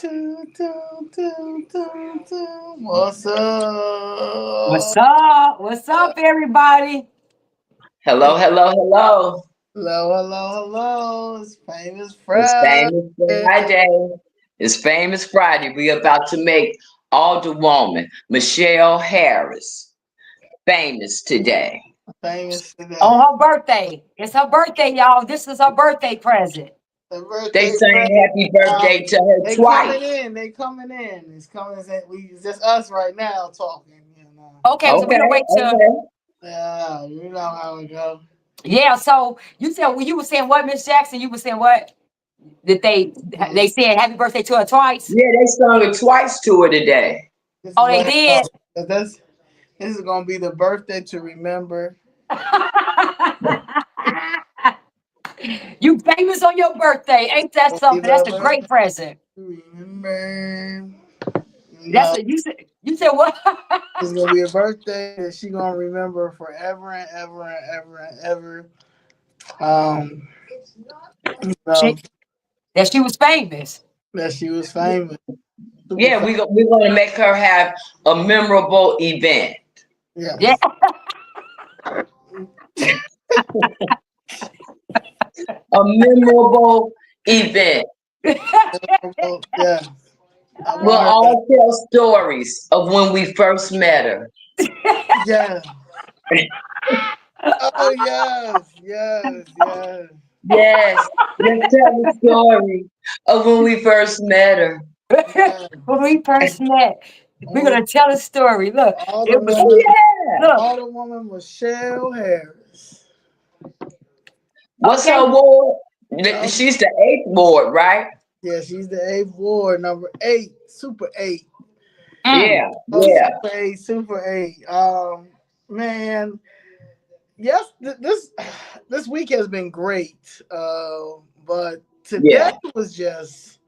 What's up? What's up? What's up, everybody? Hello, hello, hello. Hello, hello, hello. It's Famous It's Friday. famous Friday. It's famous Friday. We're about to make Alderwoman Michelle Harris famous today. Famous today. On her birthday. It's her birthday, y'all. This is her birthday present. The They birthday sang present. happy birthday to her They twice. coming in. They coming in. It's coming. It's just us right now talking. You know. Okay, so we're Okay, gonna wait till. okay. Yeah, you know how it go. Yeah. So you said you were saying what, Miss Jackson? You were saying what? That they said happy birthday to her twice. Yeah, they sung it twice to her today. This is Oh, they what did. this is gonna be the birthday to remember. You famous on your birthday, ain't that something? That's a great present. Remember. You That's know, what you said. You said what? it's gonna be a birthday that she gonna remember forever and ever and ever and ever. You know, That she was famous. that she was famous. Super Yeah, famous. we're going to make her have a memorable event. Yes. Yeah. A memorable event. Yeah. I We'll want her to, all tell stories of when we first met her. yeah. Oh yes, yes, yes. Yes, let's tell the story of when we first met her. Yeah. When we first met, we're All, gonna tell a story. Look, all the it was woman, Yeah. look. all the woman Michelle Harris. What's Okay. her ward? Oh, She's the 8th ward, right? yeah, she's the eighth ward, number 8, super 8. Mm. Yeah, Oh, yeah. super 8, super 8. Man, yes, this week has been great. But today Yeah. was just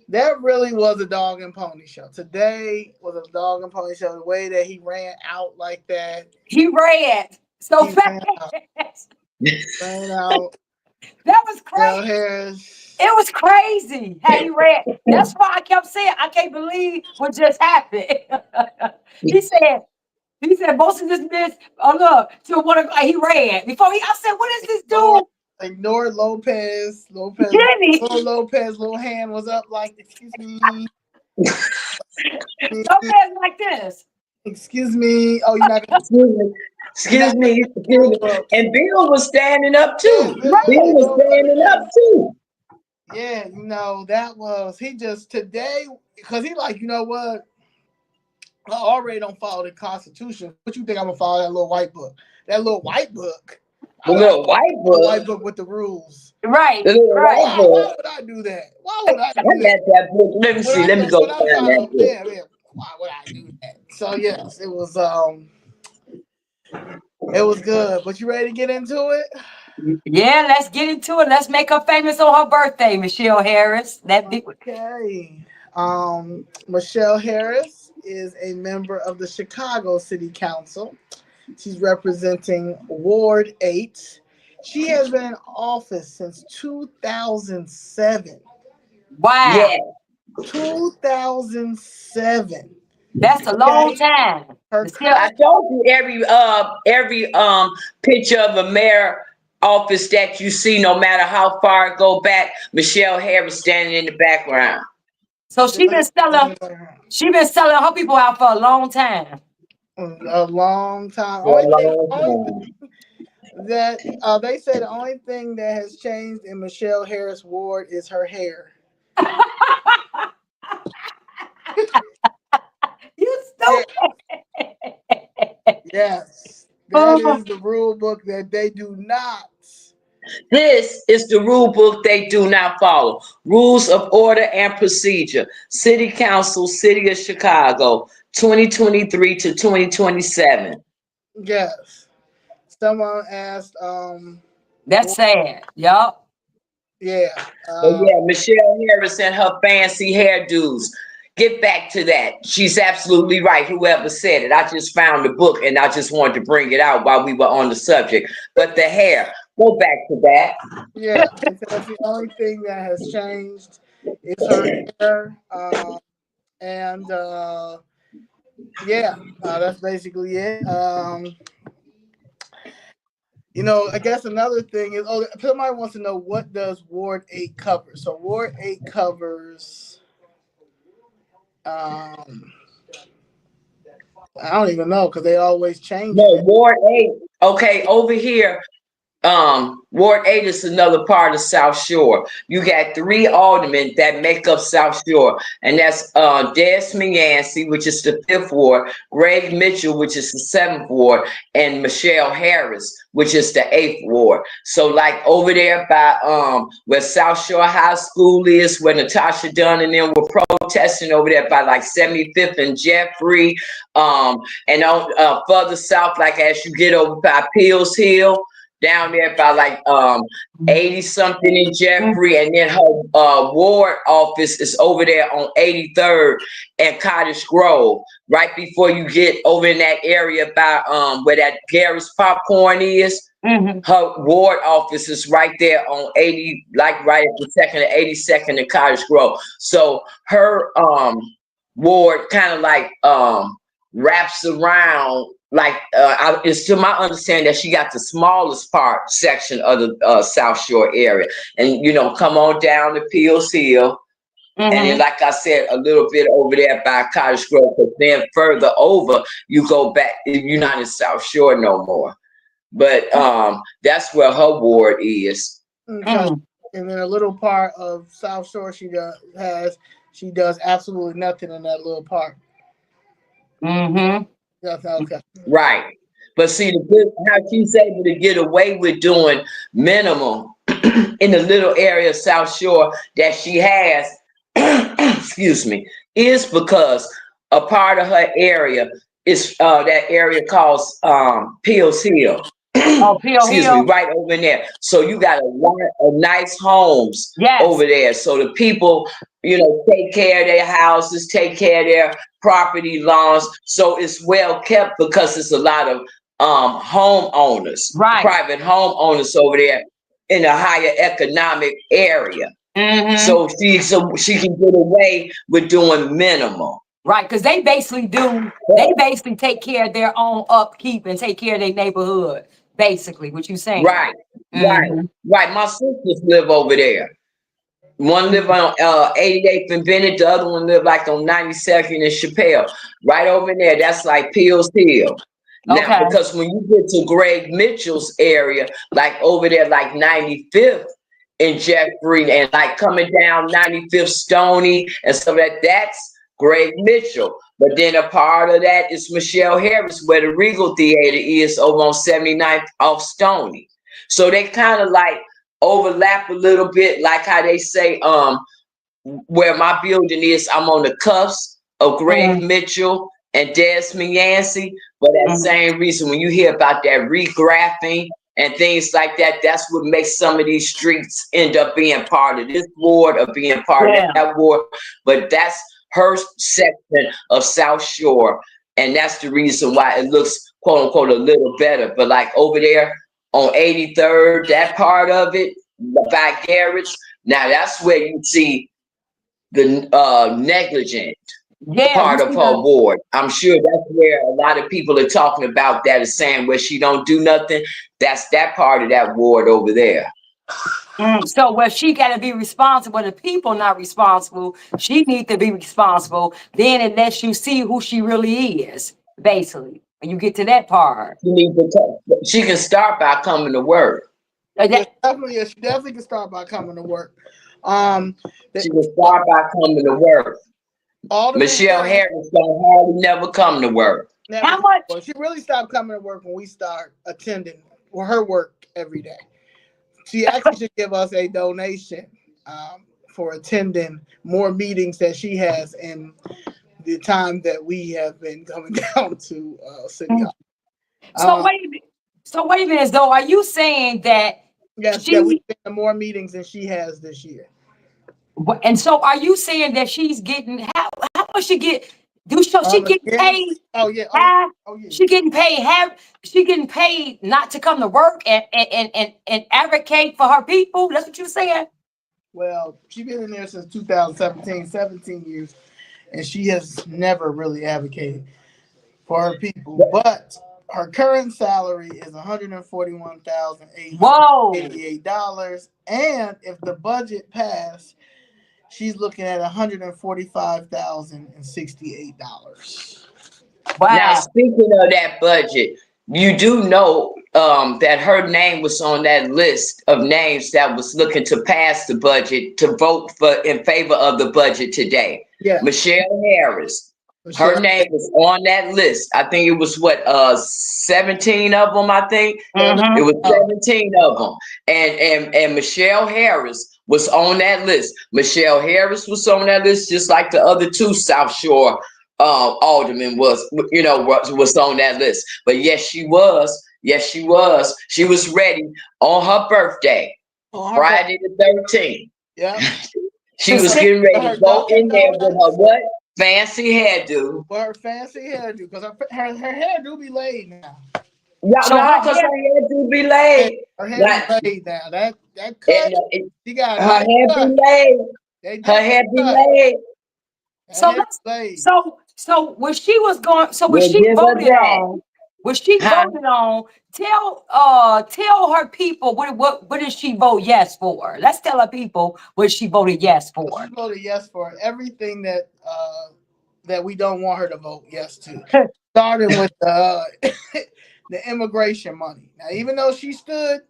that really was a dog and pony show. Today was a dog and pony show. The way that he ran out like that, He ran so he ran out, fast. ran out. That was Michelle crazy. Harris. It was crazy how he ran. That's why I kept saying, I can't believe what just happened. he said, most of this miss, oh look, to one o'clock, he ran. I said, what is this dude? Ignored Lopez. Didn't he? Little hand was up like, excuse me. Lopez like this. Excuse me. Oh, you're not Excuse me, excuse me. gonna. And Bill was standing up Yeah, too. Bill was standing up too. yeah, that was he just today because he like, you know what? I already don't follow the Constitution. What you think I'm gonna follow that little white book? That little white book. The little white The white book. book with the rules. Right, The little right. white Why book. would I do that? Why would I I do that? got that book. Let me see. Let me go When I'm find trying that to, book. yeah, why would I do that? So yes, it was good. But you ready to get into it? Yeah, let's get into it. Let's make her famous on her birthday, Michelle Harris. That big. Okay. Michelle Harris is a member of the Chicago City Council. She's representing Ward 8. She has been in office since 2007. Wow, Yeah. 2007. that's a long Okay. time. Her I told you every picture of a mayor office that you see, no matter how far it go back, Michelle Harris standing in the background. So she been selling her people out for a long time. a long time. For a Only long thing that they say the only thing that has changed in Michelle Harris Ward is her hair. You stupid. Yes, that Oh, is the rule book that they do not. This is the rule book they do not follow. Rules of Order and Procedure. City Council, City of Chicago, 2023 to 2027. Yes. Someone asked, that's sad. Yup. yeah, But yeah, Michelle Harris and her fancy hairdos. Get back to that. She's absolutely right. Whoever said it. I just found the book and I just wanted to bring it out while we were on the subject. But the hair, go back to that. yeah. That's the only thing that has changed It's her hair. And yeah, that's basically it. I guess another thing is, somebody wants to know, what does Ward 8 cover? So Ward 8 covers, I don't even know, because they always change No, it. Ward 8. Okay, over here. Ward 8 is another part of South Shore. You got 3 aldermen that make up South Shore, and that's Desmond Yancey, which is the 5th ward, Greg Mitchell, which is the 7th ward, and Michelle Harris, which is the 8th ward. So like over there by where South Shore High School is, where Natasha Dunn and them were protesting over there by like 75th and Jeffrey, and on further south, like as you get over by Pills Hill, down there by like 80 something in Jeffrey, and then her ward office is over there on 83rd and Cottage Grove, right before you get over in that area by where that Garrett's Popcorn is. Her ward office is right there on 80, like right at the second of 82nd and Cottage Grove. So her ward kind of like wraps around, like it's to my understanding that she got the smallest section of the South Shore area, and come on down to Pills Hill, and then like I said, a little bit over there by Cottage Grove, but then further over you go back, you're not in South Shore no more, but that's where her ward is. And then a little part of South Shore she does absolutely nothing in that little part. Okay. Right. But see, how she's able to get away with doing minimal in the little area of South Shore that she has, excuse me, is because a part of her area is that area called Pills Hill. Excuse me, right over in there. So you got a lot of nice homes over there. So the people, take care of their houses, take care of their property lawns. So it's well kept because it's a lot of homeowners, private homeowners over there in a higher economic area. So she can get away with doing minimal. Right, because they basically take care of their own upkeep and take care of their neighborhood. Basically, what you saying? Right. My sisters live over there. One live on 88th and Bennett. The other one live like on 92nd and Chappelle. Right over there. That's like Pills Hill. Now, because when you get to Greg Mitchell's area, like over there, like 95th in Jeffrey, and like coming down 95th Stony and stuff like that's Greg Mitchell. But then a part of that is Michelle Harris, where the Regal Theater is over on 79th off Stony. So they kind of like overlap a little bit, like how they say, where my building is, I'm on the cusp of Greg Mitchell and Desmond Yancey. For that same reason, when you hear about that regraphing and things like that, that's what makes some of these streets end up being part of this ward or being part of that ward. But that's her section of South Shore, and that's the reason why it looks quote unquote a little better. But like over there on 83rd, that part of it by Garrett's, now that's where you see the negligent part of her ward. I'm sure that's where a lot of people are talking about, that is saying where she don't do nothing. That's that part of that ward over there. So where she got to be responsible, the people not responsible, she need to be responsible. Then it lets you see who she really is, basically. When you get to that part, she can start by coming to work. She definitely can start by coming to work. She can start by coming to work. Michelle Harris don't hardly never come to work. How much? Well, she really stopped coming to work when we start attending her work every day. She actually should give us a donation for attending more meetings that she has in the time that we have been coming down to City Hall. So wait a minute, though. Are you saying that? Yes, that we've been to more meetings than she has this year. And so, are you saying that she's getting how much she get? She getting paid? Oh yeah. She getting paid. She getting paid not to come to work and advocate for her people? That's what you're saying? Well, she's been in there since 2017, 17 years, and she has never really advocated for her people. But her current salary is Whoa. $141,888, and if the budget passed, she's looking at $145,068. Now, Wow. speaking of that budget, you do know that her name was on that list of names that was looking to pass the budget to vote for in favor of the budget today. Yeah, Michelle Harris, her Michelle. name was on that list. I think it was what 17 of them. I think it was 17 of them, and Michelle Harris was on that list. Michelle Harris was on that list, just like the other two South Shore alderman was on that list. But yes, she was. She was ready on her birthday, Friday the 13th. Yeah. She was getting ready to go in there with her what? Fancy hairdo. Well, her fancy hairdo, because her hairdo be laid now. Yeah, so because her hairdo be laid. Her hair be laid now. That cut, she got her hair be laid. Her hair be laid. So when she was going, so when she voted on, tell her people what did she vote yes for? Let's tell her people what she voted yes for. She voted yes for everything that we don't want her to vote yes to. Starting with the immigration money. Now, even though she stood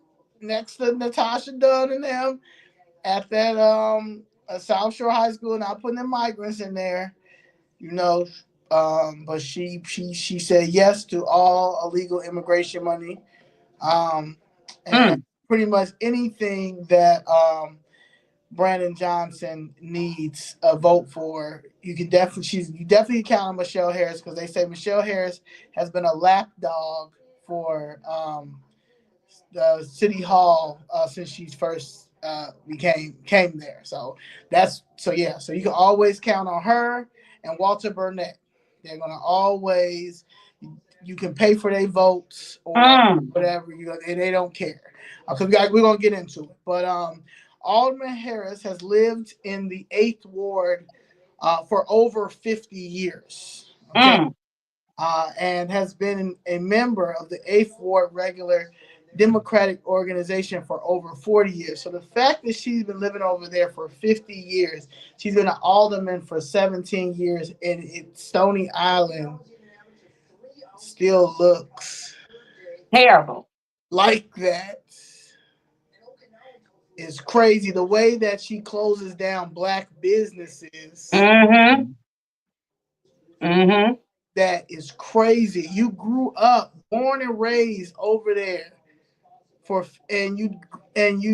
next to Natasha Dunn and them at that South Shore High School, and I putting the migrants in there, but she said yes to all illegal immigration money, and pretty much anything that Brandon Johnson needs a vote for. You definitely count on Michelle Harris, because they say Michelle Harris has been a lapdog for the city hall since she's first came there. So you can always count on her and Walter Burnett. They're gonna always, you can pay for their votes or whatever, they don't care. Because we're gonna get into it. But Alderman Harris has lived in the 8th Ward for over 50 years. Okay. And has been a member of the 8th Ward regular Democratic organization for over 40 years. So the fact that she's been living over there for 50 years, she's been an alderman for 17 years, and Stony Island still looks terrible like that. Is crazy. The way that she closes down Black businesses. That is crazy. You grew up, born and raised over there, and you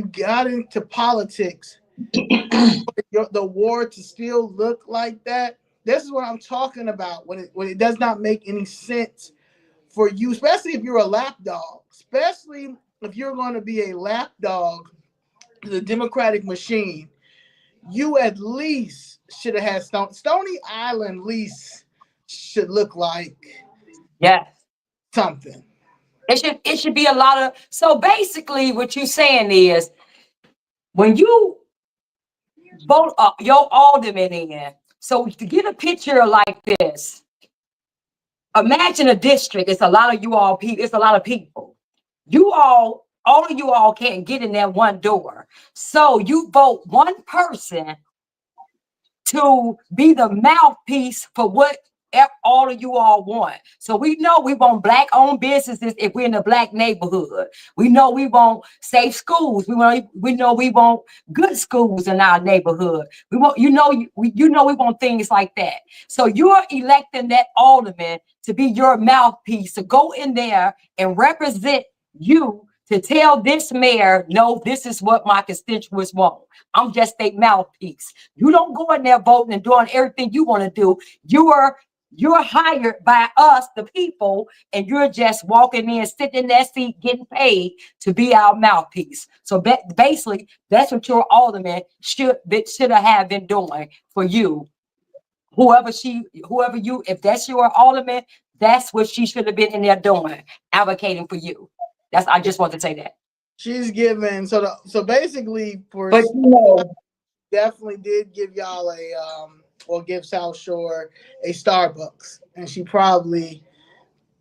got into politics. The ward to still look like that. This is what I'm talking about. When it does not make any sense for you, especially if you're a lapdog, especially if you're going to be a lapdog to the Democratic machine, you at least should have had Stony Island. At least should look like something. It should be a lot of. So basically, what you're saying is, when you vote your alderman in, so to get a picture like this, imagine a district. It's a lot of you all people. It's a lot of people. All of you all can't get in that one door. So you vote one person to be the mouthpiece for what all of you all want. So we know we want Black-owned businesses if we're in a Black neighborhood. We know we want safe schools. We know we want good schools in our neighborhood. We want we want things like that. So you're electing that alderman to be your mouthpiece, to go in there and represent you, to tell this mayor, no, this is what my constituents want. I'm just a mouthpiece. You don't go in there voting and doing everything you want to do. You're hired by us, the people, and you're just walking in, sitting in that seat, getting paid to be our mouthpiece. So basically, that's what your alderman should have been doing for you. If that's your alderman, that's what she should have been in there doing, advocating for you. I just want to say that. She's given so basically for. But definitely did give y'all give South Shore a Starbucks, and she probably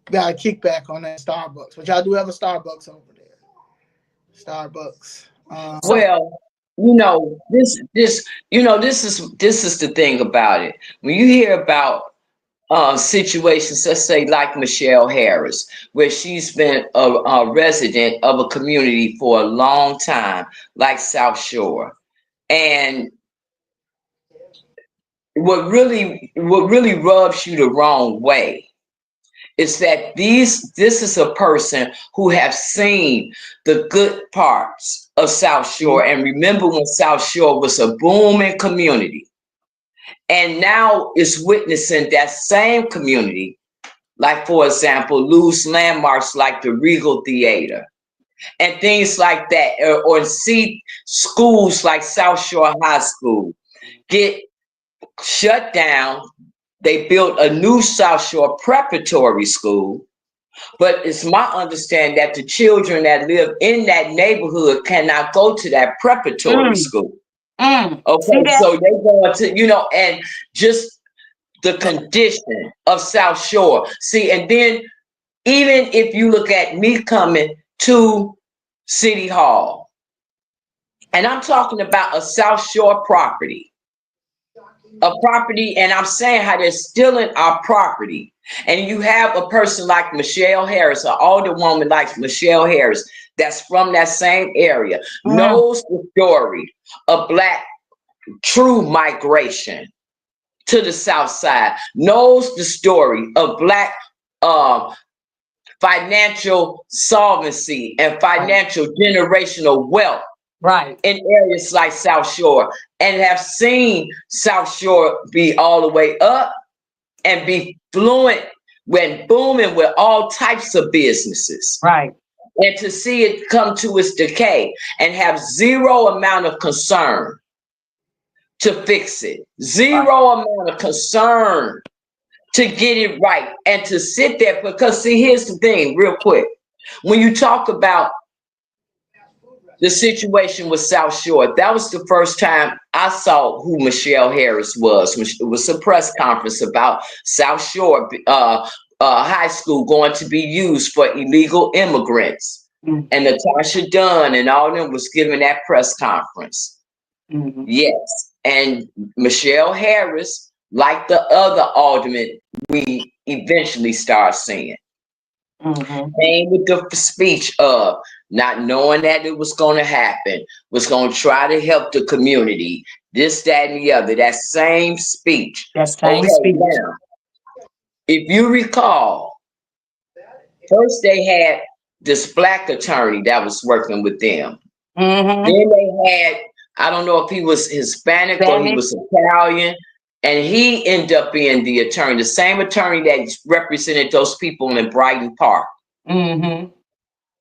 got a kickback on that Starbucks. But y'all do have a Starbucks over there. Starbucks. Well, this is the thing about it. When you hear about situations, let's say like Michelle Harris, where she's been a resident of a community for a long time, like South Shore, and what really rubs you the wrong way is that this is a person who have seen the good parts of South Shore. And remember when South Shore was a booming community, and now is witnessing that same community, like for example, lose landmarks like the Regal Theater and things like that, or see schools like South Shore High School get shut down. They built a new South Shore preparatory school, but it's my understanding that the children that live in that neighborhood cannot go to that preparatory school. Okay, so they're going to, and just the condition of South Shore. See, and then even if you look at me coming to City Hall, and I'm talking about a South Shore property, and I'm saying how they're stealing our property. And you have a person like Michelle Harris, an Alderwoman like Michelle Harris, that's from that same area, knows the story of Black true migration to the South Side, knows the story of Black financial solvency and financial generational wealth in areas like South Shore, and have seen South Shore be all the way up and be fluent when booming with all types of businesses. And to see it come to its decay and have zero amount of concern to fix it, zero amount of concern to get it right, and to sit there. Because see, here's the thing real quick. When you talk about the situation with South Shore, that was the first time I saw who Michelle Harris was. It was a press conference about South Shore High School going to be used for illegal immigrants. And Natasha Dunn and all of them was giving that press conference. Yes. And Michelle Harris, like the other aldermen we eventually start seeing, came with the speech of not knowing that it was going to happen, was going to try to help the community, this, that, and the other. That same speech. Now, if you recall, first they had this Black attorney that was working with them. Then they had, I don't know if he was Hispanic or he was Italian, and he ended up being the attorney, the same attorney that represented those people in Brighton Park.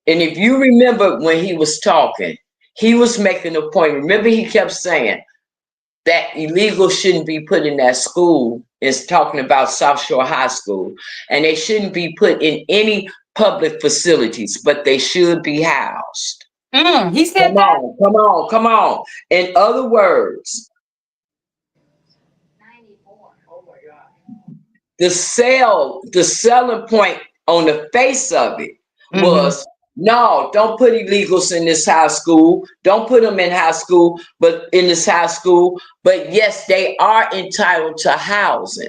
And if you remember when he was talking, he was making a point. Remember, he kept saying that illegals shouldn't be put in that school. It's talking about South Shore High School, and they shouldn't be put in any public facilities, but they should be housed. He said that. Come on. In other words, the selling point on the face of it was, no, don't put illegals in this high school. Don't put them in high school, but in this high school. But yes, they are entitled to housing.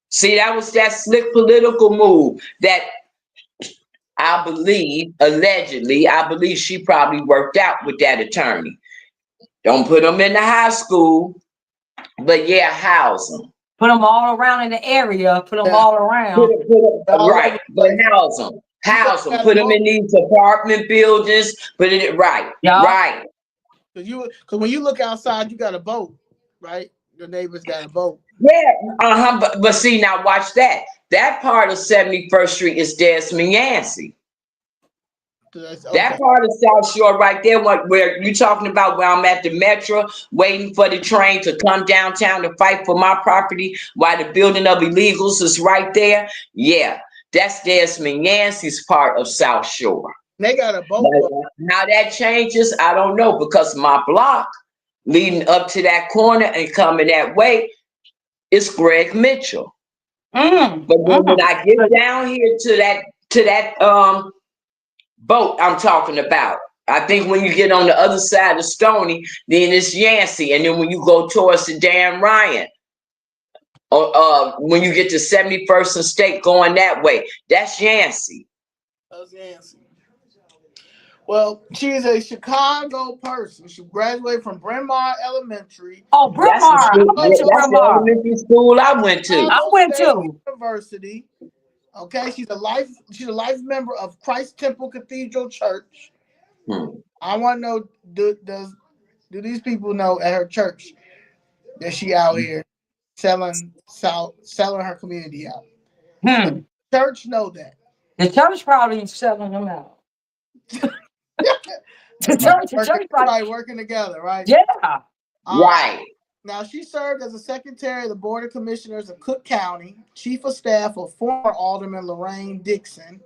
See, that was that slick political move that I believe, allegedly, she probably worked out with that attorney. Don't put them in the high school, but yeah, house them. Put them all around in the area. Put them all around. Right, but house them. Put them in these apartment buildings. Put it right. Because when you look outside, you got a boat, right? Your neighbors got a boat. Yeah, but see, now watch that. That part of 71st Street is Desmond Yancey. That part of South Shore right there, where you're talking about, where I'm at the Metro waiting for the train to come downtown to fight for my property while the building of illegals is right there. Yeah, that's Desmond Yancey's part of South Shore. They got a boat. Now that changes, I don't know, because my block leading up to that corner and coming that way is Greg Mitchell. But then when I get down here to that boat I'm talking about, I think when you get on the other side of Stony, then it's Yancey, and then when you go towards the Dan Ryan, or when you get to 71st and State going that way, that's Yancey. That's Yancey. Well, she is a Chicago person. She graduated from Bryn Mawr Elementary. Oh, Bryn That's the Mawr. I school. went to That's Bryn the Mawr. elementary school I went to. I went to University. Okay, she's a life member of Christ Temple Cathedral Church. I want to know, do these people know at her church that she out here selling her community out? The church know that. The church probably selling them out. the church probably working together, right? Yeah. Right. Now, she served as a secretary of the Board of Commissioners of Cook County, chief of staff of former Alderman Lorraine Dixon,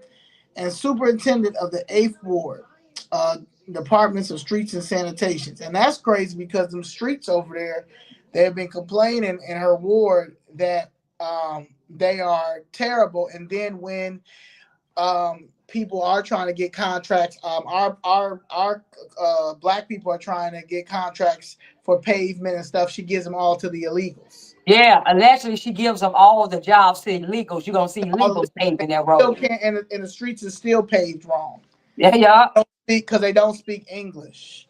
and superintendent of the 8th Ward, Departments of Streets and Sanitations. And that's crazy because them streets over there, they have been complaining in her ward that they are terrible. And then when people are trying to get contracts, our black people are trying to get contracts for pavement and stuff, she gives them all to the illegals. Yeah, allegedly she gives them all the jobs to illegals. You're gonna see illegals paving that road. And the streets is still paved wrong. Yeah. Because they don't speak English.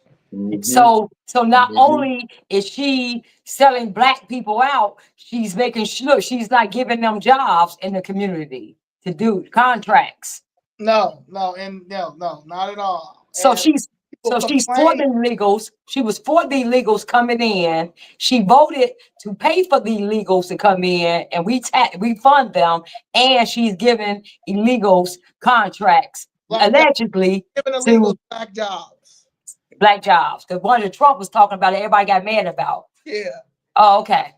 So not only is she selling black people out, she's making sure she's not giving them jobs in the community to do contracts. No, not at all. So she's for the illegals. She was for the illegals coming in. She voted to pay for the illegals to come in, and we fund them. And she's giving illegals contracts, allegedly giving illegals black jobs. Black jobs. The one that Trump was talking about, everybody got mad about. Yeah. Oh, okay.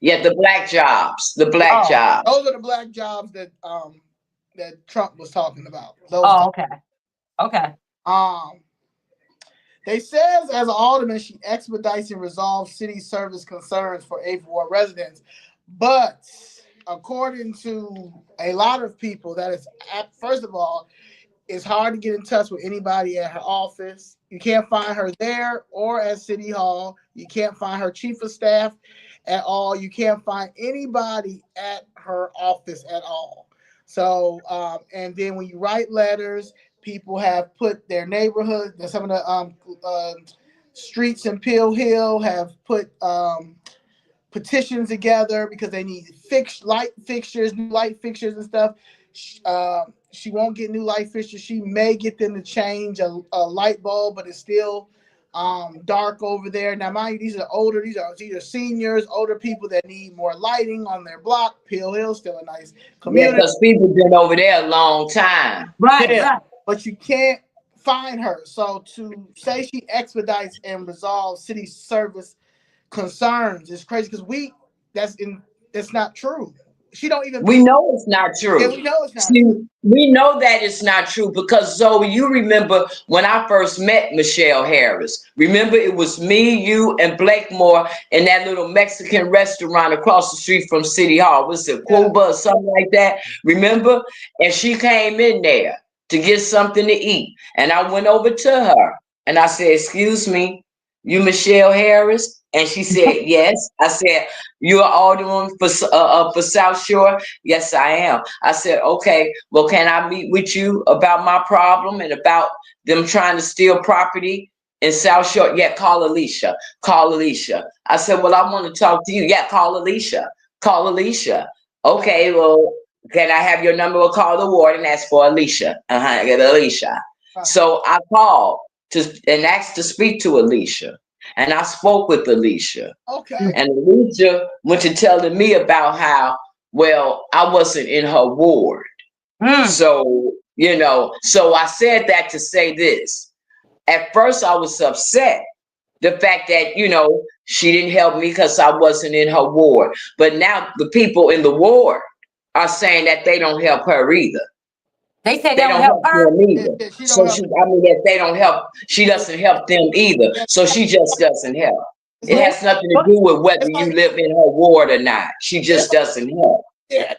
Yeah, the black jobs. The black jobs. Those are the black jobs that Trump was talking about. Okay. Okay. They says as an alderman, she expedites and resolves city service concerns for 8th Ward residents. But according to a lot of people, that is, first of all, it's hard to get in touch with anybody at her office. You can't find her there or at City Hall. You can't find her chief of staff at all. You can't find anybody at her office at all. So, and then when you write letters, people have put their neighborhood, some of the streets in Peel Hill have put petitions together because they need new light fixtures and stuff. She won't get new light fixtures. She may get them to change a light bulb, but it's still dark over there. Now, mind you, these are seniors, older people that need more lighting on their block. Peel Hill's still a nice community. Because people have been over there a long time. Right. But you can't find her. So to say she expedites and resolves city service concerns is crazy because it's not true. She don't even. We know it's not true. Yeah, we know it's not true. We know that it's not true because Zoe, you remember when I first met Michelle Harris. Remember, it was me, you, and Blakemore in that little Mexican restaurant across the street from City Hall. Was it Cuba or something like that? Remember? And she came in there to get something to eat. And I went over to her and I said, "Excuse me, you Michelle Harris?" And she said, "Yes." I said, "You're Alderwoman for South Shore?" "Yes, I am." I said, "Okay, well, can I meet with you about my problem and about them trying to steal property in South Shore?" "Yeah, call Alicia. Call Alicia." I said, "Well, I want to talk to you." "Yeah, call Alicia. Call Alicia." "Okay, well, can I have your number? Or call the ward and ask for Alicia." I get Alicia. So I called and asked to speak to Alicia. And I spoke with Alicia. Okay. And Alicia went to telling me about how, well, I wasn't in her ward. So, so I said that to say this. At first, I was upset. The fact that, she didn't help me because I wasn't in her ward. But now the people in the ward are saying that they don't help her either. They said they They don't don't help help her. them either. She So don't help. if they don't help, she doesn't help them either. So she just doesn't help. It Yeah. has nothing to do with whether It's like, you live in her ward or not. She just doesn't help. yeah,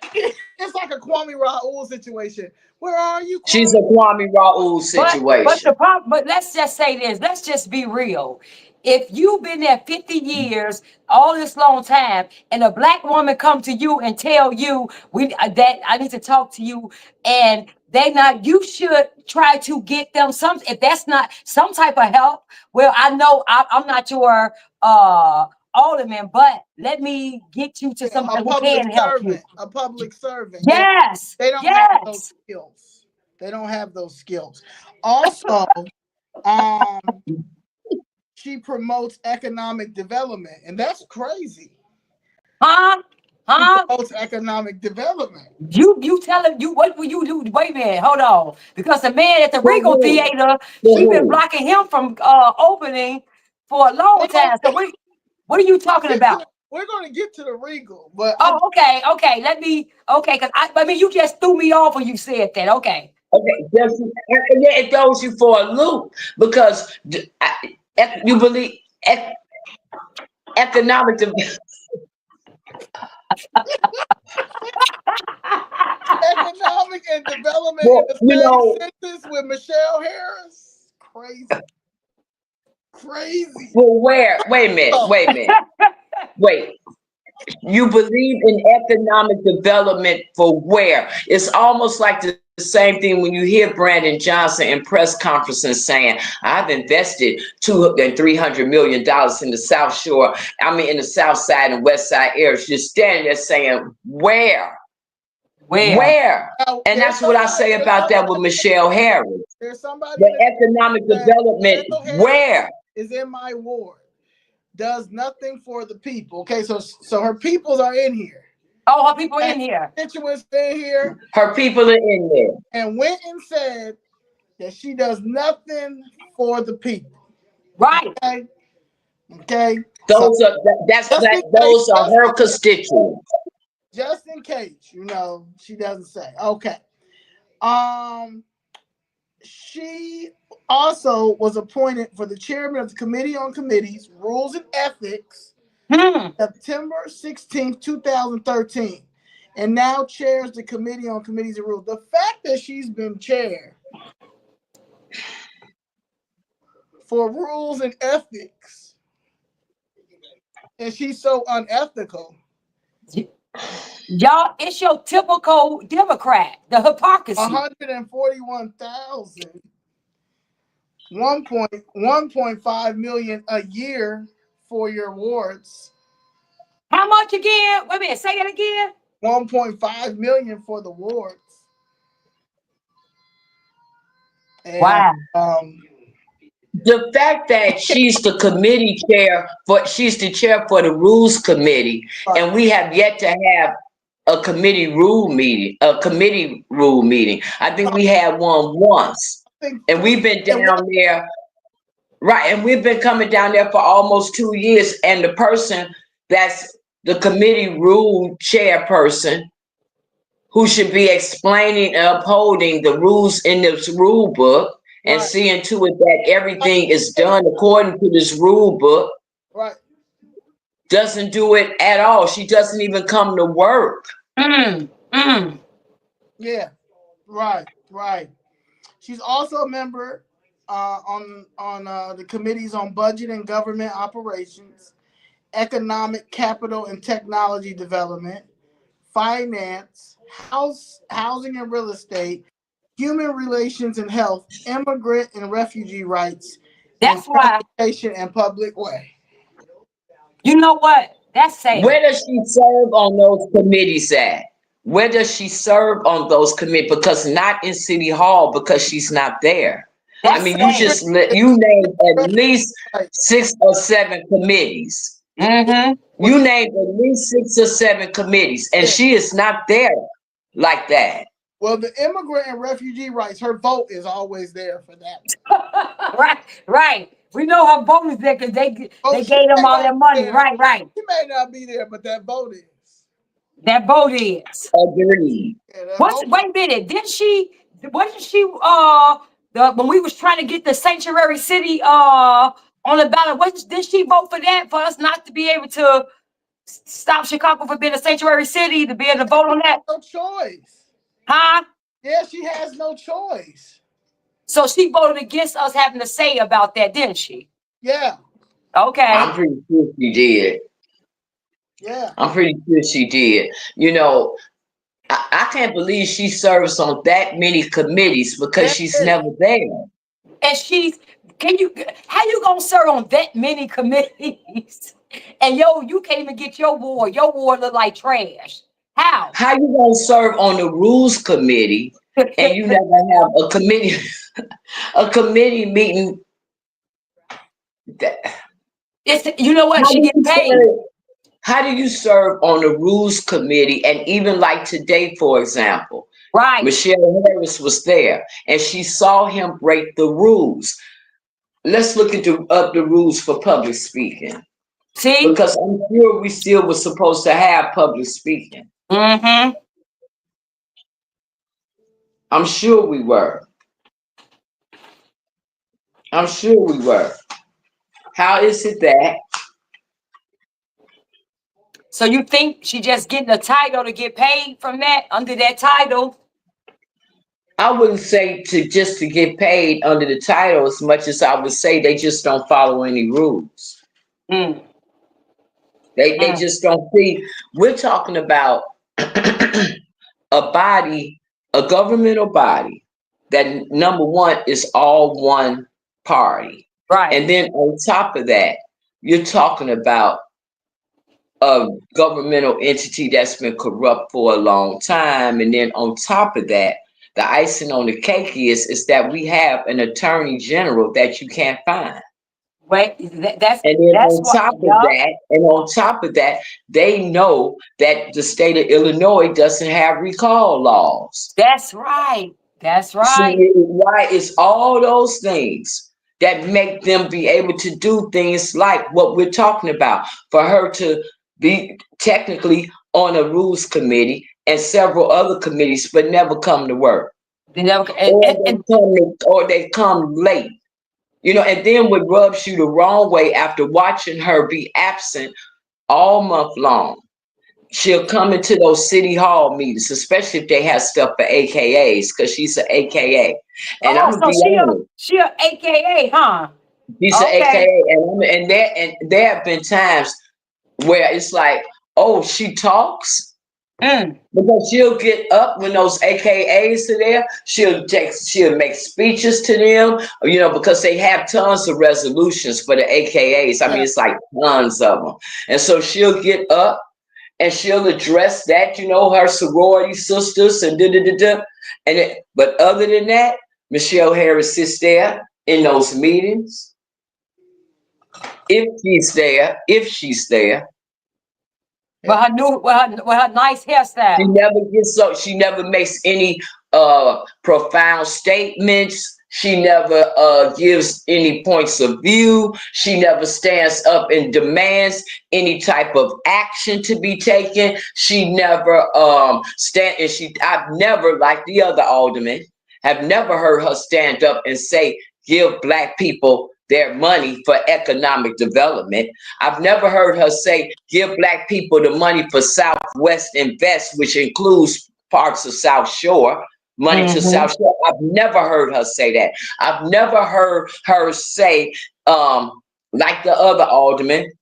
it's like a Kwame Raoul situation. Where are you, Kwame? She's a Kwame Raoul But situation. the problem, but let's just say this. Let's just be real. If you've been there 50 years, all this long time, and a black woman come to you and tell you that I need to talk to you, and you should try to get them some. If that's not some type of help, well, I know I'm not your alderman, but let me get you to somebody who can help you. A public servant. Yes. They don't have those skills. They don't have those skills. Also, she promotes economic development, and that's crazy. Huh? She promotes economic development. You tell him what will you do? Wait a minute, hold on. Because the man at the Regal Theater, she been blocking him from opening for a long time. So what are you talking about? We're gonna get to the Regal, but okay. Because I mean you just threw me off when you said that. Okay. Okay, it throws you for a loop because you believe economic development. Economic and development in the same sentence with Michelle Harris. Crazy. Well, where? Wait a minute. Wait. You believe in economic development for where? It's almost like the same thing when you hear Brandon Johnson in press conferences saying, I've invested $200 and $300 million in the South Shore. I mean, in the South Side and West Side areas. You're standing there saying, where? And that's what I say about that with Michelle Harris. There's somebody the economic development where is in my ward. Does nothing for the people. Okay, so her peoples are in here. Oh, her people in here. Constituents in here. Her people are in there. And went and said that she does nothing for the people. Right. Okay. Those are her constituents. Just in case, she doesn't say. Okay. She also was appointed for the chairman of the Committee on Committees, Rules and Ethics, September 16th, 2013, and now chairs the Committee on Committees and Rules. The fact that she's been chair for Rules and Ethics, and she's so unethical. Y'all, it's your typical Democrat, the hypocrisy. 141,000, 1.5 million a year for your wards. How much again? Wait a minute, say it again. 1.5 million for the wards. And, wow. The fact that she's the committee chair she's the chair for the rules committee, and we have yet to have a committee rule meeting. I think we had one once, and we've been down there, right? And we've been coming down there for almost 2 years. And the person that's the committee rule chairperson, who should be explaining and upholding the rules in this rule book, and seeing to it that everything is done according to this rule book, doesn't do it at all. She doesn't even come to work. Yeah, right. She's also a member on the committees on budget and government operations, economic, capital and technology development, finance, housing and real estate, human relations and health, immigrant and refugee rights, that's why transportation and public way. You know what? That's sad. Where does she serve on those committees at? Where does she serve on those committees? Because not in City Hall, because she's not there. That's I mean, sad. you named at least 6 or 7 committees. You named at least 6 or 7 committees, and she is not there like that. Well, the immigrant and refugee rights, her vote is always there for that. Right. We know her vote is there because they gave them all their money. Right. She may not be there, but that vote is. That vote is. Agreed. Wait a minute. Didn't she wasn't she when we was trying to get the sanctuary city on the ballot, did she vote for that, for us not to be able to stop Chicago from being a sanctuary city, to be able to vote on that? No choice. Huh? Yeah, she has no choice. So she voted against us having to say about that, didn't she? Yeah. Okay. I'm pretty sure she did. Yeah. I'm pretty sure she did. You know, I can't believe she serves on that many committees because she's never there. And how you gonna serve on that many committees? And you can't even get your ward. Your ward look like trash. How? How you gonna serve on the rules committee and you never have a committee a committee meeting? You know what? She get paid. How do you serve on the rules committee? And even like today, for example, right, Michelle Harris was there and she saw him break the rules. Let's look at the rules for public speaking. See? Because I'm sure we still were supposed to have public speaking. Mm-hmm. I'm sure we were. I'm sure we were. How is it that? So you think she just getting a title to get paid from that, under that title? I wouldn't say to get paid under the title as much as I would say they just don't follow any rules. Mm. They just don't see. We're talking about a body, a governmental body that number one is all one party. Right. And then on top of that, you're talking about a governmental entity that's been corrupt for a long time. And then on top of that, the icing on the cake is that we have an attorney general that you can't find. Wait, and then on top of that, they know that the state of Illinois doesn't have recall laws. That's right. That's right. See, why it's all those things that make them be able to do things like what we're talking about. For her to be technically on a rules committee and several other committees, but never come to work. They never, or they come late. You know, and then what rubs you the wrong way after watching her be absent all month long, she'll come into those city hall meetings, especially if they have stuff for AKAs, because she's an AKA. And I'm gonna be honest, she a AKA, huh? She's an AKA, and there have been times where it's like, oh, she talks. Because she'll get up when those AKAs are there. She'll make speeches to them, you know, because they have tons of resolutions for the AKAs. I mean, it's like tons of them. And so she'll get up and she'll address that, you know, her sorority sisters and but other than that, Michelle Harris sits there in those meetings. If she's there. With her nice hairstyle. She never makes any profound statements. She never gives any points of view. She never stands up and demands any type of action to be taken. She never I've never, like the other aldermen, have never heard her stand up and say, give Black people their money for economic development. I've never heard her say, give Black people the money for Southwest Invest, which includes parts of South Shore, money to South Shore. I've never heard her say that. I've never heard her say, like the other aldermen,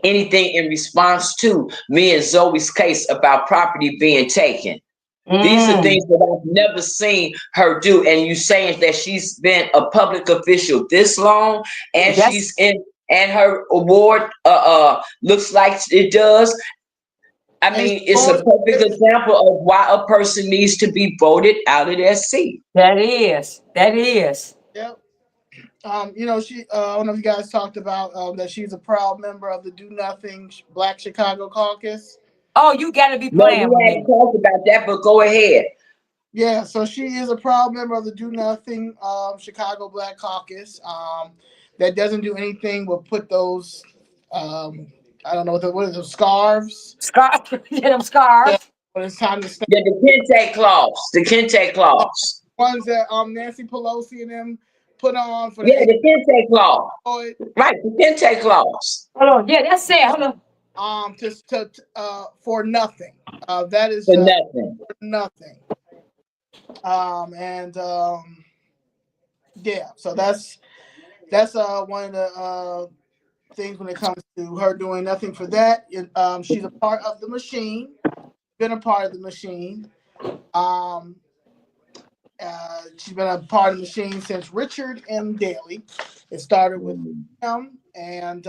anything in response to me and Zoe's case about property being taken. These are things that I've never seen her do. And you saying that she's been a public official this long, and she's in, and her award looks like it does. I mean, it's a perfect example of why a person needs to be voted out of their seat. That is. Yep. You know, I don't know if you guys talked about that she's a proud member of the Do Nothing Black Chicago Caucus. Oh, you gotta be playing with me. We haven't talked about that, but go ahead. Yeah, so she is a proud member of the Do Nothing Chicago Black Caucus. That doesn't do anything but put those I don't know what is it, scarves? Yeah, them scarves. When it's time to stand. Yeah, the Kente clause. ones that Nancy Pelosi and them put on for Yeah, the Kente clause. Right, the Kente clause. Hold on. Yeah, that's it. Hold on. For nothing. That is For nothing. for nothing. Yeah, so that's one of the things when it comes to her doing nothing for that. She's a part of the machine, been a part of the machine. She's been a part of the machine since Richard M. Daley. It started with him, and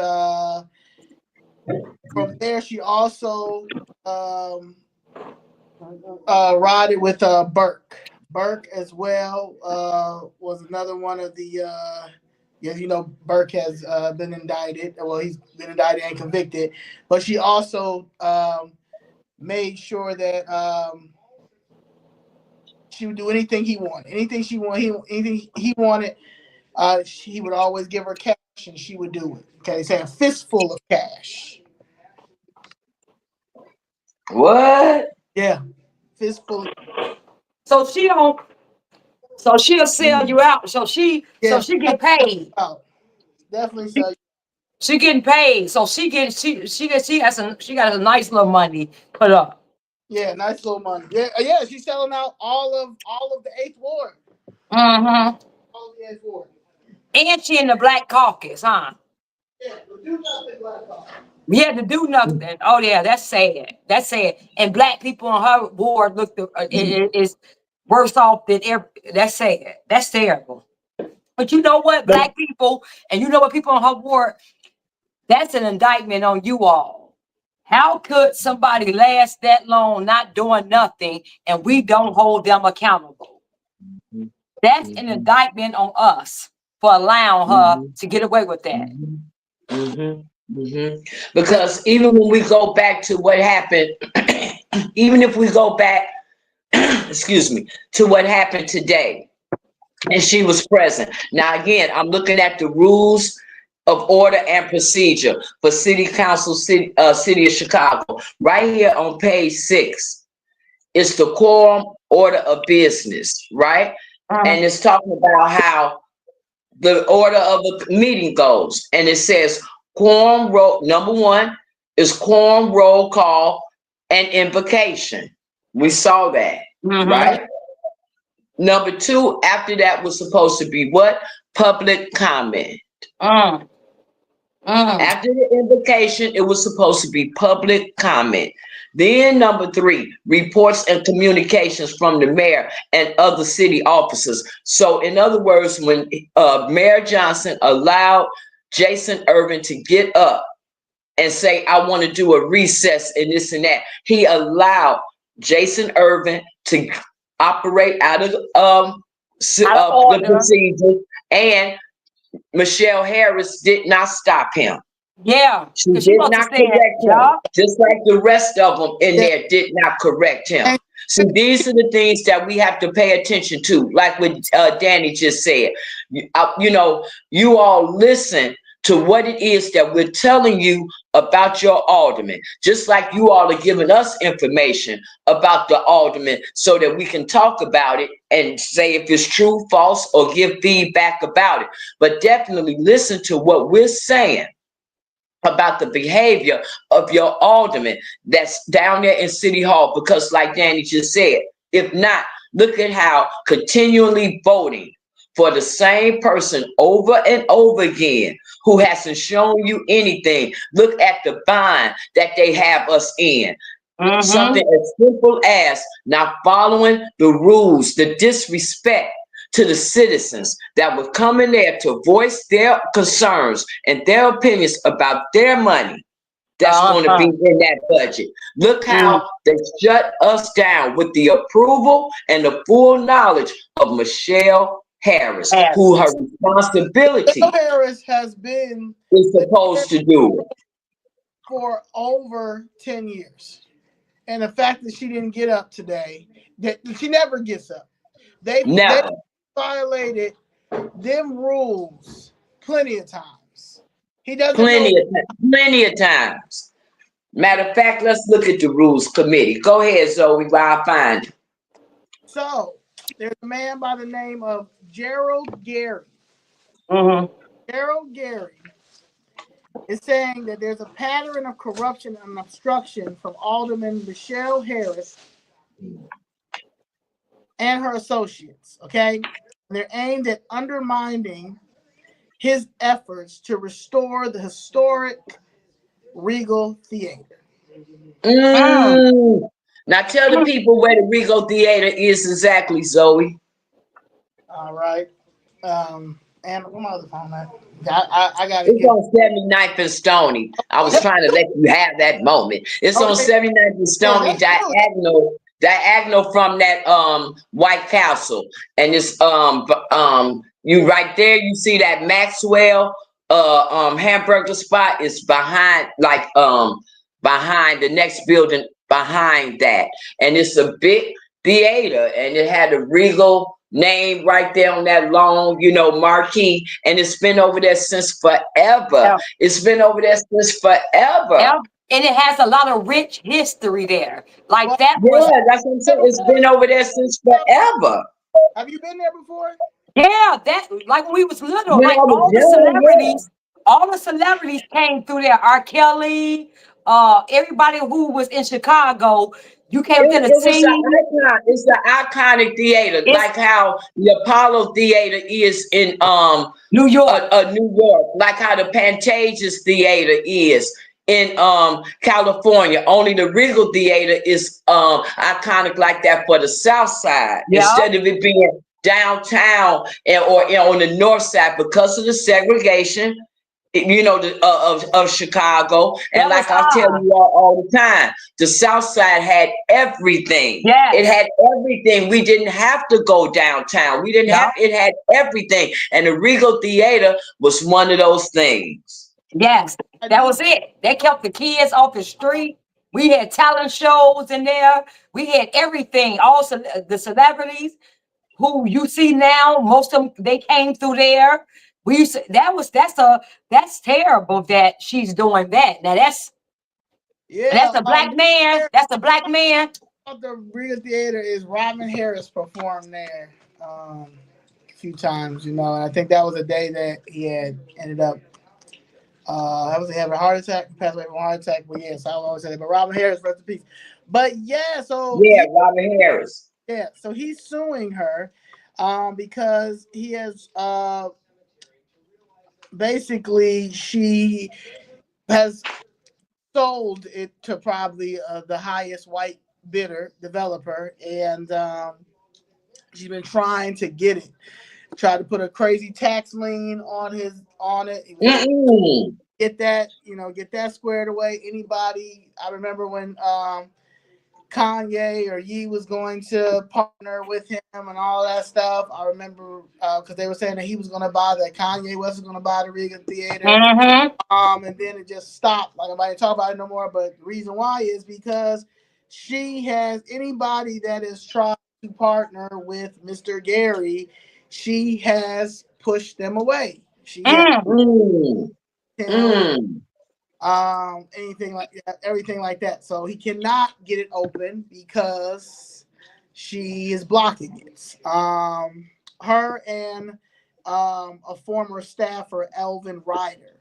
from there she also rided with Burke. Burke as well was another one of the Burke has been indicted. Well, he's been indicted and convicted, but she also made sure that she would do anything he wanted. Anything he wanted, he would always give her cash and she would do it. Okay, say a fistful of cash. What? Yeah, fistful. So she don't. So she'll sell you out. So she get paid. Oh, definitely sell you. She getting paid. So she got a nice little money put up. Yeah, nice little money. Yeah. She's selling out all of the 8th Ward. Mm-hmm. All of the 8th Ward. And she in the Black Caucus, huh? Yeah, the do nothing Black Caucus. Yeah, to do nothing. Oh yeah, that's sad. That's sad. And black people on her ward is worse off than that's sad. That's terrible. But you know what, black people, and you know what, people on her ward, that's an indictment on you all. How could somebody last that long not doing nothing and we don't hold them accountable? That's an indictment on us for allowing her to get away with that. Because even when we go back to what happened, even if we go back, excuse me, to what happened today, and she was present. Now, again, I'm looking at the rules of order and procedure for City Council, City of Chicago. Right here on page 6, it's the quorum order of business, right? And it's talking about how the order of the meeting goes. And it says quorum roll, number 1 is quorum roll call and invocation. We saw that, right? Number 2, after that was supposed to be what? Public comment. After the invocation, it was supposed to be public comment. Then number 3, reports and communications from the mayor and other city officers. So in other words, when Mayor Johnson allowed Jason Irvin to get up and say, I want to do a recess and this and that, he allowed Jason Irvin to operate out of the procedure, and Michelle Harris did not stop him. Yeah, she did not correct him, just like the rest of them in there did not correct him. So these are the things that we have to pay attention to, like what Danny just said. You all listen to what it is that we're telling you about your alderman, just like you all are giving us information about the alderman so that we can talk about it and say if it's true, false, or give feedback about it. But definitely listen to what we're saying about the behavior of your alderman that's down there in City Hall, because like Danny just said, if not, look at how continually voting for the same person over and over again who hasn't shown you anything. Look at the bind that they have us in. Something as simple as not following the rules, the disrespect to the citizens that were coming there to voice their concerns and their opinions about their money that's going to be in that budget. Look how they shut us down with the approval and the full knowledge of Michelle Harris, who her responsibility Harris has been is supposed to do for over 10 years. And the fact that she didn't get up today, that she never gets up. They violated them rules plenty of times. He doesn't plenty of times. Matter of fact, let's look at the rules committee. Go ahead, Zoe, while I find it. So there's a man by the name of Gerald Gary. Mm-hmm. Gerald Gary is saying that there's a pattern of corruption and obstruction from Alderman Michelle Harris and her associates, okay? And they're aimed at undermining his efforts to restore the historic Regal Theater. Now tell the people where the Regal Theater is exactly, Zoe. All right. And where my other phone at? I gotta It's get. on 79th and Stony. I was trying to let you have that moment. It's on Okay. 79th and Stony, diagonal from that White Castle. And it's you right there, you see that Maxwell hamburger spot is behind behind the next building behind that. And it's a big theater and it had a Regal name right there on that long, marquee, and it's been over there since forever. Yeah. It's been over there since forever. Yeah. And it has a lot of rich history there. Like Well, that Yeah, was, that's what I'm saying. It's been over there since forever. Have you been there before? yeah, that like when we was little, When like I was all the celebrities came through there. R. Kelly, everybody who was in Chicago, you came to the It was scene. it's the iconic theater, It's like how the Apollo Theater is in New York. New York, like how the Pantages Theater is in California. Only the Regal Theater is iconic like that for the South Side, Yeah. instead of it being downtown or on the North Side because of the segregation. Of Chicago, and That was like I tell hard. you all the time, the South Side had everything. Yes. It had everything. We didn't have to go downtown. We didn't No. have. It had everything, and the Regal Theater was one of those things. Yes, that was it. They kept the kids off the street. We had talent shows in there. We had everything. Also, the celebrities who you see now, most of them they came through there. We used to, that's terrible that she's doing that. Now that's a black man. That's a black man. The Regal Theater is Robin Harris performed there a few times, and I think that was a day that he had ended up. He had a heart attack, passed away from a heart attack. But yes, I always say that. But Robin Harris, rest in peace. But yeah, Robin Harris. Yeah, so he's suing her, because he has basically she has sold it to probably the highest white bidder developer, and she's been trying to get it. Tried to put a crazy tax lien on it. Get that squared away. Anybody? I remember when Kanye or Ye was going to partner with him and all that stuff. I remember because they were saying that he was going to Kanye wasn't going to buy the Regal Theater. Mm-hmm. And then it just stopped. Like nobody talk about it no more. But the reason why is because she has anybody that is trying to partner with Mr. Gary, she has pushed them away. She has anything like that, everything like that. So he cannot get it open because she is blocking it. Her and a former staffer, Elvin Ryder.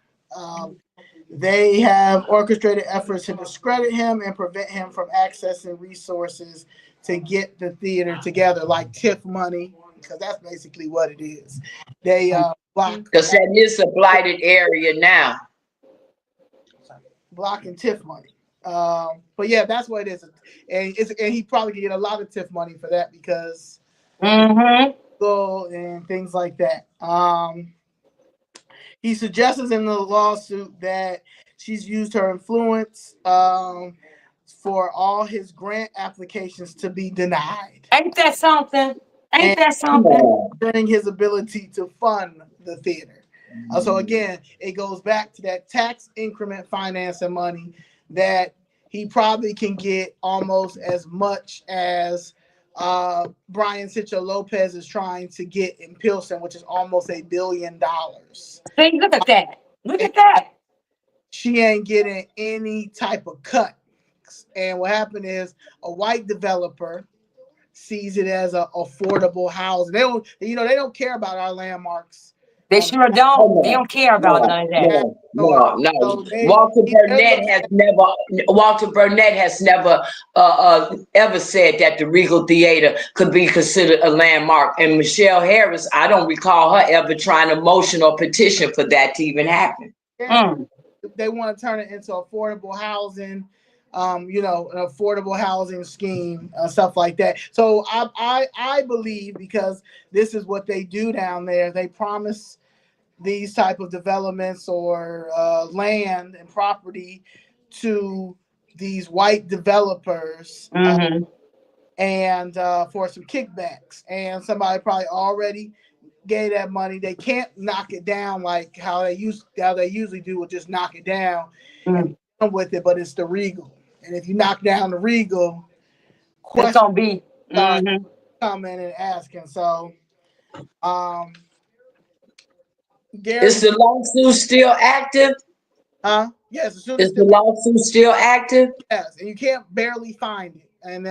They have orchestrated efforts to discredit him and prevent him from accessing resources to get the theater together, like TIF money, because that's basically what it is. They block. Because that is a blighted area now. Blocking TIF money. But yeah, that's what it is. And he probably can get a lot of TIF money for that because and things like that. He suggests in the lawsuit that she's used her influence for all his grant applications to be denied. Ain't that something? Ain't that something? During his ability to fund the theater. So again, it goes back to that tax increment financing money that he probably can get almost as much as Brian Sitcho Lopez is trying to get in Pilsen, which is almost $1 billion. See, look at that. Look at that. She ain't getting any type of cut. And what happened is a white developer sees it as a affordable housing. They don't, they don't care about our landmarks. They sure don't. They don't care about none of that. No. Walter Burnett has never ever said that the Regal Theater could be considered a landmark. And Michelle Harris, I don't recall her ever trying to motion or petition for that to even happen. Yeah. They want to turn it into affordable housing, an affordable housing scheme, stuff like that. So I believe, because this is what they do down there, they promise these type of developments or land and property to these white developers, and for some kickbacks, and somebody probably already gave that money. They can't knock it down like how they usually do, with just knock it down and be done with it. But it's the Regal, and if you knock down the Regal, it's gonna be coming and asking. So, Gary, is the lawsuit still active? Yes, is the lawsuit still active? Yes, and you can't barely find it. And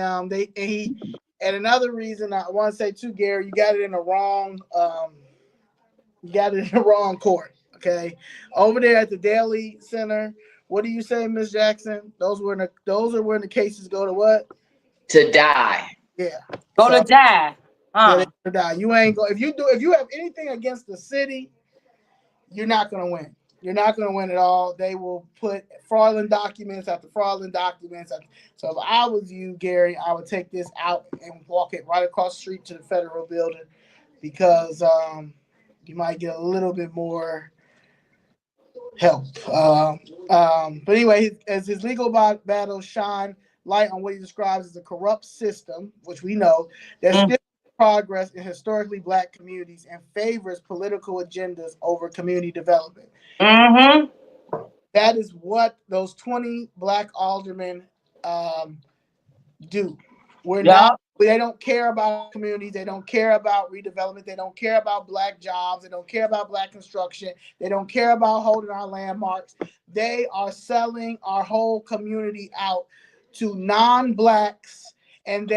and another reason I want to say too, Gary, you got it in the wrong court. Okay, over there at the Daly Center. What do you say, Miss Jackson? Those are when the cases go to what? To die. Yeah. Go to die. Yeah, to die. You ain't go. If you have anything against the city, you're not gonna win. You're not going to win at all. They will put fraudulent documents after fraudulent documents. So if I was you, Gary, I would take this out and walk it right across the street to the federal building, because you might get a little bit more help. But anyway, as his legal battles shine light on what he describes as a corrupt system, which we know, there's still progress in historically Black communities and favors political agendas over community development. That is what those 20 Black aldermen do. They don't care about communities. They don't care about redevelopment. They don't care about Black jobs. They don't care about Black construction. They don't care about holding our landmarks. They are selling our whole community out to non-Blacks. And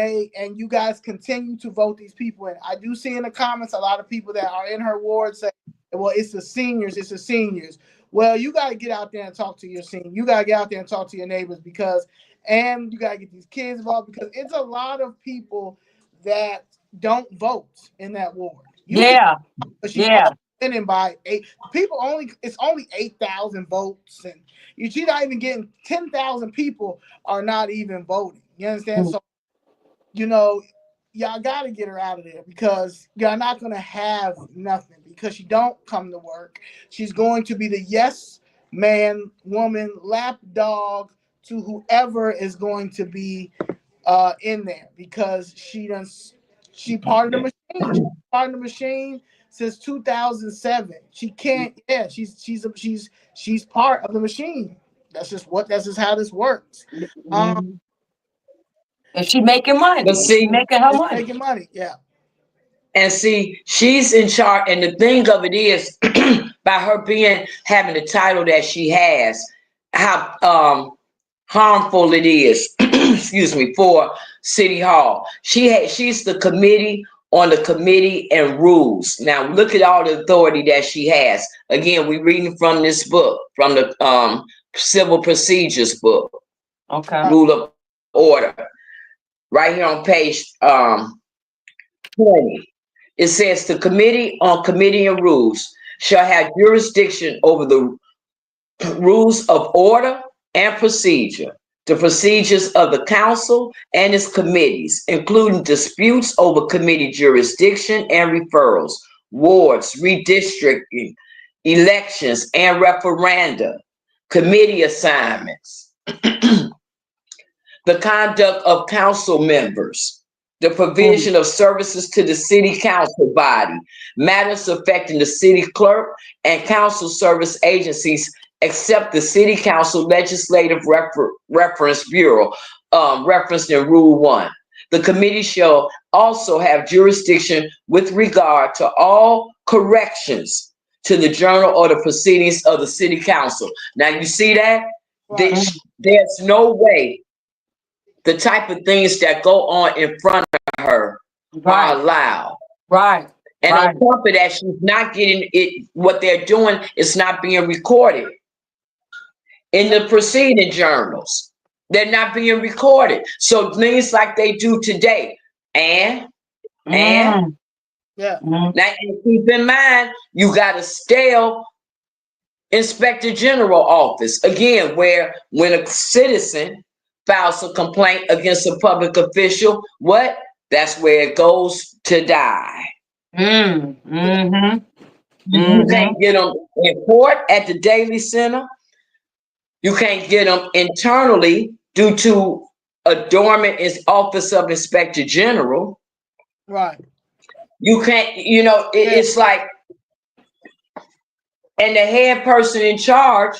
you guys continue to vote these people in. I do see in the comments a lot of people that are in her ward say, well, it's the seniors. Well, you got to get out there and talk to your seniors. You got to get out there and talk to your neighbors, and you got to get these kids involved, because it's a lot of people that don't vote in that ward. Winning by 8 people it's only 8,000 votes, and she's not even getting 10,000 people are not even voting. You understand? So, y'all got to get her out of there, because y'all not going to have nothing, because she don't come to work. She's going to be the yes man, woman, lap dog to whoever is going to be in there, because she part of the machine. She's part of the machine since 2007. She can't. Yeah, she's part of the machine. That's just how this works. And she's making money. She's making her money. Making money, yeah. And see, she's in charge. And the thing of it is, by her having the title that she has, how harmful it is, excuse me, for City Hall. She's the committee on the committee and rules. Now look at all the authority that she has. Again, we're reading from this book, from the Civil Procedures book. Okay. Rule of Order. Right here on page 20. It says the Committee on Committee and Rules shall have jurisdiction over the rules of order and procedure, the procedures of the council and its committees, including disputes over committee jurisdiction and referrals, wards, redistricting, elections, and referenda, committee assignments, the conduct of council members, the provision of services to the city council body, matters affecting the city clerk and council service agencies, except the city council legislative reference bureau, referenced in Rule 1. The committee shall also have jurisdiction with regard to all corrections to the journal or the proceedings of the city council. Now you see that? Right. There's no way the type of things that go on in front of her are allowed. Right. And on top of that, she's not getting it. What they're doing is not being recorded in the proceeding journals. They're not being recorded. So things like they do today. And Yeah. now keep in mind, you got a stale Inspector General office. Again, where when a citizen files a complaint against a public official, what? That's where it goes to die. You can't get them in court at the Daily Center. You can't get them internally due to a dormant office of Inspector General. Right. You can't, it's like, and the head person in charge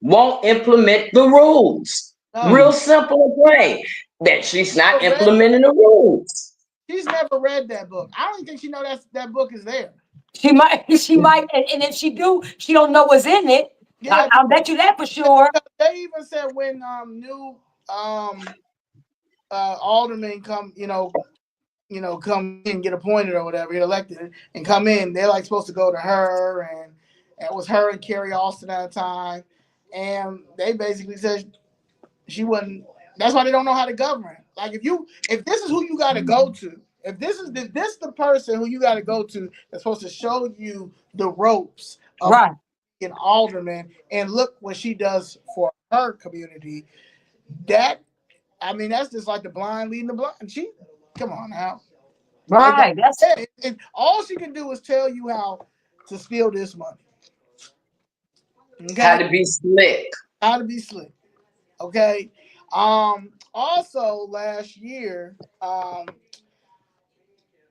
won't implement the rules. Real simple and plain. That she's not implementing the rules. She's never read that book. I don't think she know that book is there. She might, and if she do, she don't know what's in it. Yeah, I'll bet you that for sure. They even said when new aldermen come, come in, get appointed or whatever, get elected and come in, they're like supposed to go to her, and it was her and Carrie Austin at the time, and they basically said she wasn't. That's why they don't know how to govern. Like if this is who you got to go to, if this is the person who you got to go to that's supposed to show you the ropes of an alderman, and look what she does for her community. That's just like the blind leading the blind. Come on now. Right. And all she can do is tell you how to steal this money. Okay? How to be slick. How to be slick. Okay. Also last year, I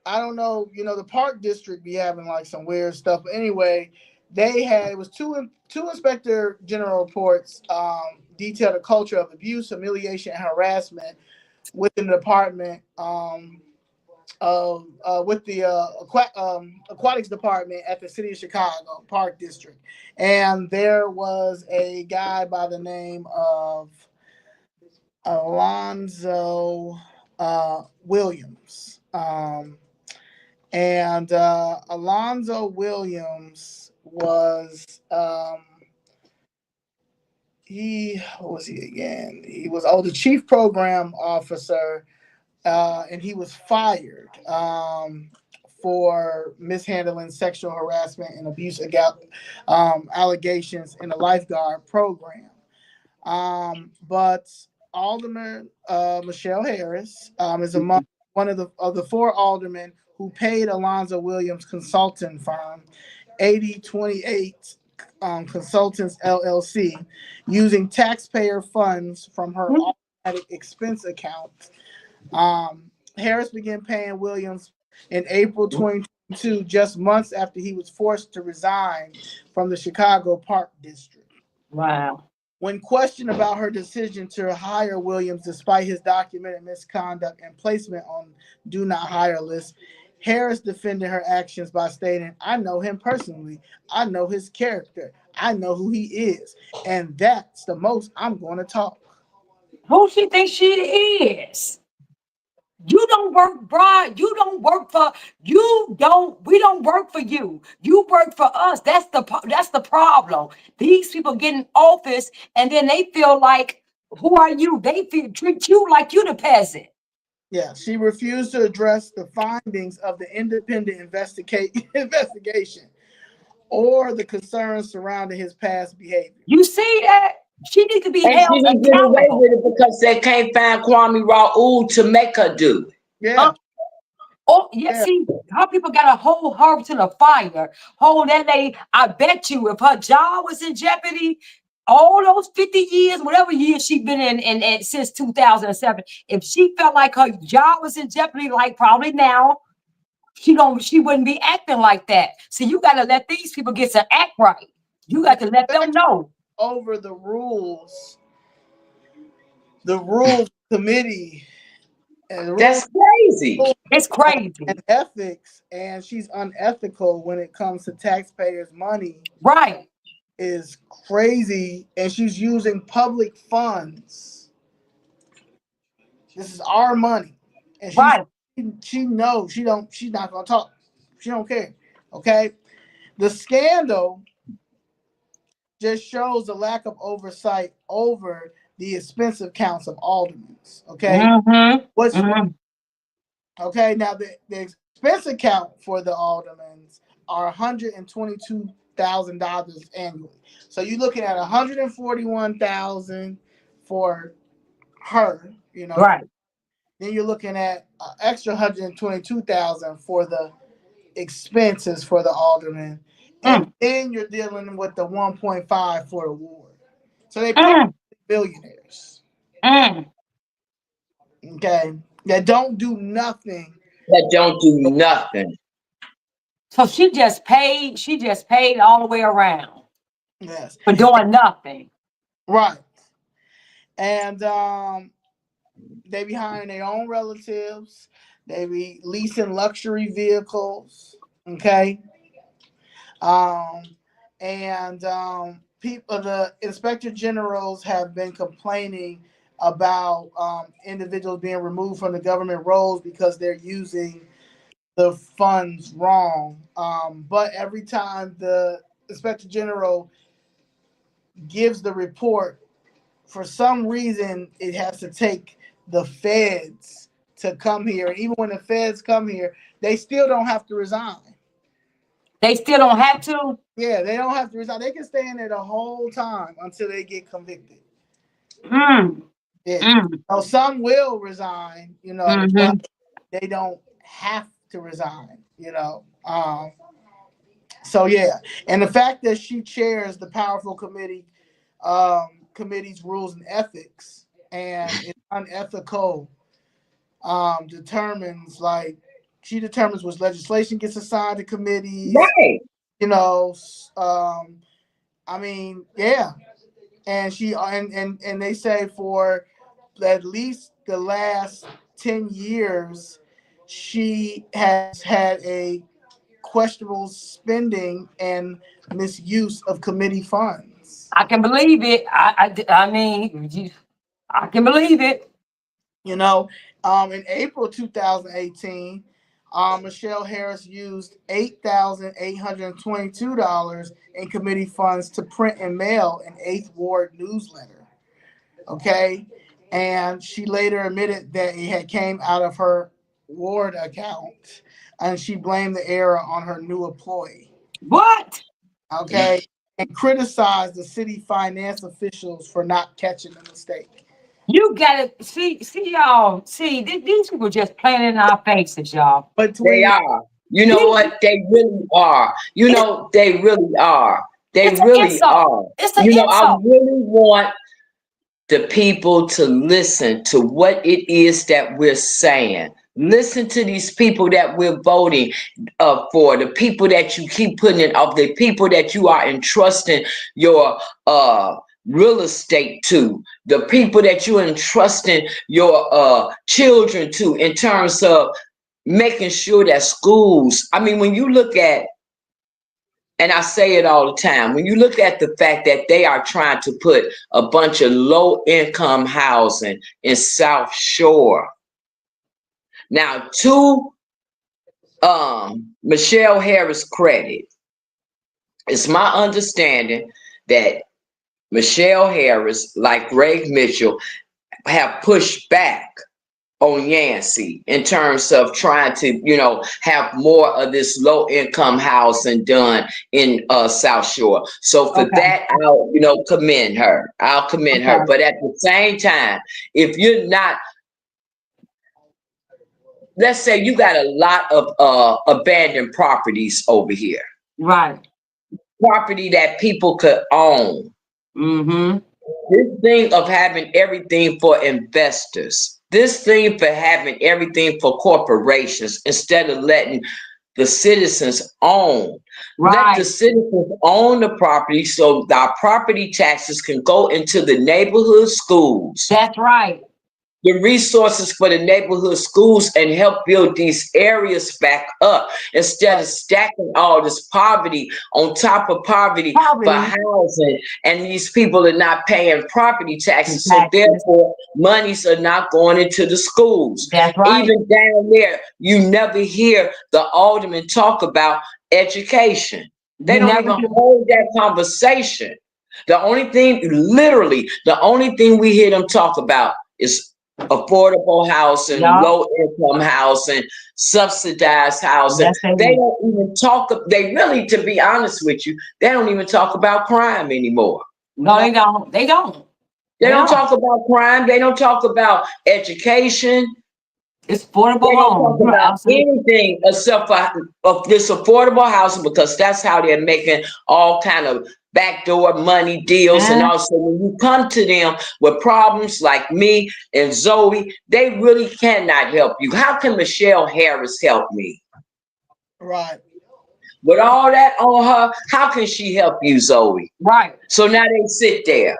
don't know, the park district be having like some weird stuff. But anyway, it was two Inspector General reports detailed a culture of abuse, humiliation, and harassment within the department with the aquatics department at the city of Chicago Park District. And there was a guy by the name of Alonzo Williams. Alonzo Williams was what was he again? He was the chief program officer, and he was fired for mishandling sexual harassment and abuse allegations in the lifeguard program. But Alderman Michelle Harris is among one of the four aldermen who paid Alonzo Williams' consulting firm 8028 Consultants LLC using taxpayer funds from her automatic expense account. Harris began paying Williams in April 2022, just months after he was forced to resign from the Chicago Park District. Wow. When questioned about her decision to hire Williams despite his documented misconduct and placement on do not hire list, Harris defended her actions by stating, "I know him personally. I know his character. I know who he is. And that's the most I'm going to talk." Who she thinks she is? You don't work, Brian. You don't work for you. We don't work for you. You work for us. That's the problem. These people get in office and then they feel like, who are you? They treat you like you the peasant. Yeah, she refused to address the findings of the independent investigation or the concerns surrounding his past behavior. You see that? She needs to be and held she didn't get away with it because they can't find Kwame Raoul to make her do it. Yeah. See, how people got to hold her to the fire. Hold that lady. I bet you if her job was in jeopardy, all those 50 years, whatever years she's been in since 2007, if she felt like her job was in jeopardy, like probably now, she wouldn't be acting like that. So you got to let these people get to act right. You got to let them know. Over the rules committee. And that's crazy. It's crazy. And ethics, and she's unethical when it comes to taxpayers' money. Right. Is crazy, and she's using public funds This is our money. And Right. she knows she's not gonna talk. She don't care. Okay. The scandal just shows the lack of oversight over the expensive counts of aldermen. Okay. Mm-hmm. What's Mm-hmm. okay now the expense account for the aldermen are $122,000 annually. So you're looking at $141,000 for her, you know. Right. Then you're looking at an extra $122,000 for the expenses for the alderman, and Mm. then you're dealing with the 1.5 for the ward. So they probably Mm. billionaires. Mm. Okay, that don't do nothing. That don't do nothing. So she just paid. She just paid all the way around Yes, for doing nothing. right. And they be hiring their own relatives. They be leasing luxury vehicles. Okay. Um, and people, the inspector generals have been complaining about individuals being removed from the government roles because they're using the funds wrong. But every time the inspector general gives the report, for some reason, it has to take the feds to come here. And even when the feds come here, they still don't have to resign. They still don't have to. Yeah, they don't have to resign. They can stay in there the whole time until they get convicted. Mm. Yeah. Mm. So some will resign, but Mm-hmm. they don't have to resign, So yeah, and the fact that she chairs the powerful committee's rules and ethics, and it's unethical, she determines which legislation gets assigned to committees. Right. You know, I mean, yeah, and and they say for at least the last 10 years, she has had a questionable spending and misuse of committee funds. I can believe it. I mean, I can believe it. In April 2018, Michelle Harris used $8,822 in committee funds to print and mail an Eighth Ward newsletter. Okay, and she later admitted that it had came out of her ward account, and she blamed the error on her new employee. What? Okay, and criticized the city finance officials for not catching the mistake. You gotta see y'all. See, these people just playing in our faces, y'all. But They when are. You know These- what? They really are. It, They really are. They it's an really insult. are. It's an I insult. really want the people to listen to what it is that we're saying. Listen to these people that we're voting for, the people that you keep putting in, of the people that you are entrusting your real estate to, the people that you're entrusting your children to, in terms of making sure that schools, I mean, when you look at, and I say it all the time, when you look at the fact that they are trying to put a bunch of low income housing in South Shore. Now, to Michelle Harris' credit, it's my understanding that Michelle Harris, like Greg Mitchell, have pushed back on Yancey in terms of trying to, have more of this low income housing done in South Shore. So for Okay. that, I'll, commend her. I'll commend her. Okay. But at the same time, if you're not, let's say you got a lot of abandoned properties over here, Right. property that people could own. Mm-hmm. This thing of having everything for investors, this thing for having everything for corporations, instead of letting the citizens own. Let the Right. citizens own the property so our property taxes can go into the neighborhood schools. That's right. the resources for the neighborhood schools and help build these areas back up instead of stacking all this poverty on top of poverty for housing. And these people are not paying property taxes. So therefore, monies are not going into the schools. That's right. Even down there, you never hear the aldermen talk about education. They don't even hold that conversation. The only thing, literally, the only thing we hear them talk about is affordable housing, low income housing, subsidized housing. Yes, they don't even talk. They really, to be honest with you, they don't even talk about crime anymore. No, they don't. They don't. They don't talk about crime. They don't talk about education. It's affordable They don't talk homes. about anything except for this affordable housing, because that's how they're making all kind of backdoor money deals. And also when you come to them with problems like me and Zoe, they really cannot help you. How can Michelle Harris help me? Right. With all that on her, how can she help you, Zoe? Right. So now they sit there,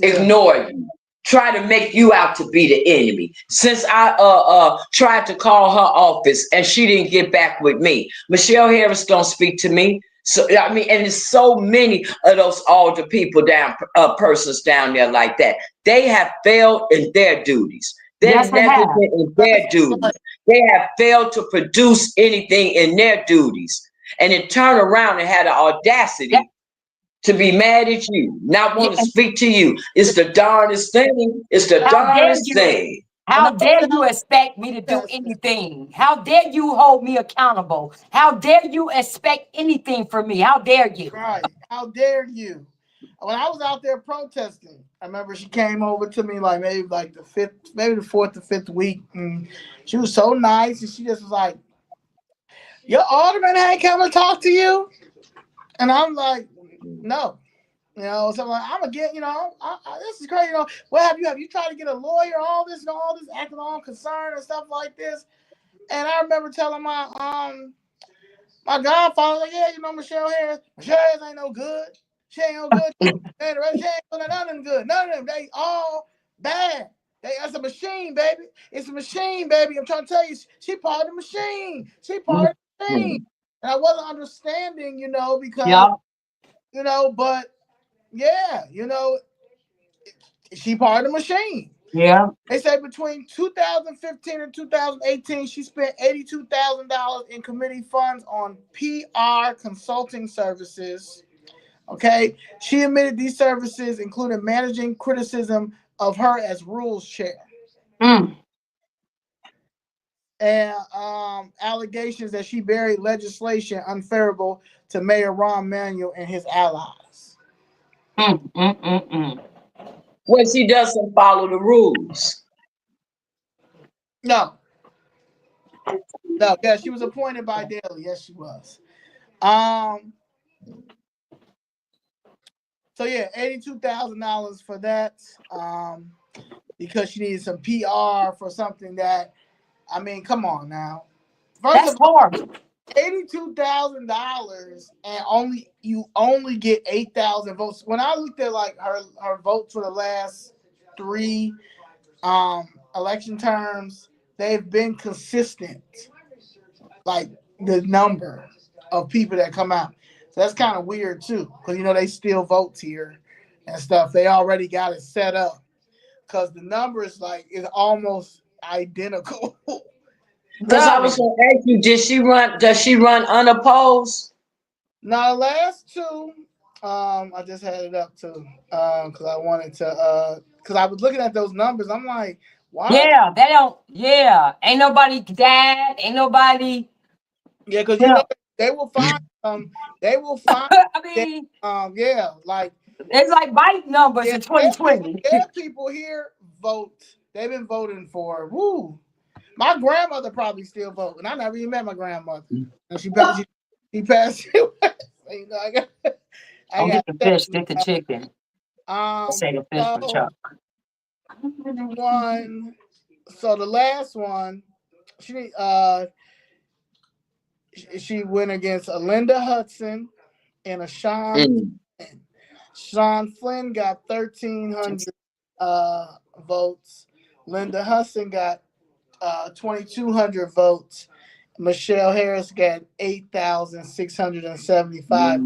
ignore you, try to make you out to be the enemy. Since I tried to call her office and she didn't get back with me. Michelle Harris don't speak to me. So I mean, and there's so many of those older people persons down there like that. They have failed in their duties. They're negligent in their duties. They have failed to produce anything in their duties. And then turn around and had the audacity to be mad at you, not want to speak to you. It's the darndest thing. It's the darndest thing. How dare you expect me to do anything? How dare you hold me accountable? How dare you expect anything from me? How dare you? Right. How dare you? When I was out there protesting, I remember she came over to me like maybe like the fourth or fifth week. And she was so nice, and she just was like, "Your alderman ain't come to talk to you?" And I'm like, "No." So I'm like, I'm gonna get, this is crazy. What have you tried to get a lawyer? All this acting all concerned and stuff like this. And I remember telling my godfather, like, Michelle Harris ain't no good. She ain't no good. She ain't doing nothing good. None of them. They all bad. That's a machine, baby. It's a machine, baby. I'm trying to tell you, she part of the machine. She part of the machine. And I wasn't understanding, because, but yeah, she part of the machine. Yeah. They say between 2015 and 2018, she spent $82,000 in committee funds on PR consulting services. Okay. She admitted these services included managing criticism of her as rules chair. And allegations that she buried legislation unfavorable to Mayor Rahm Emanuel and his allies. Well, she doesn't follow the rules. No. Yeah, she was appointed by Daley. Yes, she was. So yeah, $82,000 for that. Because she needed some PR for something that, I mean, come on now. That's horrible. $82,000 and you only get 8,000 votes. When I looked at like her votes for the last 3 election terms, they've been consistent. Like the number of people that come out. So that's kind of weird too, because they still vote here and stuff. They already got it set up because the number is almost identical. Because I was going to ask you, does she run unopposed? Now the last 2, I just had it up too, because I wanted to, because I was looking at those numbers. I'm like, why? Yeah, they don't. Yeah, ain't nobody died. Ain't nobody. Yeah, because they will find They will find. I mean, like it's like bite numbers in 2020. People here vote. They've been voting for. Woo. My grandmother probably still vote, and I never even met my grandmother. And she passed away. I got the fish, get the chicken. Say the fish for Chuck. So the last one, she went against Alinda Hudson and a Sean Flynn got 1,300 votes. Linda Hudson got 2,200 votes. Michelle Harris got 8,675.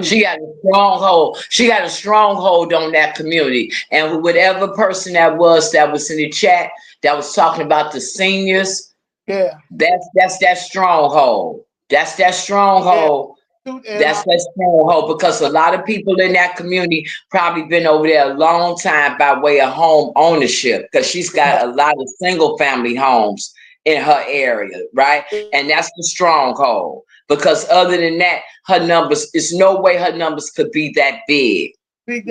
She got a stronghold. She got a stronghold on that community. And whatever person that was in the chat that was talking about the seniors, Yeah. that's that stronghold. That's that stronghold. That's that stronghold, because a lot of people in that community probably been over there a long time by way of home ownership, because she's got a lot of single family homes in her area, right? And that's the stronghold. Because other than that, her numbers, it's no way her numbers could be that big. Big.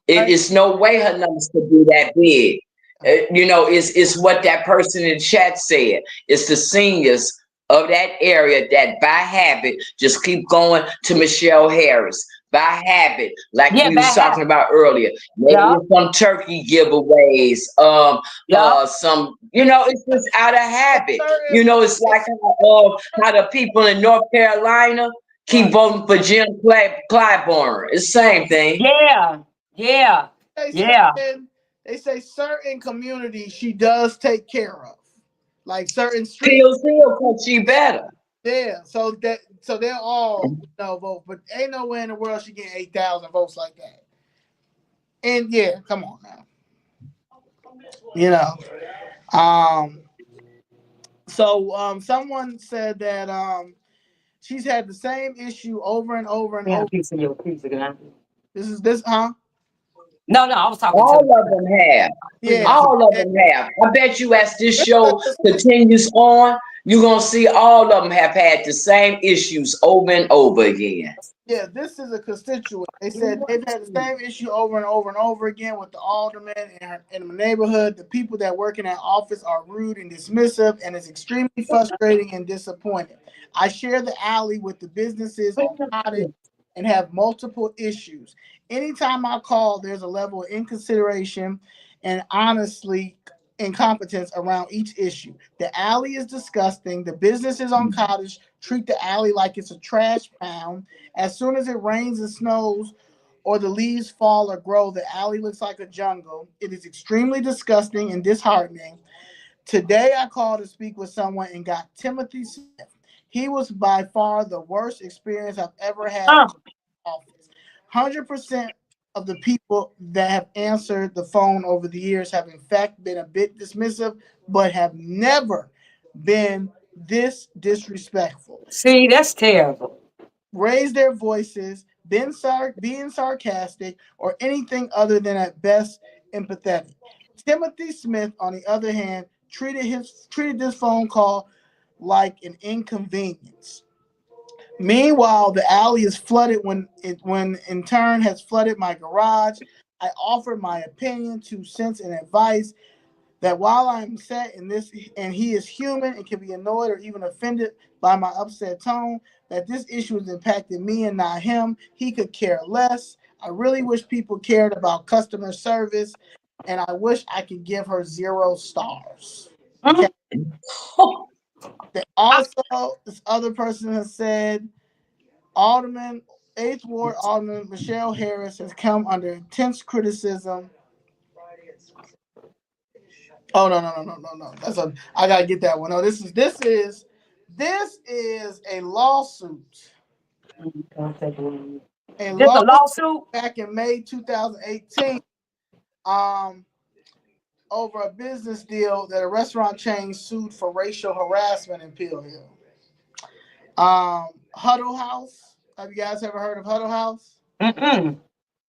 It's no way her numbers could be that big. It's what that person in chat said. It's the seniors of that area that by habit just keep going to Michelle Harris. By habit, like we was talking about earlier. Maybe some turkey giveaways, some, it's just out of habit. It's like how the people in North Carolina keep voting for Jim Clyburn. It's the same thing. Yeah. They say certain communities she does take care of, like certain streets. Pills Hill, cause she better. Yeah, so they're all vote, but ain't no way in the world she getting 8,000 votes like that. And yeah, come on now. So someone said that she's had the same issue over and over and over. Piece of your piece again. This, huh? No, I was talking all of them have. Yeah. All of them have. I bet you as this show continues on, you're going to see all of them have had the same issues over and over again. Yeah, this is a constituent. They said they've had the same issue over and over and over again with the alderman in the neighborhood. The people that work in that office are rude and dismissive, and it's extremely frustrating and disappointing. I share the alley with the businesses on Cottage and have multiple issues. Anytime I call, there's a level of inconsideration and honestly incompetence around each issue. The alley is disgusting. The businesses on Cottage treat the alley like it's a trash pound. As soon as it rains and snows or the leaves fall or grow, the alley looks like a jungle. It is extremely disgusting and disheartening. Today I called to speak with someone and got Timothy Smith. He was by far the worst experience I've ever had in office. 100% of the people that have answered the phone over the years have in fact been a bit dismissive, but have never been this disrespectful. See, that's terrible. Raise their voices, being sarcastic, or anything other than at best empathetic. Timothy Smith, on the other hand, treated this phone call like an inconvenience. Meanwhile, the alley is flooded when in turn has flooded my garage. I offered my opinion, 2 cents, and advice that while I'm set in this and he is human and can be annoyed or even offended by my upset tone, that this issue has impacted me and not him. He could care less. I really wish people cared about customer service, and I wish I could give her 0 stars. Okay. Also, this other person has said, Alderman, 8th Ward Alderman Michelle Harris has come under intense criticism. Oh no! I gotta get that one. No, this is a lawsuit. A lawsuit back in May 2018. Over a business deal that a restaurant chain sued for racial harassment in Peel Hill. Huddle House. Have you guys ever heard of Huddle House?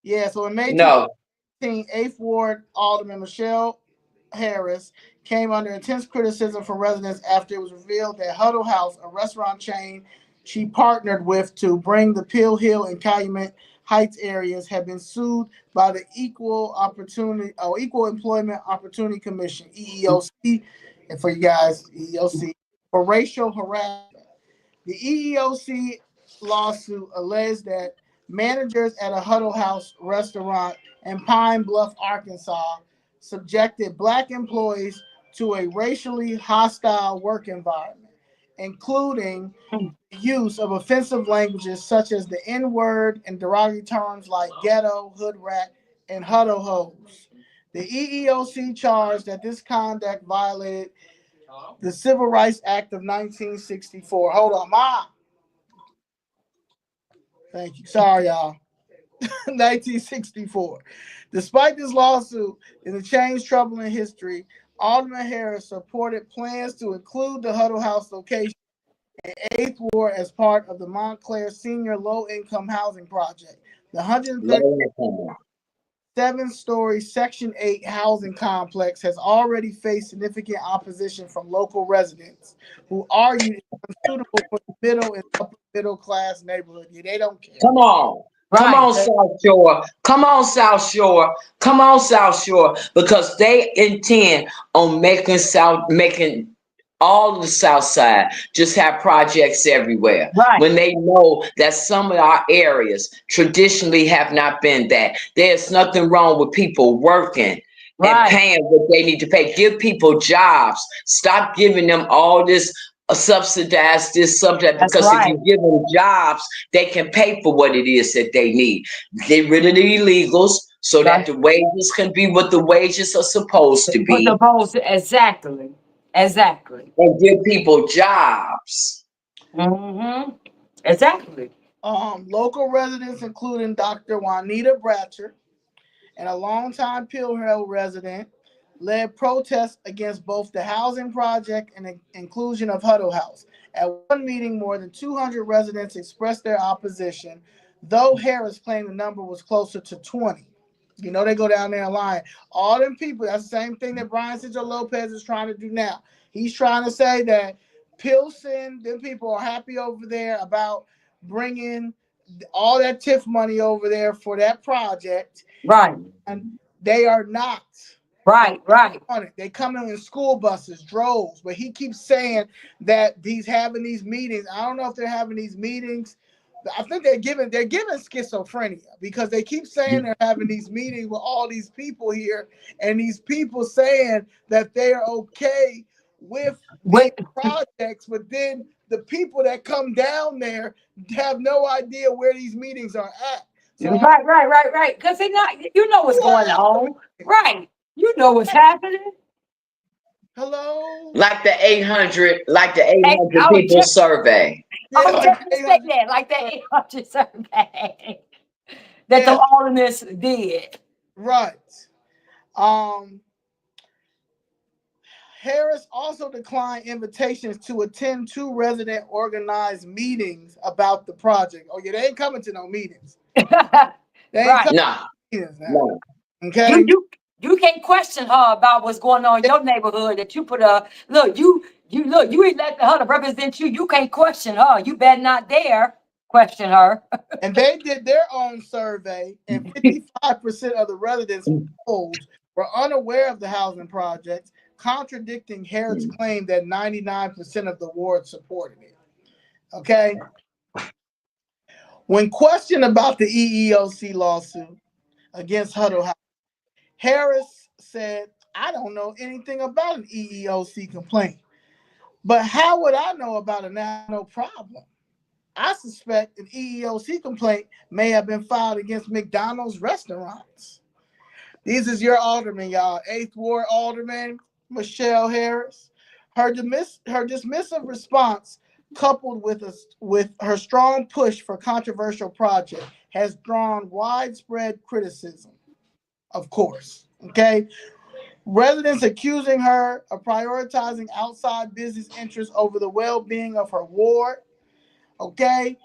Yeah, so in May 2018, 8th Ward Alderman Michelle Harris came under intense criticism from residents after it was revealed that Huddle House, a restaurant chain she partnered with to bring the Peel Hill and Calumet Heights areas, had been sued by the Equal Employment Opportunity Commission, EEOC, and for you guys, EEOC, for racial harassment. The EEOC lawsuit alleged that managers at a Huddle House restaurant in Pine Bluff, Arkansas, subjected Black employees to a racially hostile work environment, including use of offensive languages such as the N-word and derogatory terms like ghetto, hood rat, and huddle hoes. The EEOC charged that this conduct violated the Civil Rights Act of 1964. Hold on, Ma. Thank you. Sorry, y'all. 1964. Despite this lawsuit and the change troubling history, Alderman Harris supported plans to include the Huddle House location in 8th Ward as part of the Montclair Senior Low-Income Housing Project. The 137-story Section 8 housing complex has already faced significant opposition from local residents who argued it's unsuitable for the middle and upper middle class neighborhood. Yeah, they don't care. Come on. Come on, South Shore. Come on, South Shore. Come on, South Shore. Because they intend on making all of the South Side just have projects everywhere. Right. When they know that some of our areas traditionally have not been that. There's nothing wrong with people working and paying what they need to pay. Give people jobs. Stop giving them all this subsidize this subject, because if you give them jobs, they can pay for what it is that they need. Get rid of the illegals so that the wages can be what the wages are supposed to be. Exactly. And give people jobs. Mm-hmm. Exactly. Local residents, including Dr. Juanita Bratcher and a longtime Pill Hill resident, led protests against both the housing project and the inclusion of Huddle House. At one meeting, more than 200 residents expressed their opposition, though Harris claimed the number was closer to 20. You know, they go down there and lie. All them people, that's the same thing that Brian Cedro Lopez is trying to do now. He's trying to say that Pilsen, them people are happy over there about bringing all that TIF money over there for that project. Right. And they are not. Right. They come in school buses, droves, but he keeps saying that he's having these meetings. I don't know if they're having these meetings. I think they're giving schizophrenia, because they keep saying they're having these meetings with all these people here, and these people saying that they are okay with projects, but then the people that come down there have no idea where these meetings are at. So Right. Because they not, you know what's going on. Right. You know what's happening. Hello? Like the 800 people survey. I was just going to say that, like the 800 survey that the aldermen did. Right. Harris also declined invitations to attend 2 resident organized meetings about the project. Oh, yeah, they ain't coming to no meetings. They ain't coming to meetings now. No. Okay. You can't question her about what's going on in your neighborhood that you put you elected her to represent you. You can't question her. You better not dare question her. And they did their own survey, and 55% of the residents polled were unaware of the housing projects, contradicting Harris' claim that 99% of the ward supported it. Okay. When questioned about the EEOC lawsuit against Huddle House, Harris said, "I don't know anything about an EEOC complaint, but how would I know about a national problem? I suspect an EEOC complaint may have been filed against McDonald's restaurants." These is your alderman, y'all. 8th Ward Alderman Michelle Harris. Her dismissive response, coupled with her strong push for controversial project, has drawn widespread criticism. Of course, okay? Residents accusing her of prioritizing outside business interests over the well-being of her ward, okay?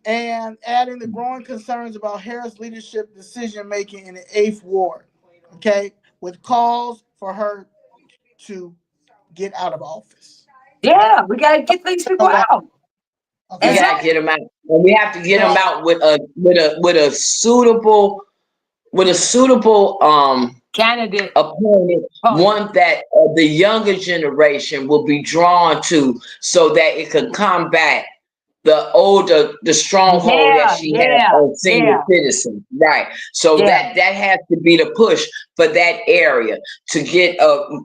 And adding the growing concerns about Harris' leadership decision-making in the 8th Ward, okay? With calls for her to get out of office. Yeah, we got to get these people out. Okay. We got to get them out. And we have to get them out with a suitable candidate opponent, one that the younger generation will be drawn to, so that it can combat the stronghold that she has on senior citizens, right? So that has to be the push for that area, to get a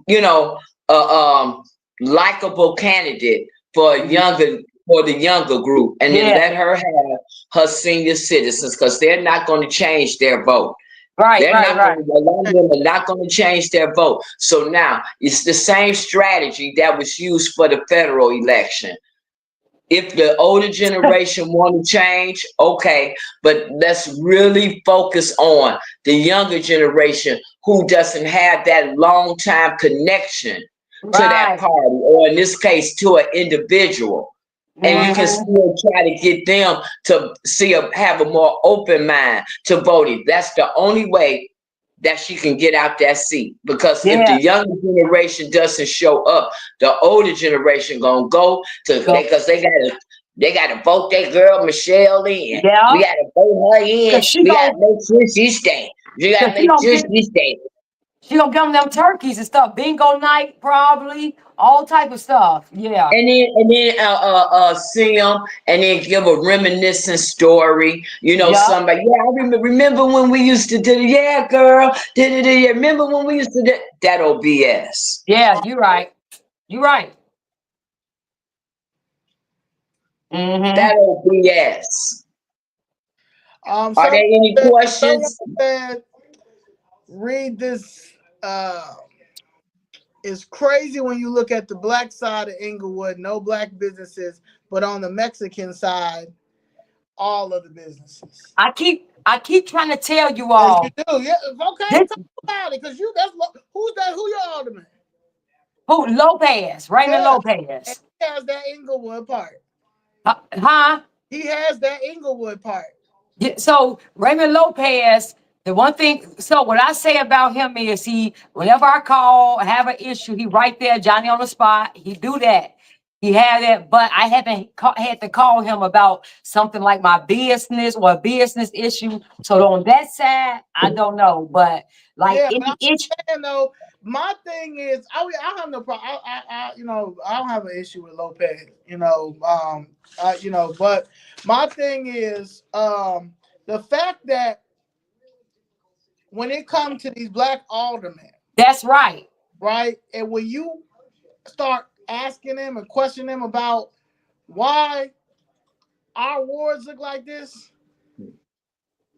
likable candidate for the younger group, and then let her have her senior citizens, because they're not going to change their vote. Right, They're right, not right. going to, a lot of them are not going to change their vote. So now it's the same strategy that was used for the federal election. If the older generation want to change, okay, but let's really focus on the younger generation who doesn't have that long time connection to that Right. party, or in this case, to an individual. And you can Mhm. still try to get them to have a more open mind to voting. That's the only way that she can get out that seat. Because if the Yeah. younger generation doesn't show up, the older generation gonna go to, Go. because they gotta vote that girl Michelle in. We Yeah. gotta vote her in. Cause she We gotta gon' make sure she stay. We cause gotta she make gonna sure get she stay. she gonna get them turkeys and stuff. Bingo night, probably all type of stuff. Yeah. And then see them, and then give a reminiscent story. You know, Yeah. somebody, yeah, I remember when we used to do, yeah, girl, yeah, remember when we used to do that old BS. Yeah. You right. You right. Mm-hmm. That old BS. Are there Someone any said, someone questions? said, read this. Uh, it's crazy when you look at the black side of Inglewood, no black businesses, but on the Mexican side, all of the businesses. I keep trying to tell you Yes, you all do. Yeah, okay, this talk about it, because who's that? Who your alderman? who Lopez, Raymond Yeah, and Lopez. he has that Inglewood part. Huh? He has that Inglewood part. Yeah, so Raymond Lopez, the one thing, so what I say about him is whenever I call, have an issue, he right there, Johnny on the spot. He do that. He had that, but I haven't had to call him about something like my business or a business issue. So on that side, I don't know, but like Yeah, but any I'm issue, saying though, my thing is, I have no problem. I don't have an issue with Lopez. But my thing is, the fact that when it comes to these black aldermen, that's right. right, and when you start asking them and questioning them about why our wards look like this,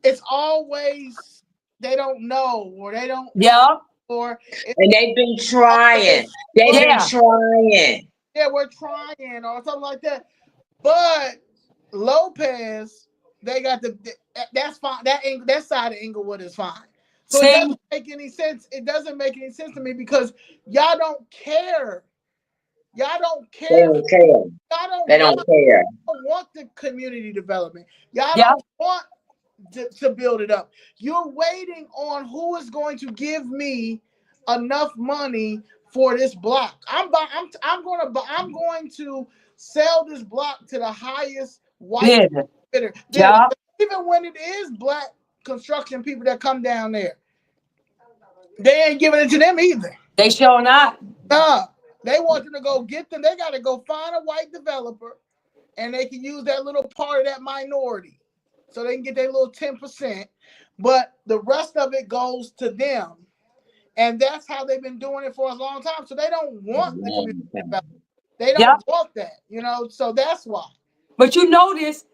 it's always they don't know, or they don't, Yeah, or it's And they've been trying. always, They've been yeah, trying. yeah, we're trying, or something like that. But Lopez, they got that's fine. That side of Inglewood is fine. So it see, doesn't make any sense. It doesn't make any sense to me, because y'all don't care. Y'all don't They care. don't care. Y'all They don't care. don't want the community development. Y'all yeah, don't want to build it up. You're waiting on who is going to give me enough money for this block. I'm going to sell this block to the highest white yeah, bidder. yeah, Even when it is black construction people that come down there, they ain't giving it to them either. they sure not. Nah, they want them to go get them. They got to go find a white developer, and they can use that little part of that minority, so they can get their little 10%. But the rest of it goes to them. And that's how they've been doing it for a long time. So they don't want the community development. They Yeah. don't want that, so that's why. But you notice,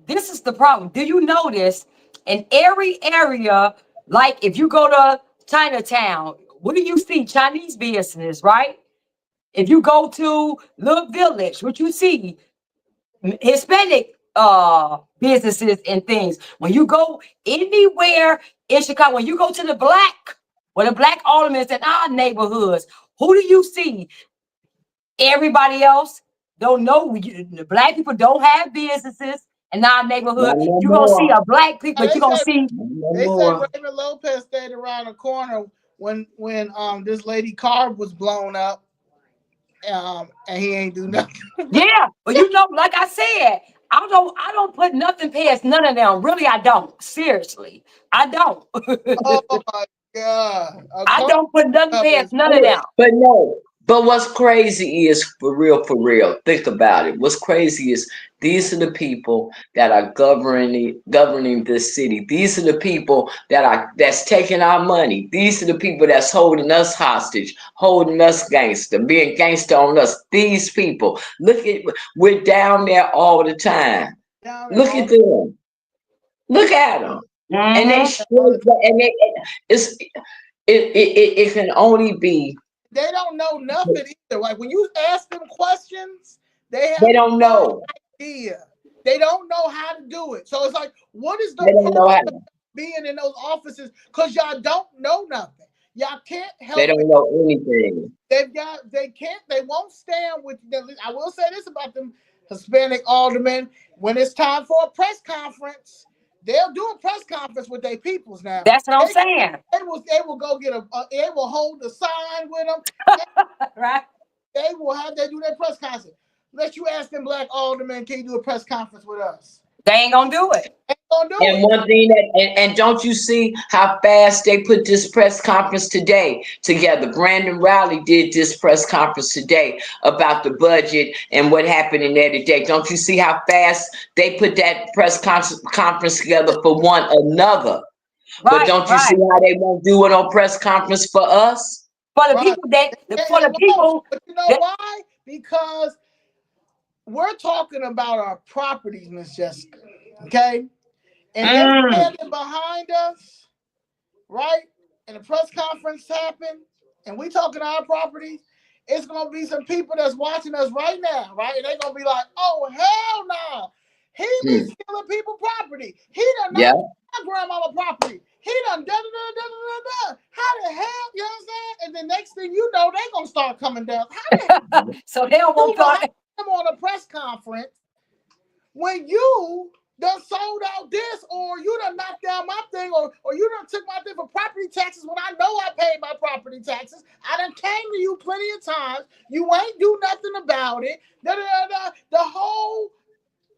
this is the problem. Do you notice in every area, like if you go to Chinatown, what do you see? Chinese business, right? If you go to Little Village, what you see? Hispanic businesses and things. When you go anywhere in Chicago, when you go to where the black aldermen in our neighborhoods, who do you see? Everybody else don't know. The black people don't have businesses in our neighborhood. Not no You're gonna see more. a black people, but They you're gonna say see, No they say more. Raymond Lopez stayed around the corner when this lady car was blown up, and he ain't do nothing. yeah. But like I said, I don't put nothing past none of them. Really, I don't. Seriously, I don't. Oh my God! A I car don't put nothing up past is none of them. crazy. But no, but what's crazy is for real. Think about it. What's crazy is these are the people that are governing this city. These are the people that's taking our money. These are the people that's holding us hostage, holding us gangster, being gangster on us. These people. We're down there all the time. Down there Look all at them. Look at them. And they straight, and it can only be. They don't know nothing either. Like when you ask them questions, they don't no know. idea. They don't know how to do it. So it's like, what is the They don't know how. purpose of being in those offices? Because y'all don't know nothing. Y'all can't help They don't it. know anything. They won't stand with them. I will say this about them Hispanic aldermen. When it's time for a press conference, they'll do a press conference with their peoples now. That's what I'm saying. They will go get they will hold the sign with them. Right. They do their press conference. Let you ask them black aldermen, can you do a press conference with us? They ain't gonna do it. And one thing and don't you see how fast they put this press conference today together? Brandon Rowley did this press conference today about the budget and what happened in there today. Don't you see how fast they put that press conference together for one another? Right, but don't you see how they won't do it on press conference for us? For the people But you know why? Because we're talking about our properties, Miss Jessica. Okay? And they're standing behind us, right? And the press conference happened, and we talking our properties. It's gonna be some people that's watching us right now, right? And they're gonna be like, "Oh hell no, he be stealing people's property. He done knocked my grandmama property. He done da da da da da da. How the hell, you know what I'm saying?" And the next thing you know, they gonna start coming down. How the hell? So they don't want them on a press conference when you done sold out this, or you done knocked down my thing, or you done took my thing for property taxes when I know I paid my property taxes. I done came to you plenty of times. You ain't do nothing about it. Da, da, da, da. The whole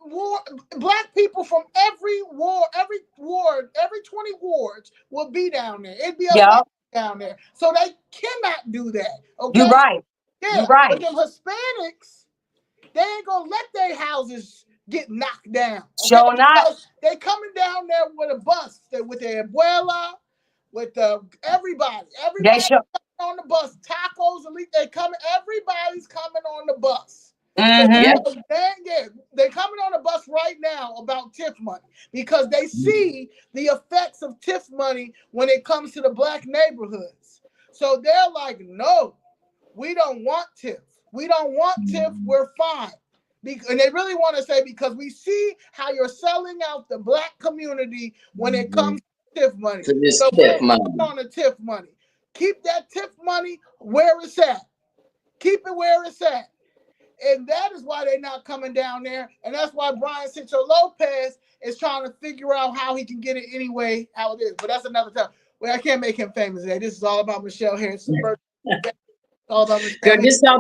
war, black people from every 20 wards will be down there. It'd be a down there. So they cannot do that. Okay. You're right. Yeah. You're right. But them Hispanics, they ain't gonna let their houses get knocked down. Okay? Sure not. They coming down there with a bus, with their abuela, with everybody. Everybody on the bus. Tacos, elite. They coming. Everybody's coming on the bus. So they're coming on the bus right now about TIF money because they see the effects of TIF money when it comes to the black neighborhoods. So they're like, no, we don't want TIF. We don't want TIF. We're fine. And they really want to say, because we see how you're selling out the black community when it comes to TIF money. So we're on the TIF money. Keep that TIF money where it's at. Keep it where it's at. And that is why they're not coming down there. And that's why Brian Cincho Lopez is trying to figure out how he can get it anyway, how it is. But that's another time. Well, I can't make him famous today. This is all about Michelle Harris' birthday. Girl, this her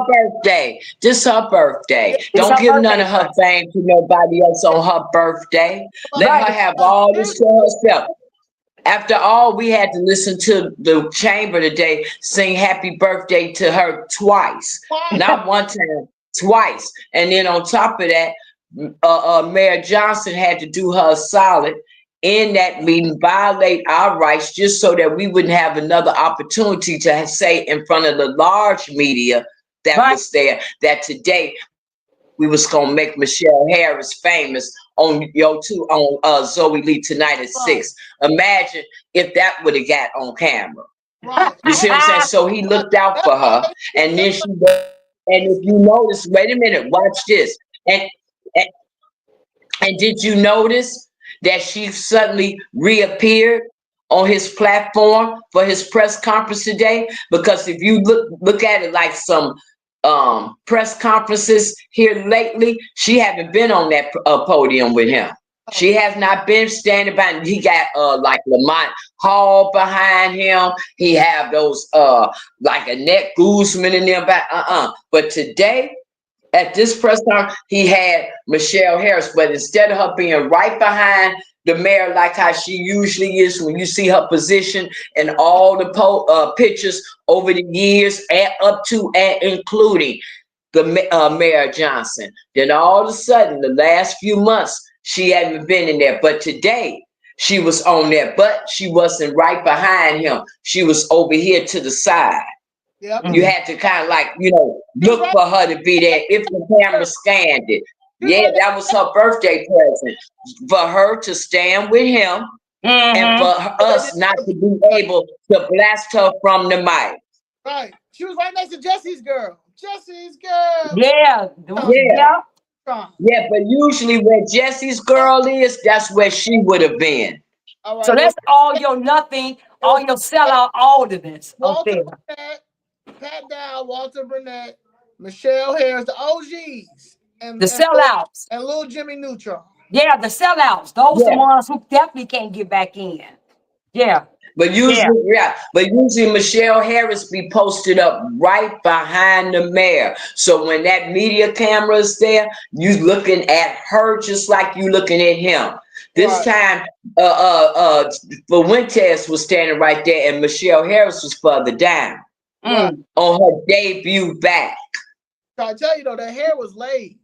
birthday. Don't give none of her fame to nobody else on her birthday. Let her have all this to herself. After all, we had to listen to the chamber today sing happy birthday to her twice. Not one time, twice. And then on top of that, Mayor Johnson had to do her a solid in that meeting, violate our rights just so that we wouldn't have another opportunity to say in front of the large media that was there that today we was gonna make Michelle Harris famous on Zoe Lee tonight at 6. Imagine if that would have got on camera. You see what I'm saying? So he looked out for her, and then if you notice, wait a minute, watch this, and did you notice that she suddenly reappeared on his platform for his press conference today? Because if you look at it like some press conferences here lately, she haven't been on that podium with him. She has not been standing by. He got like Lamont Hall behind him. He have those like Annette Guzman in there back. But today, at this press conference, he had Michelle Harris, but instead of her being right behind the mayor like how she usually is when you see her position and all the pictures over the years and up to and including the Mayor Johnson. Then all of a sudden, the last few months, she hadn't been in there. But today, she was on there, but she wasn't right behind him. She was over here to the side. Yep. You had to kind of like, look for her to be there if the camera scanned it. Yeah, that was her birthday present for her to stand with him and for us not to be able to blast her from the mic. Right. She was right next to Jesse's girl. Jesse's girl. Yeah. Yeah. Yeah, but usually where Jesse's girl is, that's where she would have been. All right. So that's all your nothing, all your sellout aldermans up Walter there. Burnett, Pat Dow, Walter Burnett, Michelle Harris, the OGs, and The sellouts. and little Jimmy Neutron. Yeah, the sellouts. Those are the ones who definitely can't get back in. Yeah. But usually, Michelle Harris be posted up right behind the mayor. So when that media camera is there, you looking at her just like you looking at him. This time, Fuentes was standing right there, and Michelle Harris was further down on her debut back. So I tell you though, the hair was laid.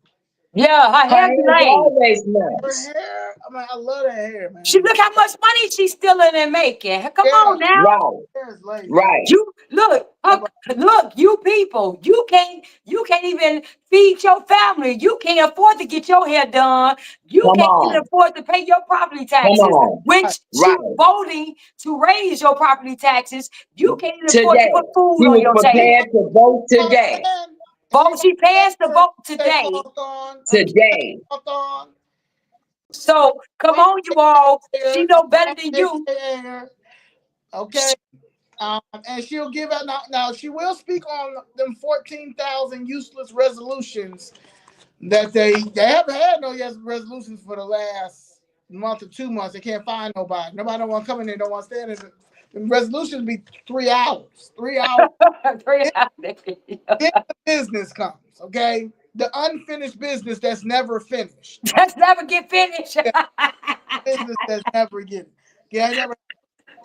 Yeah, her hair is always Her nice. hair, I mean, I love that hair, man. She look how much money she's stealing and making. Come on now. Right. You look, you people, you can't even feed your family. You can't afford to get your hair done. You can't even afford to pay your property taxes, which she's voting to raise your property taxes. You can't even afford to put food on your table. Prepared to vote today. She passed the vote today. Today. So come on, you all. She know better than you. Okay. And she'll give out now. She will speak on them 14,000 useless resolutions that they haven't had no resolutions for the last month or 2 months. They can't find nobody. Nobody don't want to come in there. Don't want to stand in. The resolutions be 3 hours. 3 hours. 3 hours. Then the business comes. Okay. The unfinished business that's never finished. That's never get finished. Business that's never get. Yeah, never.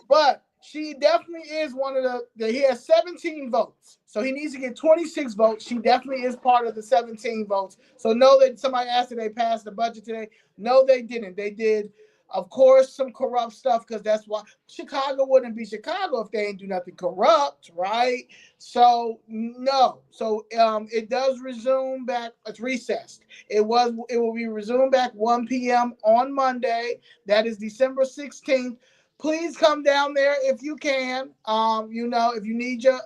But she definitely is one of he has 17 votes. So he needs to get 26 votes. She definitely is part of the 17 votes. So know that somebody asked if they passed the budget today. No, they didn't. They did, of course, some corrupt stuff because that's why Chicago wouldn't be Chicago if they ain't do nothing corrupt, right? So no. So it does resume back. It's recessed. It will be resumed back 1 p.m. on Monday. That is December 16th. Please come down there if you can. If you need your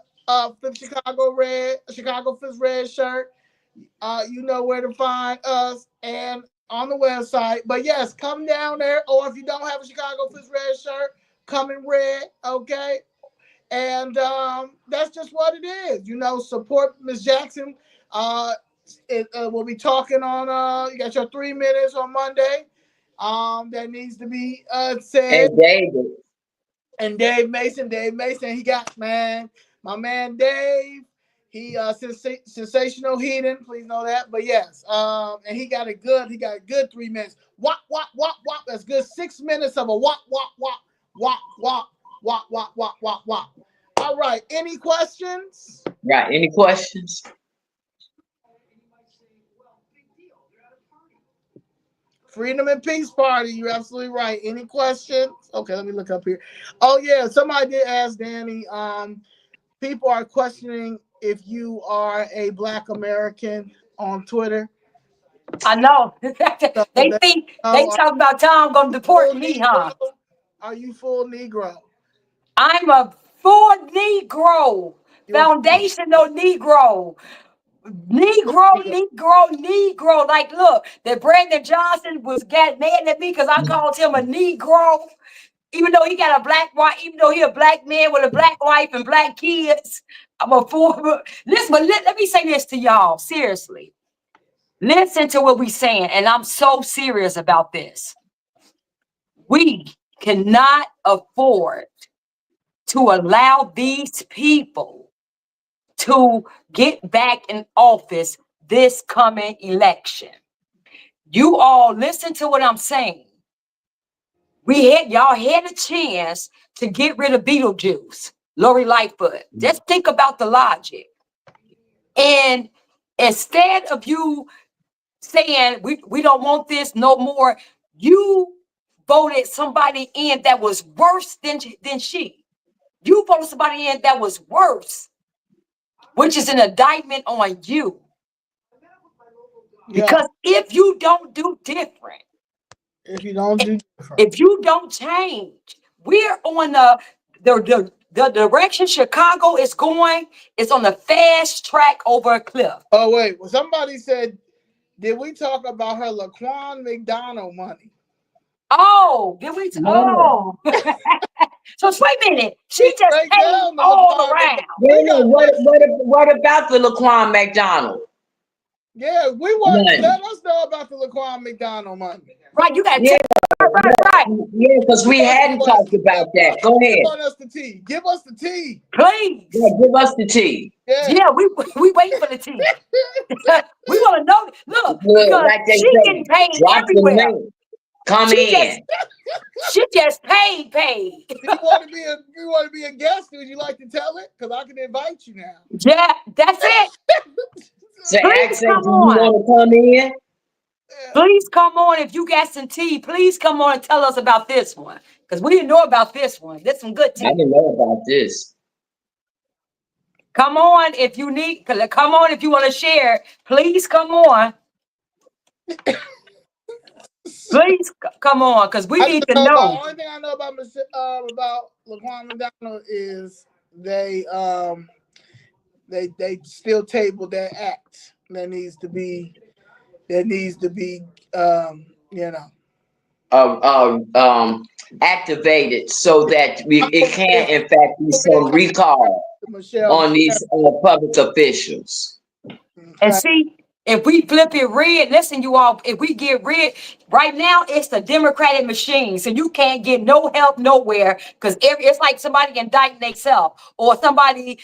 Chicago Fifth Red shirt, you know where to find us and on the website. But yes, come down there. Or if you don't have a Chicago Fifth Red shirt, come in red, okay? And that's just what it is. Support Ms. Jackson. We'll be talking on. You got your 3 minutes on Monday. That needs to be said. And Dave Mason, he got my man Dave. He sensational heathen, please know that. But yes, and he got a good 3 minutes. Wop wop wop wop. That's good 6 minutes of a wop wop wop wop wop wop wop wop wop wop. All right. Any questions? Right. Any questions? Freedom and Peace Party. You're absolutely right. Any questions? Okay, let me look up here. Oh yeah, somebody did ask Danny. People are questioning if you are a Black American on Twitter. I know. They think they talk about Tom gonna deport me, huh? Are you full Negro? I'm a full Negro. Foundational Negro. Negro. Like, look, that Brandon Johnson was mad at me because I called him a Negro, even though he got a black wife, even though he a black man with a black wife and black kids. I'm a fool. Listen, but let me say this to y'all, seriously. Listen to what we're saying, and I'm so serious about this. We cannot afford to allow these people to get back in office this coming election. You all listen to what I'm saying. Y'all had a chance to get rid of Beetlejuice, Lori Lightfoot. Just think about the logic. And instead of you saying we don't want this no more, you voted somebody in that was worse than she. You voted somebody in that was worse, which is an indictment on you. Because if you don't do different, If you don't do different. If you don't change, we're on the direction Chicago is going. It's on the fast track over a cliff. Oh wait, well, somebody said, did we talk about her Laquan McDonald money? Oh, did we? No. Oh, so wait a minute. She just Break paid down the all Laquan around. McDonald. Wait, no, what about the Laquan McDonald? Yeah, we want. None. Let us know about the Laquan McDonald money. Right, you got to Yeah, right. yeah, because we hadn't talked about that. Go Give ahead. us the tea. Give us the tea. Please. Yeah, give us the tea. Yeah. Yeah, we wait for the tea. We want to know. Look, Look, because like they she say, getting paid drop the everywhere. link. Come She in. She just paid. Do you want to be a guest? Would you like to tell it? Because I can invite you now. Yeah, that's it. Say, Please accent, come do you on. want to come in? Please come on. If you got some tea, please come on and tell us about this one. Because we didn't know about this one. There's some good tea. I didn't know about this. Come on if you need. Come on if you want to share. Please come on. Please come on, because we need to know. The only thing I know about Laquan McDonald is they still table that act that needs to be Activated so that it can in fact be some recall on these public officials. And see, if we flip it red, listen, you all, if we get red, right now it's the Democratic machine. So you can't get no help nowhere because it's like somebody indicting themselves or somebody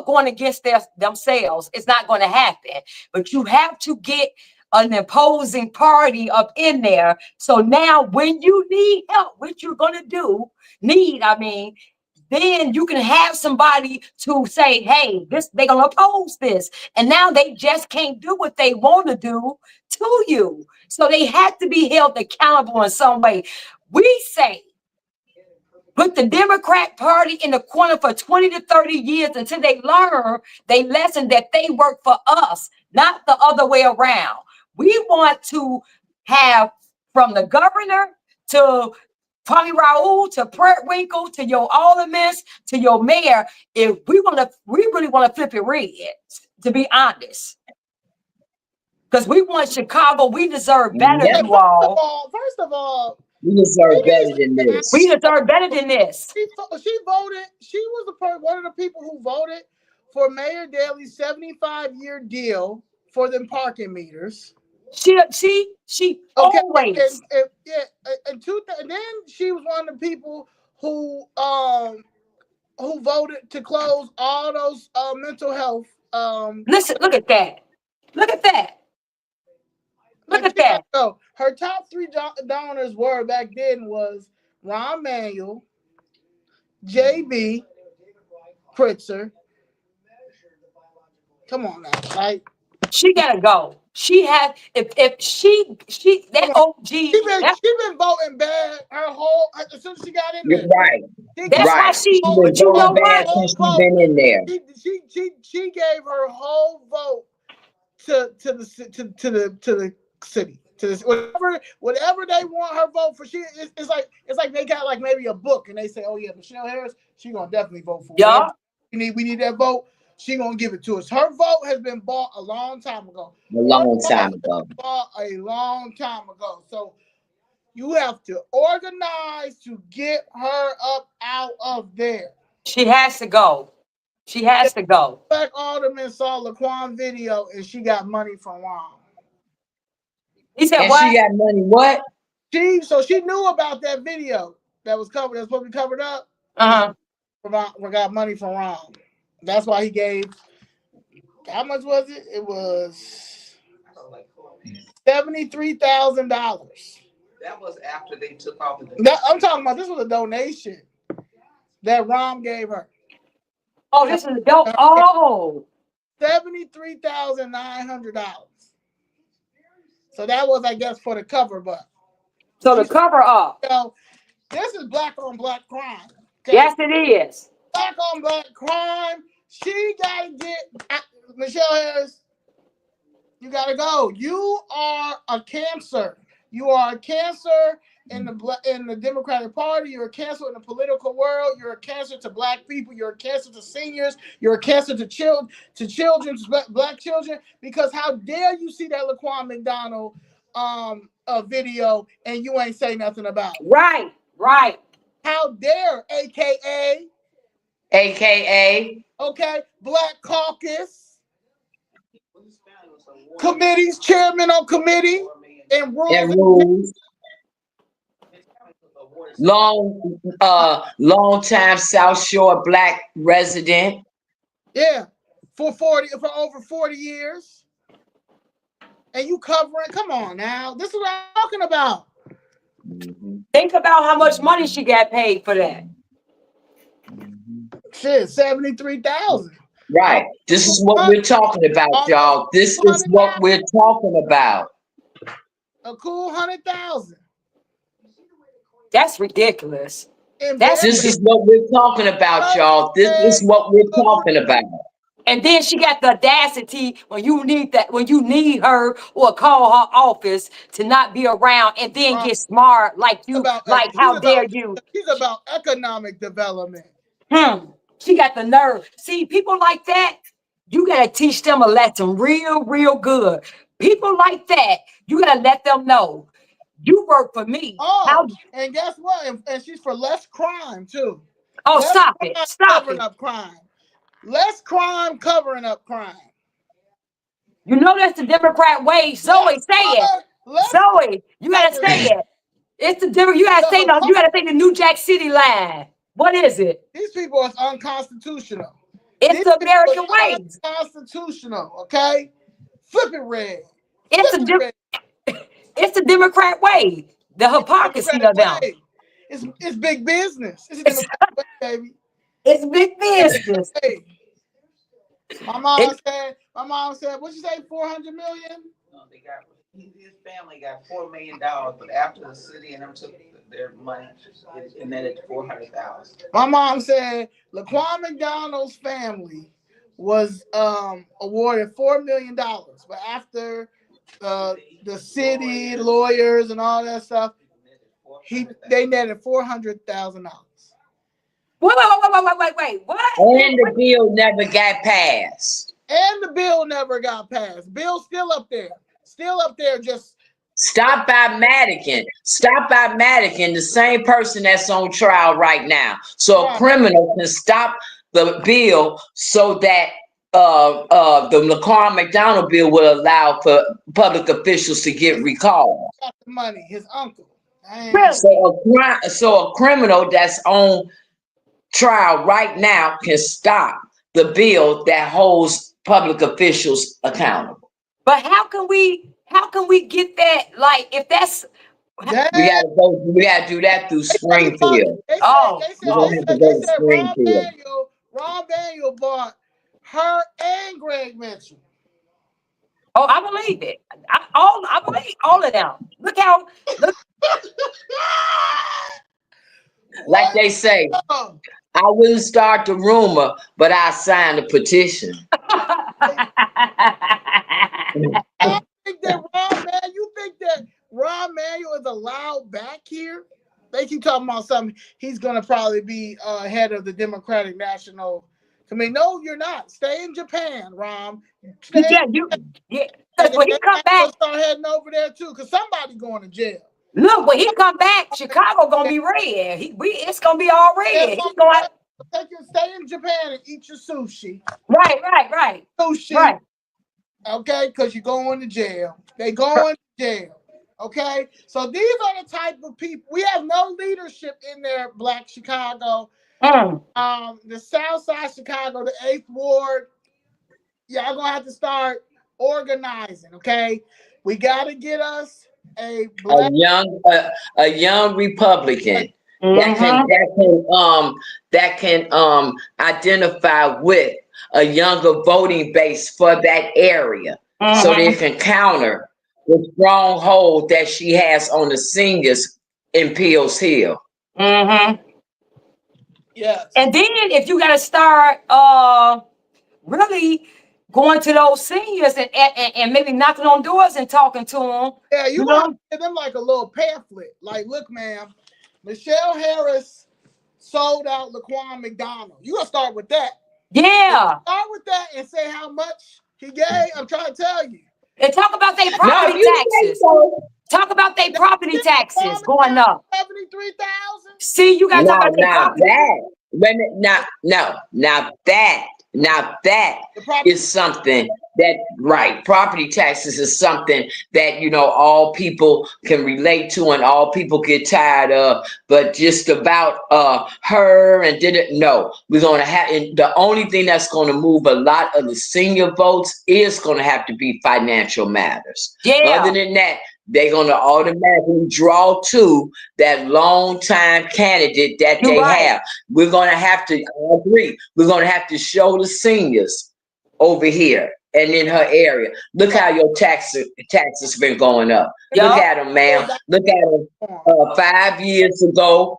going against themselves. It's not going to happen. But you have to get an opposing party up in there. So now when you need help, which you're going to do, then you can have somebody to say, hey, they're going to oppose this. And now they just can't do what they want to do to you. So they have to be held accountable in some way. We say, put the Democrat Party in the corner for 20 to 30 years until they learn they lesson that they work for us, not the other way around. We want to have from the governor to Tommy Raoul to Winkle to your aldermans to your mayor. If we really want to flip it red, to be honest, because we want Chicago. We deserve better, you all. First of all, we deserve better than this. We deserve better than this. She voted. She was one of the people who voted for Mayor Daley's 75-year deal for them parking meters. She always. And then she was one of the people who voted to close all those mental health. Listen, look at that. Look at that. Look at that. So her top three donors were back then was Ron Manuel, JB Pritzker. Come on now, right? She gotta go. She had if she that OG. She been voting bad her whole as soon as she got in there. Right. That's why she. But you know what? Since she's been in there. She gave her whole vote to the city. To this, whatever they want her vote for. It's like they got like maybe a book and they say, oh yeah, Michelle Harris, she gonna definitely vote for. Yeah. We need that vote. She gonna give it to us. Her vote has been bought a long time ago. So you have to organize to get her up out of there. She has to go. She has to go. Black Alderman saw Laquan video and she got money from Ron. He said, and what? She got money. What? She knew about that video that was supposed to be covered up. Got money from Ron. That's why he gave. How much was it? It was $73,000. That was after they took off I'm talking about. This was a donation that Ron gave her. Oh, this is a dope. Oh, $73,900. So that was, I guess, for the cover, but. So the cover up. This is black on black crime. Okay? Yes, it is. Black on black crime. She gotta get Michelle Harris. You gotta go. You are a cancer You are a cancer in the Democratic Party. You're a cancer in the political world. You're a cancer to Black people. You're a cancer to seniors. You're a cancer to children, Black children. Because how dare you see that Laquan McDonald a video and you ain't say nothing about it? Right, right. How dare, AKA, okay, Black Caucus committees, chairman on committee, and and rules. rules. Long time South Shore Black resident. Yeah, for over 40 years. And you covering, come on now. This is what I'm talking about. Think about how much money she got paid for that. Shit, 73,000. Right. This is what we're talking about, y'all. This is what we're talking about. A cool 100,000. That's ridiculous. This is what we're talking about, y'all. This is what we're talking about. And then she got the audacity when you need her or call her office to not be around and then get smart like you, how dare you? She's about economic development. She got the nerve. See, people like that, you gotta teach them a lesson real good. People like that, you gotta let them know. You work for me. And guess what? And she's for less crime too. Oh, stop it. Covering up crime. Less crime, covering up crime. You know that's the Democrat way. Zoe, say it. Zoe, you gotta say it. It's the Democrat. You gotta say no. You gotta say the New Jack City line. What is it? These people are unconstitutional. It's the American way. Unconstitutional. Okay, flip it red. It's the Democrat way. The hypocrisy of them. It's big business. It's a Democrat way, baby. It's big business. My mom said, what'd you say, 400 million? No, his family got $4 million, but after the city and them took their money, it netted 400,000. My mom said Laquan McDonald's family was awarded $4 million, but after the city lawyers and all that stuff, they netted $400,000. Wait, what? And the bill never got passed. Bill's still up there. Just Stop by Madigan. The same person that's on trial right now. So a criminal can stop the bill so that the Laquan McDonald bill will allow for public officials to get recalled. Got the money, his uncle. So a criminal that's on trial right now can stop the bill that holds public officials accountable. But how can we get that? Like, if that's we gotta do that through Springfield. They said Ron Daniel bought her and Greg Mitchell. Oh, I believe it. I believe all of them. Look. Like they say, I wouldn't start the rumor, but I signed a petition. You think that Ron Manuel is allowed back here? They keep talking about something. He's going to probably be head of the Democratic National Committee. No, you're not. Stay in Japan, Ron. When he come back, start heading over there too, because somebody going to jail. Look, when he come back, Chicago gonna be red. It's gonna be all red. He's going stay in Japan and eat your sushi. Right. Sushi. Right. Okay, because you're going to jail. They going to jail. Okay, so these are the type of people. We have no leadership in there. Black Chicago, the South Side Chicago, the 8th Ward. Y'all gonna have to start organizing. Okay, we gotta get us a young Republican that can identify with a younger voting base for that area, so they can counter the stronghold that she has on the seniors in Peels Hill. Yes. And then if you got to start really going to those seniors and maybe knocking on doors and talking to them. Yeah, you You gonna have know? to give them like a little pamphlet. Like, look, ma'am, Michelle Harris sold out Laquan McDonald. You gonna start with that. Yeah. Start with that and say how much he gave. I'm trying to tell you. And talk about their No, if property you say taxes. so. Talk about their property taxes going $73,000. up. See, you gotta talk No, about their now property. that, now that The property. is something that, right, property taxes is something that, you know, all people can relate to and all people get tired of, but just about her and didn't know. We're gonna have, and the only thing that's gonna move a lot of the senior votes is gonna have to be financial matters. Yeah. Other than that, they're gonna automatically draw to that long time candidate that You're they right. have. We're gonna have to, I agree, we're gonna have to show the seniors over here and in her area. Look how your taxes been going up. Look Yeah. at them, ma'am. Look at them 5 years ago,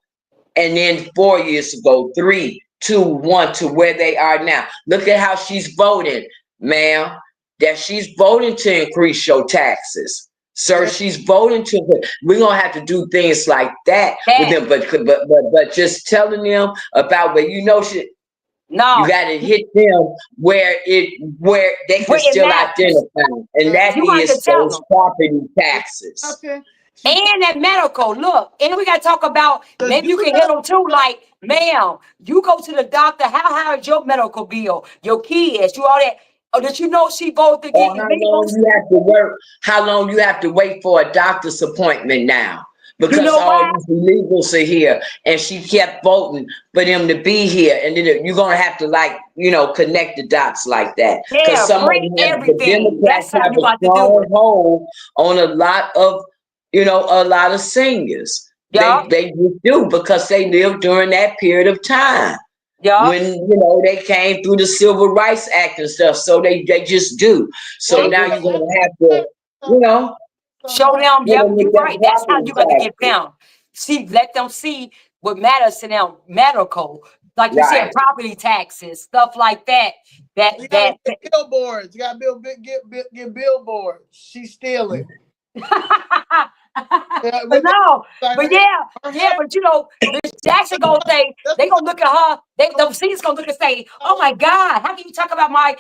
and then 4 years ago, 3, 2, 1 to where they are now. Look at how she's voting, ma'am. That she's voting to increase your taxes. Sir, she's voting to. We're gonna have to do things like that with them, but just telling them about where you know shit. No. You got to hit them where they can Where it still matters. identify, and that You have to is tell those them. property taxes. Okay. And that medical, look, and we gotta talk about, maybe you can hit them too, like, ma'am, you go to the doctor, how high is your medical bill? Your kids, you all that. Or did you know she voted to Or get how long you have to work, how long you have to wait for a doctor's appointment now. You Because know all why? these illegals are here, and she kept voting for them to be here, and then you're gonna have to, like, you know, connect the dots like that. Because Yeah, some of bring them have, the everything. That's Democrats how have you a got to do strong it. hold on a lot of, you know, a lot of seniors. Yeah. They just do, because they lived during that period of time Yeah. when, you know, they came through the Civil Rights Act and stuff. So they just do. So Well, now you're gonna have to, you know, Show them, get yep, them you're with that right. That's how property you got to get taxes. them. See, let them see what matters to them. Medical, like you said, Right. property taxes, stuff like that. you gotta get billboards. You gotta get billboards. She's stealing. Yeah, But no, like, but yeah, but you know, Miss Jackson gonna say, they gonna look at her, the seniors gonna look and say, oh my God, how can you talk about my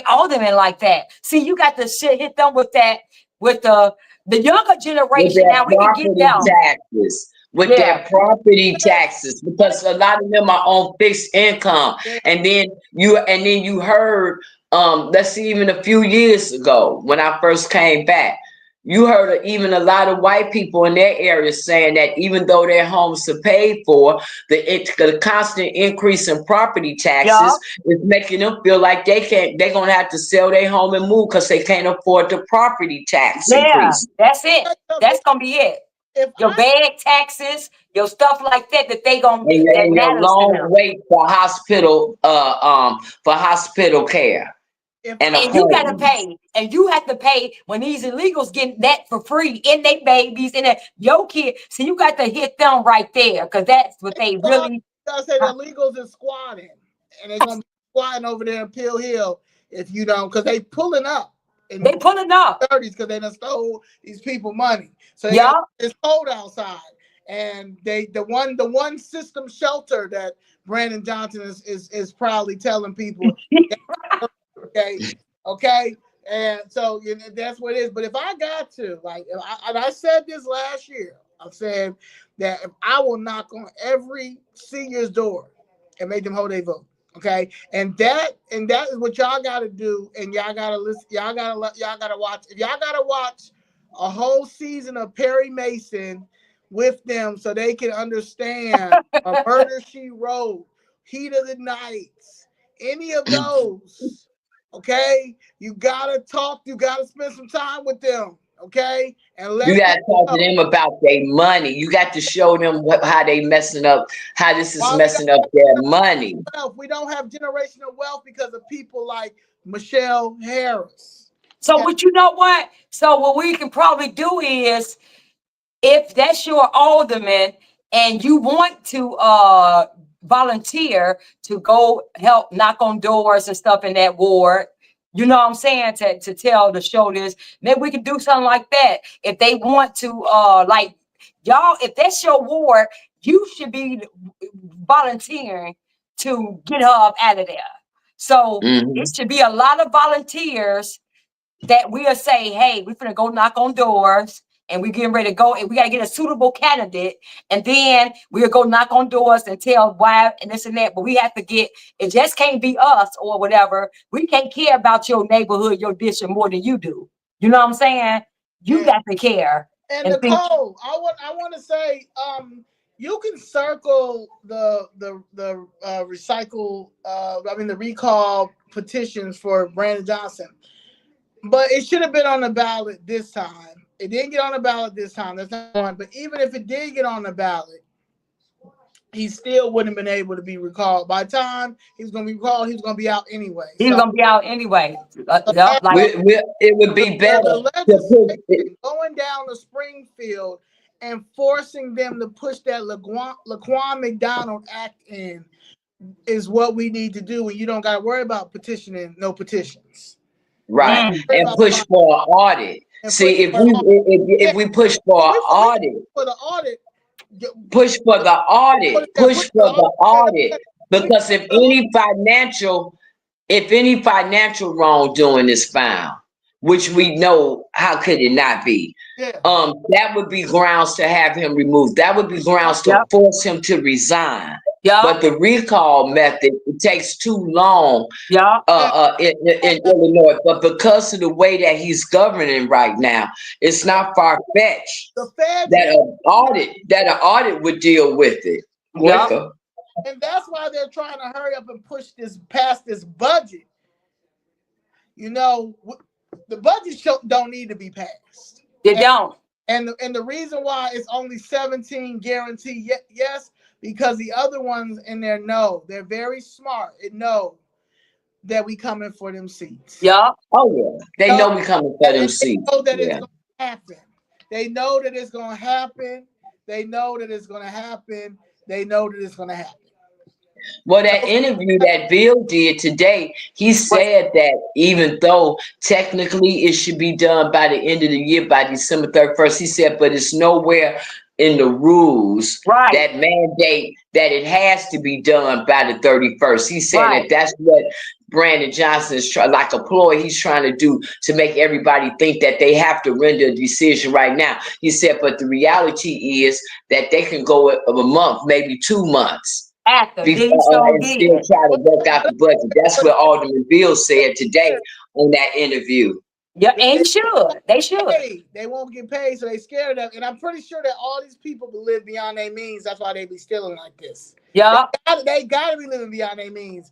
alderman like that? See, you got to hit them with that, with the younger With generation. their Now we can get property them. taxes. With their property taxes, because a lot of them are on fixed income. And then you heard, let's see, even a few years ago when I first came back, you heard even a lot of white people in their area saying that even though their homes are paid for, the constant increase in property taxes is making them feel like they're gonna have to sell their home and move because they can't afford the property tax increase. That's it. That's gonna be it. Your bag taxes, your stuff like that they gonna, that And your matters to long them. wait for hospital care and And you gotta appointments. pay, and you have to pay when these illegals getting that for free, and they babies and your kid. So you got to hit them right there, because that's what they really. I say the illegals is squatting, and they're gonna be squatting over there in Pill Hill if you don't, because they pulling up. They pulling up 30s because they done stole these people money. So it's cold outside, and the one system shelter that Brandon Johnson is proudly telling people. Okay, and so that's what it is. But if I got to, like, and I said this last year, I said that if I will knock on every senior's door and make them hold their vote. Okay, and that is what y'all got to do, and y'all got to listen. Y'all got to watch. If y'all got to watch a whole season of Perry Mason with them, so they can understand a Murder She Wrote, Heat of the Night, any of those. Okay, you gotta talk. You gotta spend some time with them. Okay, and you gotta talk to them about their money. You got to show them how they messing up, how this is messing up their money. We don't have generational wealth because of people like Michelle Harris. So, but you know what? So what we can probably do is, if that's your alderman and you want to volunteer to go help knock on doors and stuff in that ward, You know what I'm saying? To tell the show this. Maybe we can do something like that. If they want to, like y'all, if that's your ward, you should be volunteering to get her up out of there. So it should be a lot of volunteers that we'll say, hey, we're gonna go knock on doors and we're getting ready to go, and we gotta get a suitable candidate, and then we'll go knock on doors and tell why and this and that. But we have to get, it just can't be us or whatever. We can't care about your neighborhood, your district more than you do. You know what I'm saying? You got to care. And Nicole, I want to say, you can circle the the recall petitions for Brandon Johnson, but it should have been on the ballot this time. It didn't get on the ballot this time. That's not one. But even if it did get on the ballot, he still wouldn't have been able to be recalled. By the time he's going to be recalled, he's going to be out anyway. He's going to be out anyway. It would be better. The legislation going down to Springfield and forcing them to push that Laquan McDonald Act in is what we need to do. And you don't got to worry about petitioning, no petitions. Right. And push for an audit. See, if we push for an audit. For the audit. Push for the audit. Push for the audit. Because if any financial wrongdoing is found, which we know, how could it not be? Yeah. That would be grounds to have him removed. That would be grounds to force him to resign. Yeah. But the recall method, it takes too long in Illinois. But because of the way that he's governing right now, it's not far-fetched that an audit would deal with it quicker. And that's why they're trying to hurry up and past this budget. You know, the budget don't need to be passed. They don't. And the reason why it's only 17 guarantee yes, because the other ones in there know. They're very smart and know that we coming for them seats. Yeah. Oh yeah. They know we coming for them seats. They know that it's gonna happen. They know that it's gonna happen. They know that it's gonna happen. They know that it's gonna happen. Well, that interview that Bill did today, he said that even though technically it should be done by the end of the year, by December 31st, he said, but it's nowhere in the rules that mandate that it has to be done by the 31st. He said that that's what Brandon Johnson is trying, like a ploy he's trying to do to make everybody think that they have to render a decision right now. He said, but the reality is that they can go a month, maybe 2 months. After and still try to work out the budget. That's what Alderman Bill said today on that interview. Yeah, and they should. They won't get paid, so they scared of. And I'm pretty sure that all these people live beyond their means. That's why they be stealing like this. Yeah, they gotta be living beyond their means.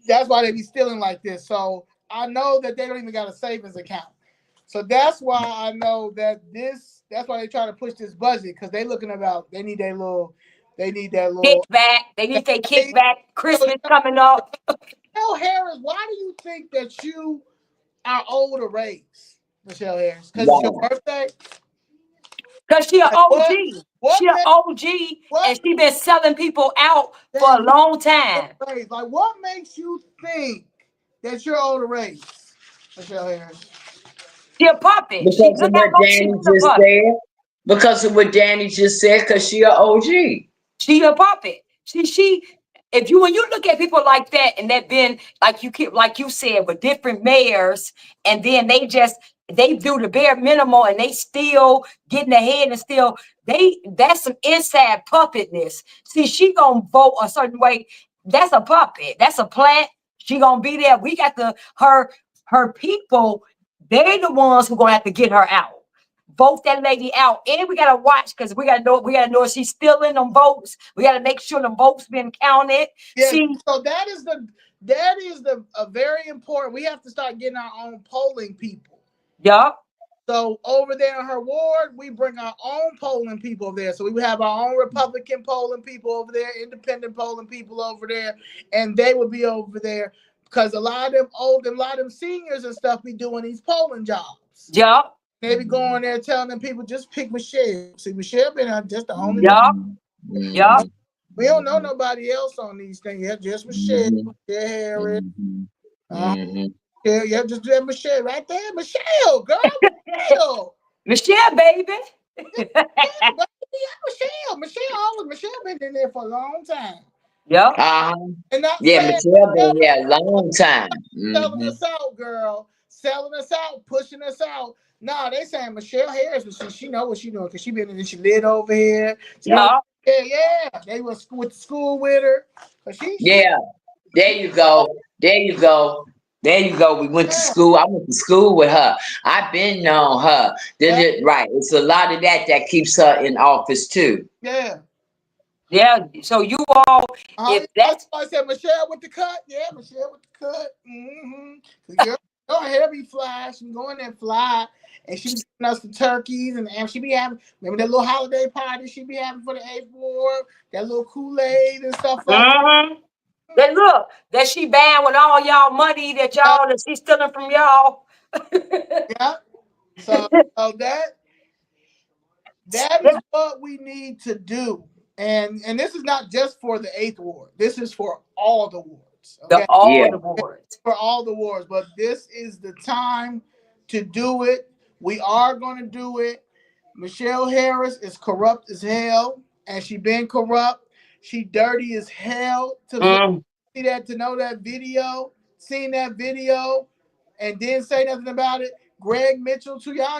That's why they be stealing like this. So I know that they don't even got a savings account. So that's why I know that that's why they try to push this budget, because they looking about. They need that little kickback. They need their kickback. Christmas coming up. Michelle Harris, why do you think that you are older race, Michelle Harris? Because it's your birthday? Because she an OG. She an OG, and she been selling people out for a long time. Like, what makes you think that you're older race, Michelle Harris? She a puppet. Because of what Danny just said. Because of what Danny just said, because she an OG. She a puppet. She. When you look at people like that, and they've been like you said, with different mayors, and then they do the bare minimum, and they still getting ahead, and still that's some inside puppetness. See, she gonna vote a certain way. That's a puppet. That's a plant. She gonna be there. We got her people. They're the ones who gonna have to get her out. Vote that lady out, and we gotta watch, because we gotta know if she's stealing them votes. We gotta make sure the votes been counted. Yeah, so that is a very important. We have to start getting our own polling people. Yeah. So over there in her ward, we bring our own polling people over there. So we have our own Republican polling people over there, independent polling people over there, and they will be over there because a lot of them seniors and stuff be doing these polling jobs. Yeah. They be going there telling them people just pick Michelle. See, Michelle been out just the only. Yeah. Yeah. We don't know nobody else on these things. Yeah, just Michelle, Harris. Yeah, just do that, Michelle, right there. Michelle, girl, Michelle. Michelle, baby. Yeah, baby, yeah, Michelle been in there for a long time. Yep. And not Yeah, saying Michelle been there a long time. selling us out, girl. Selling us out, pushing us out. Nah, they saying Michelle Harris, but she know what she doing because she been in there, she lived over here. Yeah. Yeah. They went to school with her. But she Yeah, there you go. There you go. There you go. We went to yeah, school. I went to school with her. I've been known her. Right. It's a lot of that keeps her in office too. yeah. Yeah. So you all, if that's I said Michelle with the cut. Yeah, Michelle with the cut. Mm-hmm. Your hair be fly. She go in there fly. And she be giving us the turkeys and she be having, remember that little holiday party she be having for the 8th Ward? That little Kool-Aid and stuff like that. Then look, that she banned with all y'all money that she's stealing from y'all. Yeah. So that is what we need to do. And this is not just for the 8th Ward. This is for all the wards. Okay? All the wards. For all the wards. But this is the time to do it. We are going to do it. Michelle Harris is corrupt as hell. And she been corrupt. She dirty as hell. To see that, to know that video, seen that video, and didn't say nothing about it. Greg Mitchell too. I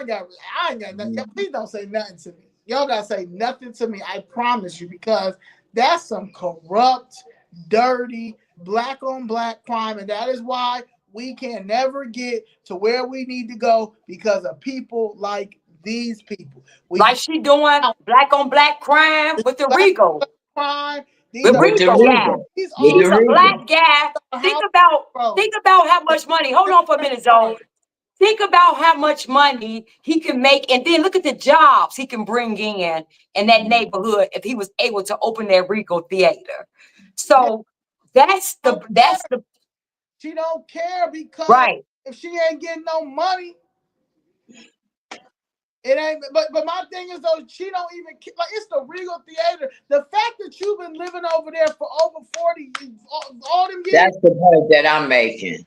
ain't got nothing. Please don't say nothing to me. Y'all gotta say nothing to me. I promise you, because that's some corrupt, dirty, black on black crime, and that is why we can never get to where we need to go because of people like these people. Like she doing black on black crime with the Regal. Crime. With Regal guy. He's a black guy. Think about how much money. Hold on for a minute, Zone. Think about how much money he can make, and then look at the jobs he can bring in that neighborhood if he was able to open that Regal theater. So that's the she don't care because if she ain't getting no money, it ain't. But my thing is though, she don't even like it's the Regal Theater. The fact that you've been living over there for over 40 all them years. That's the point that I'm making.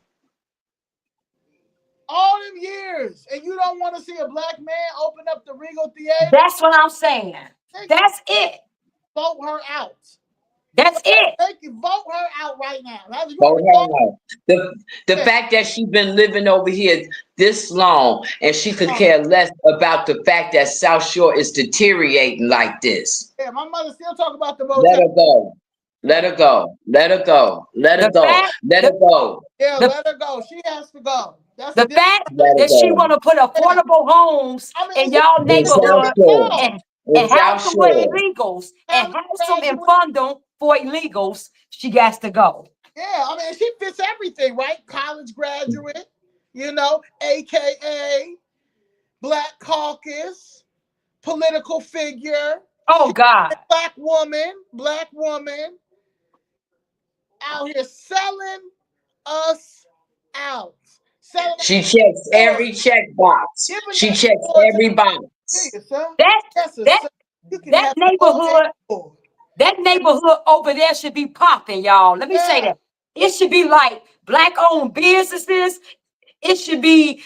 All them years, and you don't want to see a black man open up the Regal Theater. That's what I'm saying. That's it. Vote her out. That's it. They can vote her out right now. Vote her out. The fact that she's been living over here this long and she could care less about the fact that South Shore is deteriorating like this. Yeah, my mother still talk about the motel. Let her go. Let her go. Let her go. Let her go. Let her go. Yeah, let her go. She has to go. That's the fact that she want to put affordable homes in y'all neighborhood and house them for illegals and house them and fund them for illegals, she has to go. Yeah, I mean, she fits everything, right? College graduate, AKA Black Caucus, political figure. Oh, God. Black woman out here selling us out. She checks every check box. She checks every box. That neighborhood over there should be popping, y'all. Let me say that. It should be like black-owned businesses. It should be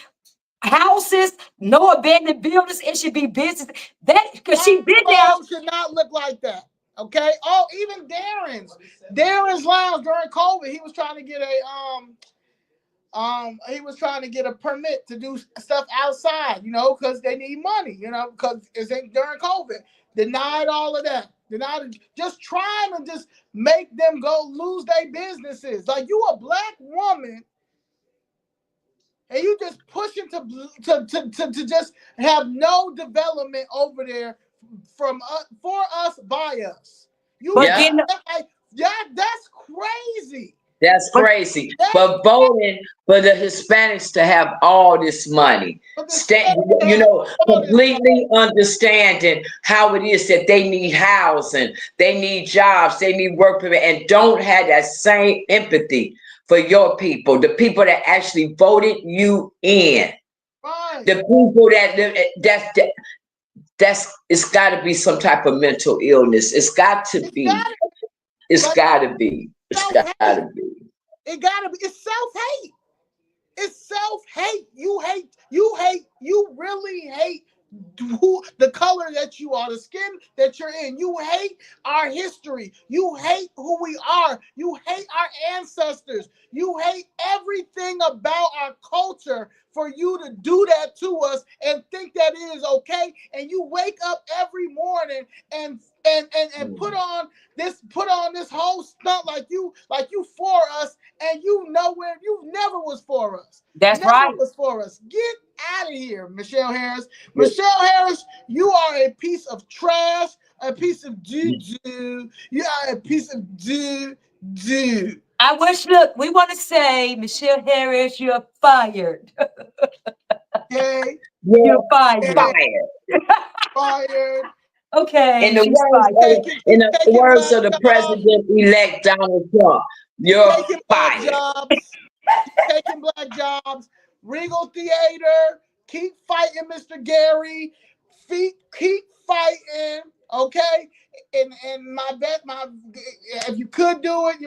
houses, no abandoned buildings. It should be business. Because she been there. Should not look like that. Okay. Oh, even Darren's Lounge during COVID, he was trying to get a permit to do stuff outside, because they need money, because it's during COVID. Denied all of that. Just trying to just make them go lose their businesses. Like, you a black woman and you just pushing to just have no development over there for us by us. That's crazy. That's crazy. But voting for the Hispanics to have all this money, completely understanding how it is that they need housing, they need jobs, they need work permit, and don't have that same empathy for your people, the people that actually voted you in. Right. The people that's it's got to be some type of mental illness. It's got to be. It's got to be. It's got to be. It got to be. It's self-hate. It's self-hate. You really hate the color that you are, the skin that you're in. You hate our history. You hate who we are. You hate our ancestors. You hate everything about our culture for you to do that to us and think that it is okay. And you wake up every morning and put on this whole stunt like you for us, and you never was for us. That's never right. was for us. Get out of here, Michelle Harris. Michelle Harris, you are a piece of trash, a piece of doo-doo. You are a piece of doo-doo. I wish, look, we want to say, Michelle Harris, you're fired. Okay? You're fired. Fired. Okay, In the she's fired. words of the President-elect Donald Trump, you're taking fired. black jobs. Taking black jobs. Regal Theater. Keep fighting, Mr. Gary. Keep fighting. Okay? And if you could do it,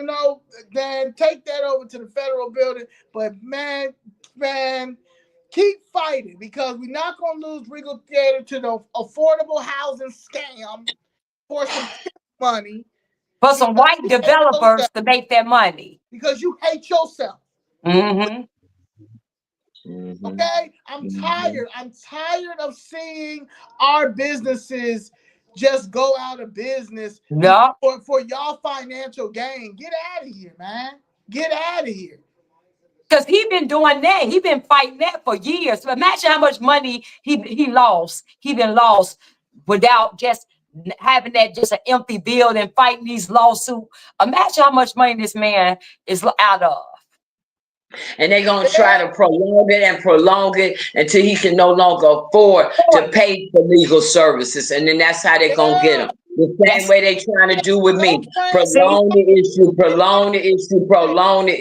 then take that over to the federal building. But man, keep fighting, because we're not going to lose Regal Theater to the affordable housing scam for some money. For some white developers to make that money. Because you hate yourself. Mm-hmm. Okay? I'm tired. I'm tired of seeing our businesses just go out of business for y'all financial gain. Get out of here, man. Get out of here. Because he been doing that. He been fighting that for years. So imagine how much money he lost. He been lost without just having that just an empty building, fighting these lawsuits. Imagine how much money this man is out of. And they're going to try to prolong it until he can no longer afford to pay for legal services. And then that's how they're going to get him. The same way they trying to do with me. Prolong the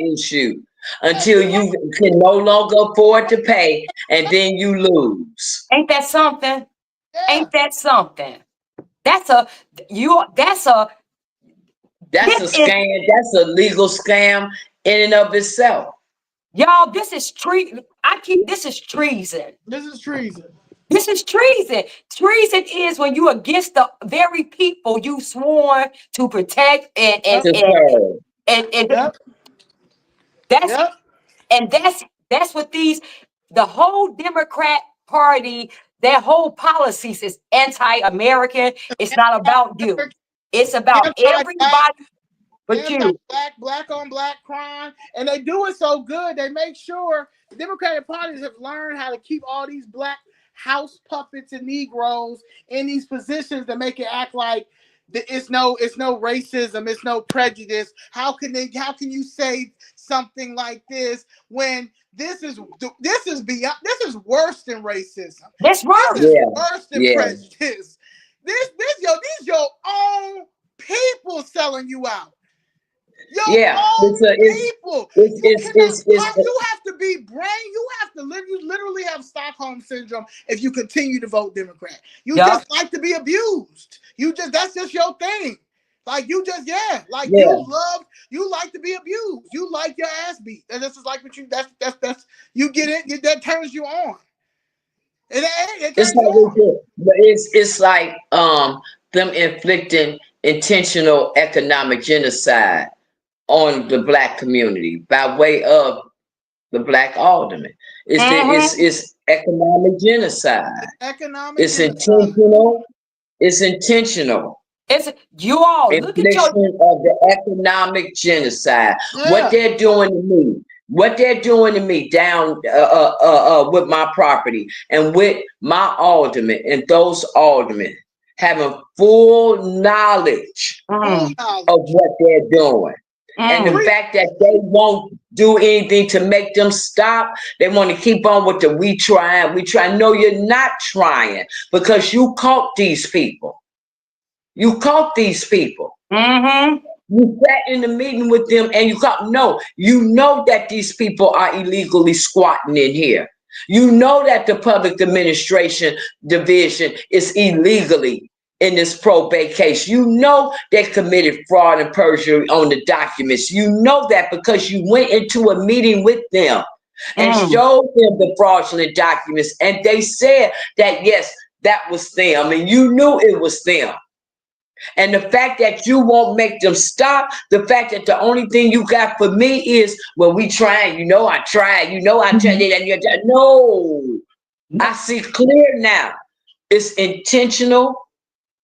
issue until you can no longer afford to pay, and then you lose. Ain't that something? Yeah. Ain't that something? That's a scam. That's a legal scam in and of itself. Y'all, this is treason. This is treason. This is treason. This is treason. Treason is when you against the very people you sworn to protect and that's what the whole Democrat Party, their whole policies is anti-American. It's not about you. It's about everybody but you. Black on black crime. And they do it so good. They make sure the Democratic parties have learned how to keep all these black house puppets and Negroes in these positions to make it act like it's no racism, it's no prejudice. How can you say something like this when this is worse than racism? That's worse. This is worse than prejudice. These your own people selling you out. People. You have to be you literally have Stockholm syndrome if you continue to vote Democrat. You just like to be abused. That's just your thing. Like you like to be abused. You like your ass beat. And this is like what that's you get it, that turns you on. It's like them inflicting intentional economic genocide on the black community by way of the black alderman. It's economic genocide. It's intentional. It's intentional. It's you all look at of the economic genocide. Yeah. What they're doing to me down with my property and with my aldermen and those aldermen having full knowledge of what they're doing. And the fact that they won't do anything to make them stop, they want to keep on with the we try. No, you're not trying, because you caught these people. You caught these people. Mm-hmm. You sat in the meeting with them and you know that these people are illegally squatting in here. You know that the public administration division is illegally in this probate case. You know they committed fraud and perjury on the documents. You know that because you went into a meeting with them. and showed them the fraudulent documents. And they said that, yes, that was them. And you knew it was them. And the fact that you won't make them stop, the fact that the only thing you got for me is, well, we tried, I tried, I tried. No, I see clear now. It's intentional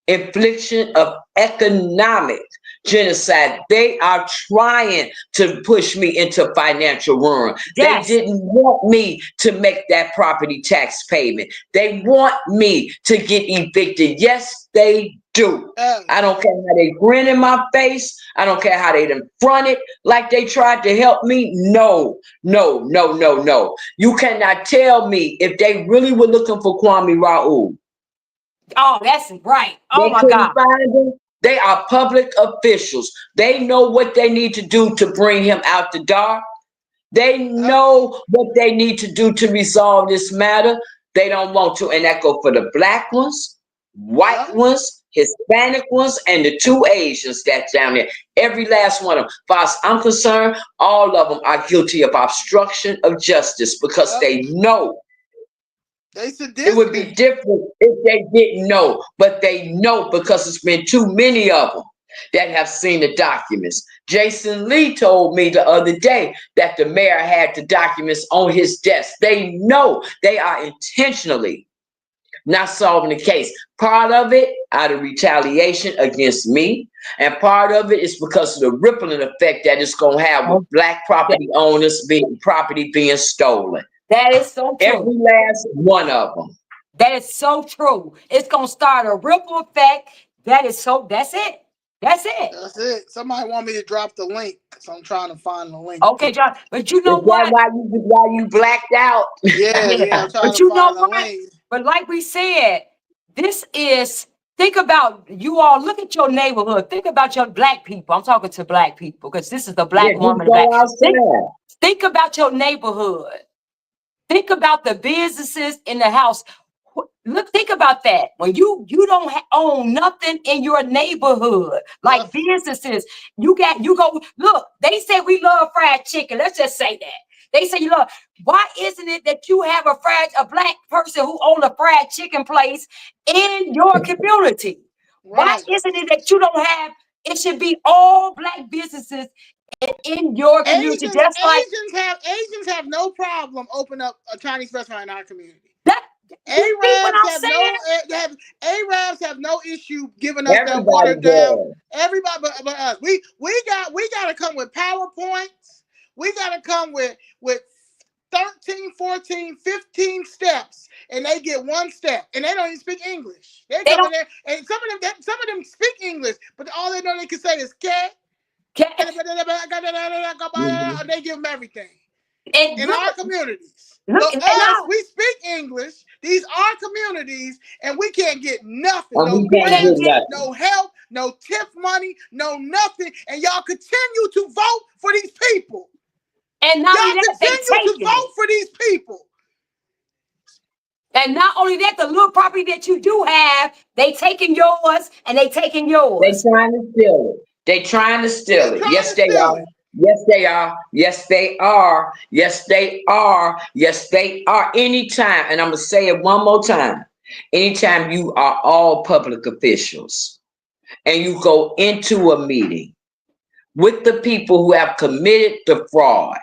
infliction of economic genocide. They are trying to push me into financial ruin. Yes. They didn't want me to make that property tax payment. They want me to get evicted. Yes, they do. I don't care how they grin in my face. I don't care how they done fronted like they tried to help me. No. You cannot tell me if they really were looking for Kwame Raoul. Oh, that's right. Oh, my God. Find him. They are public officials. They know what they need to do to bring him out the dark. They know what they need to do to resolve this matter. They don't want to. And that go for the black ones, white ones, Hispanic ones, and the 2 Asians that's down there. Every last one of them. As far as I'm concerned, all of them are guilty of obstruction of justice because they know. It would be different if they didn't know, but they know because it's been too many of them that have seen the documents. Jason Leigh told me the other day that the mayor had the documents on his desk. They know they are intentionally not solving the case. Part of it out of retaliation against me, and part of it is because of the rippling effect that it's going to have with black property owners property being stolen. That is so true. Every last one of them. That is so true. It's going to start a ripple effect. That's it. That's it. Somebody want me to drop the link, so I'm trying to find the link. Okay, John. But you know what? Why you blacked out? Yeah. I'm trying to find the link. But like we said, think about, you all look at your neighborhood. Think about your black people. I'm talking to black people because this is the black woman. Think about your neighborhood. Think about the businesses in the house. Think about that. When you don't own nothing in your neighborhood, like businesses, you go, look, they say we love fried chicken. Let's just say that. They say you love. Why isn't it that you have a black person who owns a fried chicken place in your community? Why isn't it that you don't have, it should be all black businesses in your community? Asians have no problem opening up a Chinese restaurant in our community. Arabs have no issue giving us that watered down. Everybody but us. We gotta come with PowerPoints. We gotta come with 13, 14, 15 steps, and they get 1 step, and they don't even speak English. They come in there, and some of them speak English, but all they know they can say is "cat." And they give them everything. In our communities. We speak English. These are communities, and we can't get nothing. No grants, no help, no tip money, no nothing. And y'all continue to vote for these people. And not y'all continue to vote for these people. And not only that, the little property that you do have, they taking yours and they taking yours. They trying to steal it. They trying to steal it. Yes, they are. Yes, they are. Yes, they are. Yes, they are. Yes, they are. Anytime, and I'm going to say it one more time. Anytime you are all public officials and you go into a meeting with the people who have committed the fraud,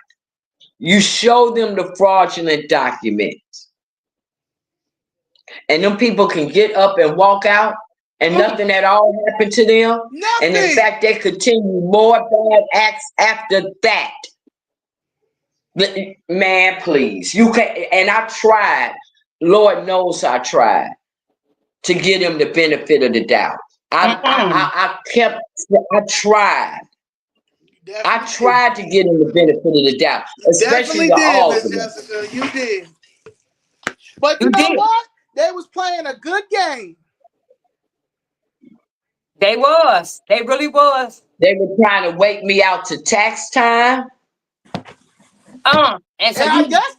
you show them the fraudulent documents. And them people can get up and walk out and nothing at all happened to them. Nothing. And in fact, they continue more bad acts after that. Man, please. You can't. And I tried. Lord knows I tried to give them the benefit of the doubt. I tried. I tried to give them the benefit of the doubt, especially the Alderwoman. You did. But you know what? They was playing a good game. They was. They really was. They were trying to wake me out to tax time. And so I guess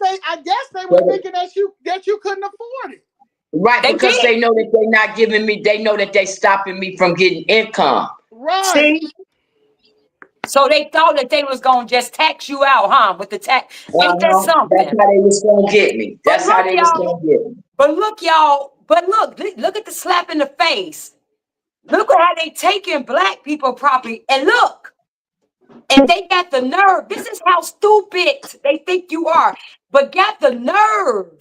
they were thinking that you couldn't afford it. Right, because they know that they're not giving me, they know that they're stopping me from getting income. Right. See? So they thought that they was gonna just tax you out, huh? With the tax, ain't that That's something? how they was gonna get me. But That's how look, they was y'all. gonna get me. But look, y'all. But look at the slap in the face. Look at how they taking black people property. And look, and they got the nerve. This is how stupid they think you are. But got the nerve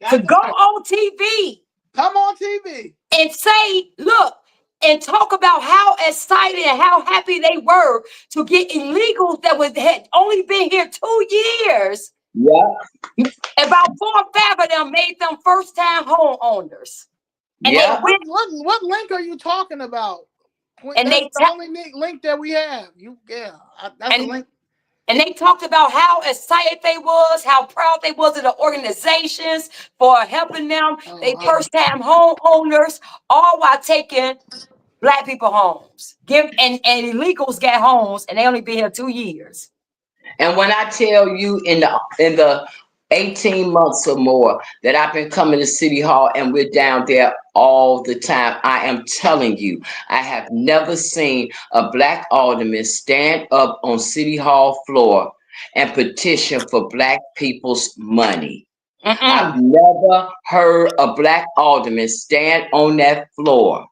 to go on TV. Come on TV. And say, look, and talk about how excited and how happy they were to get illegals that had only been here 2 years. Yeah. About 4 or 5 of them made them first-time homeowners. And Yeah. they went, What link are you talking about? and That's the only link that we have. That's the link. And they talked about how excited they was, how proud they was of the organizations for helping them. They first-time homeowners, all while taking black people homes. And illegals get homes, and they only been here 2 years. And when I tell you in the 18 months or more that I've been coming to City Hall and we're down there all the time, I am telling you, I have never seen a black alderman stand up on City Hall floor and petition for black people's money. I've never heard a black alderman stand on that floor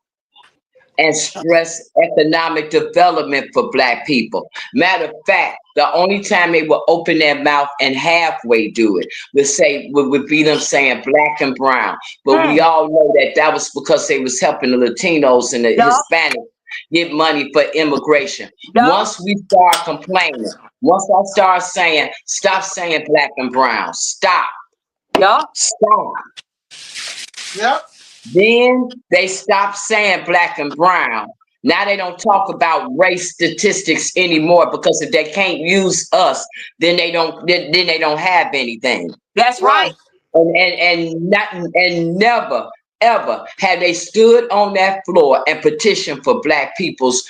and stress economic development for black people. Matter of fact, the only time they would open their mouth and halfway do it would be them saying black and brown. But we all know that was because they was helping the Latinos and the Hispanics get money for immigration. Once we start complaining, once I start saying, stop saying black and brown, stop. Stop. Yep. Then they stopped saying black and brown. Now they don't talk about race statistics anymore because if they can't use us, then they don't have anything. That's right. And never ever have they stood on that floor and petitioned for black people's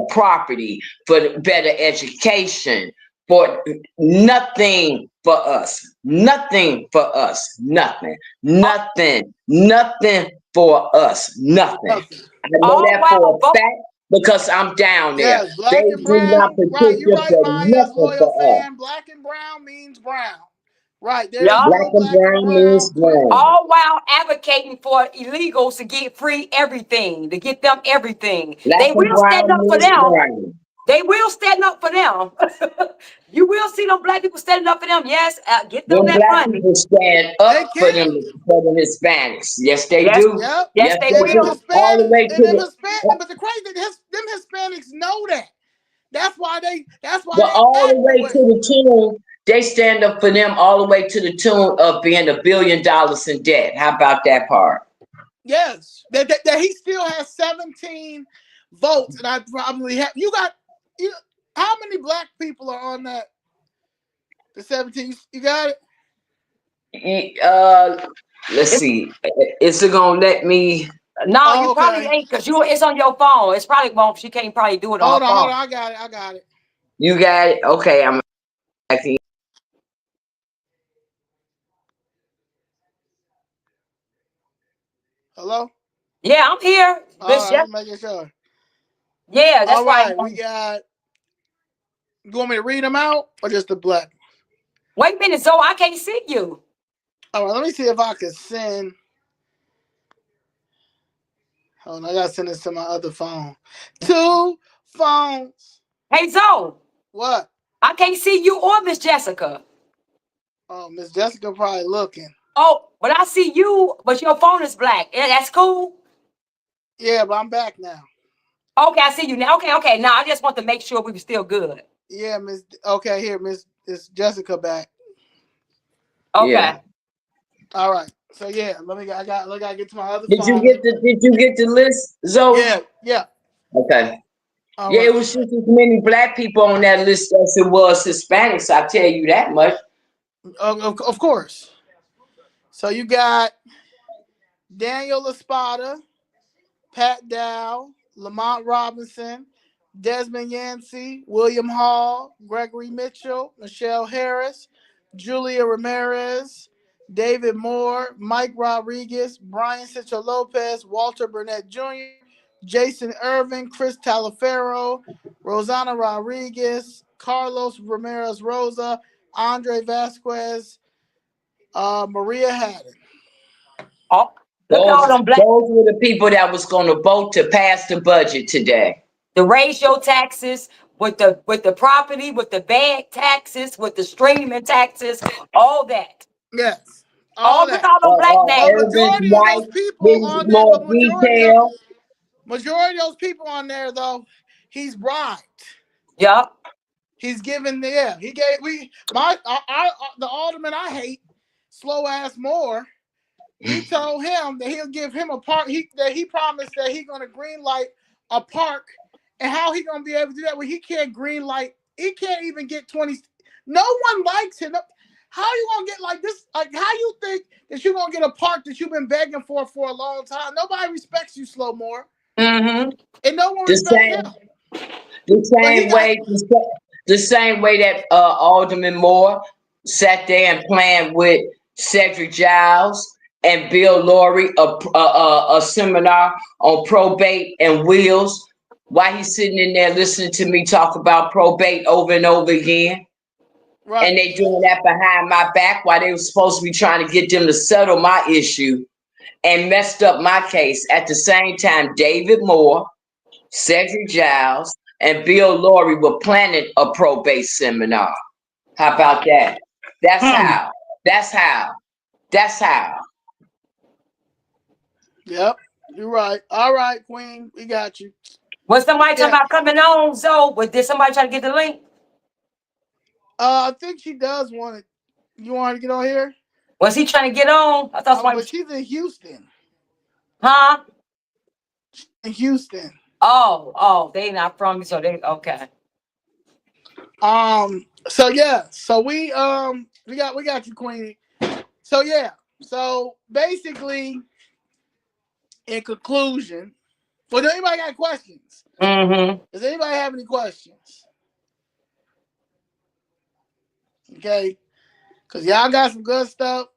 property, for better education, for nothing for us. Nothing for us. Nothing for us. Nothing. I know that for a fact because I'm down there. Yes, black They and do brown. not petition You're right, for Maya. nothing Loyal for us. fan. Black and brown means brown. Right. There Yeah. is Black no and brown means brown. All while advocating for illegals to get free everything, to get them everything. Black They and will stand brown up for means them. brown. They will stand up for them. You will see them black people standing up for them. Yes, get them When that black money. people stand up for them Hispanics. Yes, they do. Yep. Yes, they And will. All the way to but the crazy, them Hispanics know that. That's why they all the way act to the tune. They stand up for them all the way to the tune of being $1 billion in debt. How about that part? Yes, that he still has 17 votes, and I probably have. How many black people are on that? The 17. You got it. Let's see. Is it gonna let me? No, you probably ain't, because it's on your phone. It's probably won't. She can't probably do it on her phone. Hold on. I got it. You got it. Okay, I'm. Hello. Yeah, I'm here. All right, I'm making sure. Yeah, that's all right. why. We got. You want me to read them out or just the black? Wait a minute, Zoe. I can't see you. All right, let me see if I can send. Hold on, I gotta send this to my other phone. 2 phones. Hey, Zoe. What? I can't see you or Miss Jessica. Oh, Miss Jessica probably looking. Oh, but I see you, but your phone is black. Yeah, that's cool. Yeah, but I'm back now. Okay, I see you now. Okay. Now I just want to make sure we were still good. Yeah, Miss. Okay, here, Miss Jessica back. Okay. Yeah. All right. So yeah, I gotta get to my other Did phone. Did you get the list, Zoe? Yeah. Okay. All right. It was just as many black people on that list as it was Hispanics. I tell you that much. Of course. So you got Daniel Espada, Pat Dow, Lamont Robinson, Desmond Yancey, William Hall, Gregory Mitchell, Michelle Harris, Julia Ramirez, David Moore, Mike Rodriguez, Brian Cicho Lopez, Walter Burnett Jr., Jason Irvin, Chris Talaferro, Rosana Rodriguez, Carlos Ramirez Rosa, Andre Vasquez, Maria Haddon. Oh, look at all them black. Those were the people that was going to vote to pass the budget today. To raise your taxes with the property, with the bag taxes, with the streaming taxes, all that. Yes. All look at all them black names. But majority of those people on there, more detail. Majority of those people on there, though, he's bribed. Yep. He's given the he gave the alderman I hate, slow ass Moore. He told him that he'll give him a park. That he promised that he's gonna green light a park, and how he gonna be able to do that when he can't green light? He can't even get 20. No one likes him. How you gonna get like this? Like how you think that you're gonna get a park that you've been begging for a long time? Nobody respects you, Slow Moore. Mm-hmm. And no one respects him. The same way that Alderman Moore sat there and planned with Cedric Giles and Bill Laurie a seminar on probate and wills. While he's sitting in there listening to me talk about probate over and over again. Right. And they doing that behind my back while they were supposed to be trying to get them to settle my issue and messed up my case. At the same time, David Moore, Cedric Giles, and Bill Laurie were planning a probate seminar. How about that? That's how. That's how. That's how. Yep, you're right. All right, Queen, we got you. Was somebody talking about coming on, Zoe? Did somebody try to get the link? I think she does want it. You want her to get on here? Was he trying to get on? I thought somebody. But she's in Houston. Huh? She's in Houston. Oh, they not from me, so they okay. So yeah, so we got you, Queenie. So yeah, so basically, in conclusion, does anybody got questions? Mm-hmm. Does anybody have any questions? Okay, because y'all got some good stuff.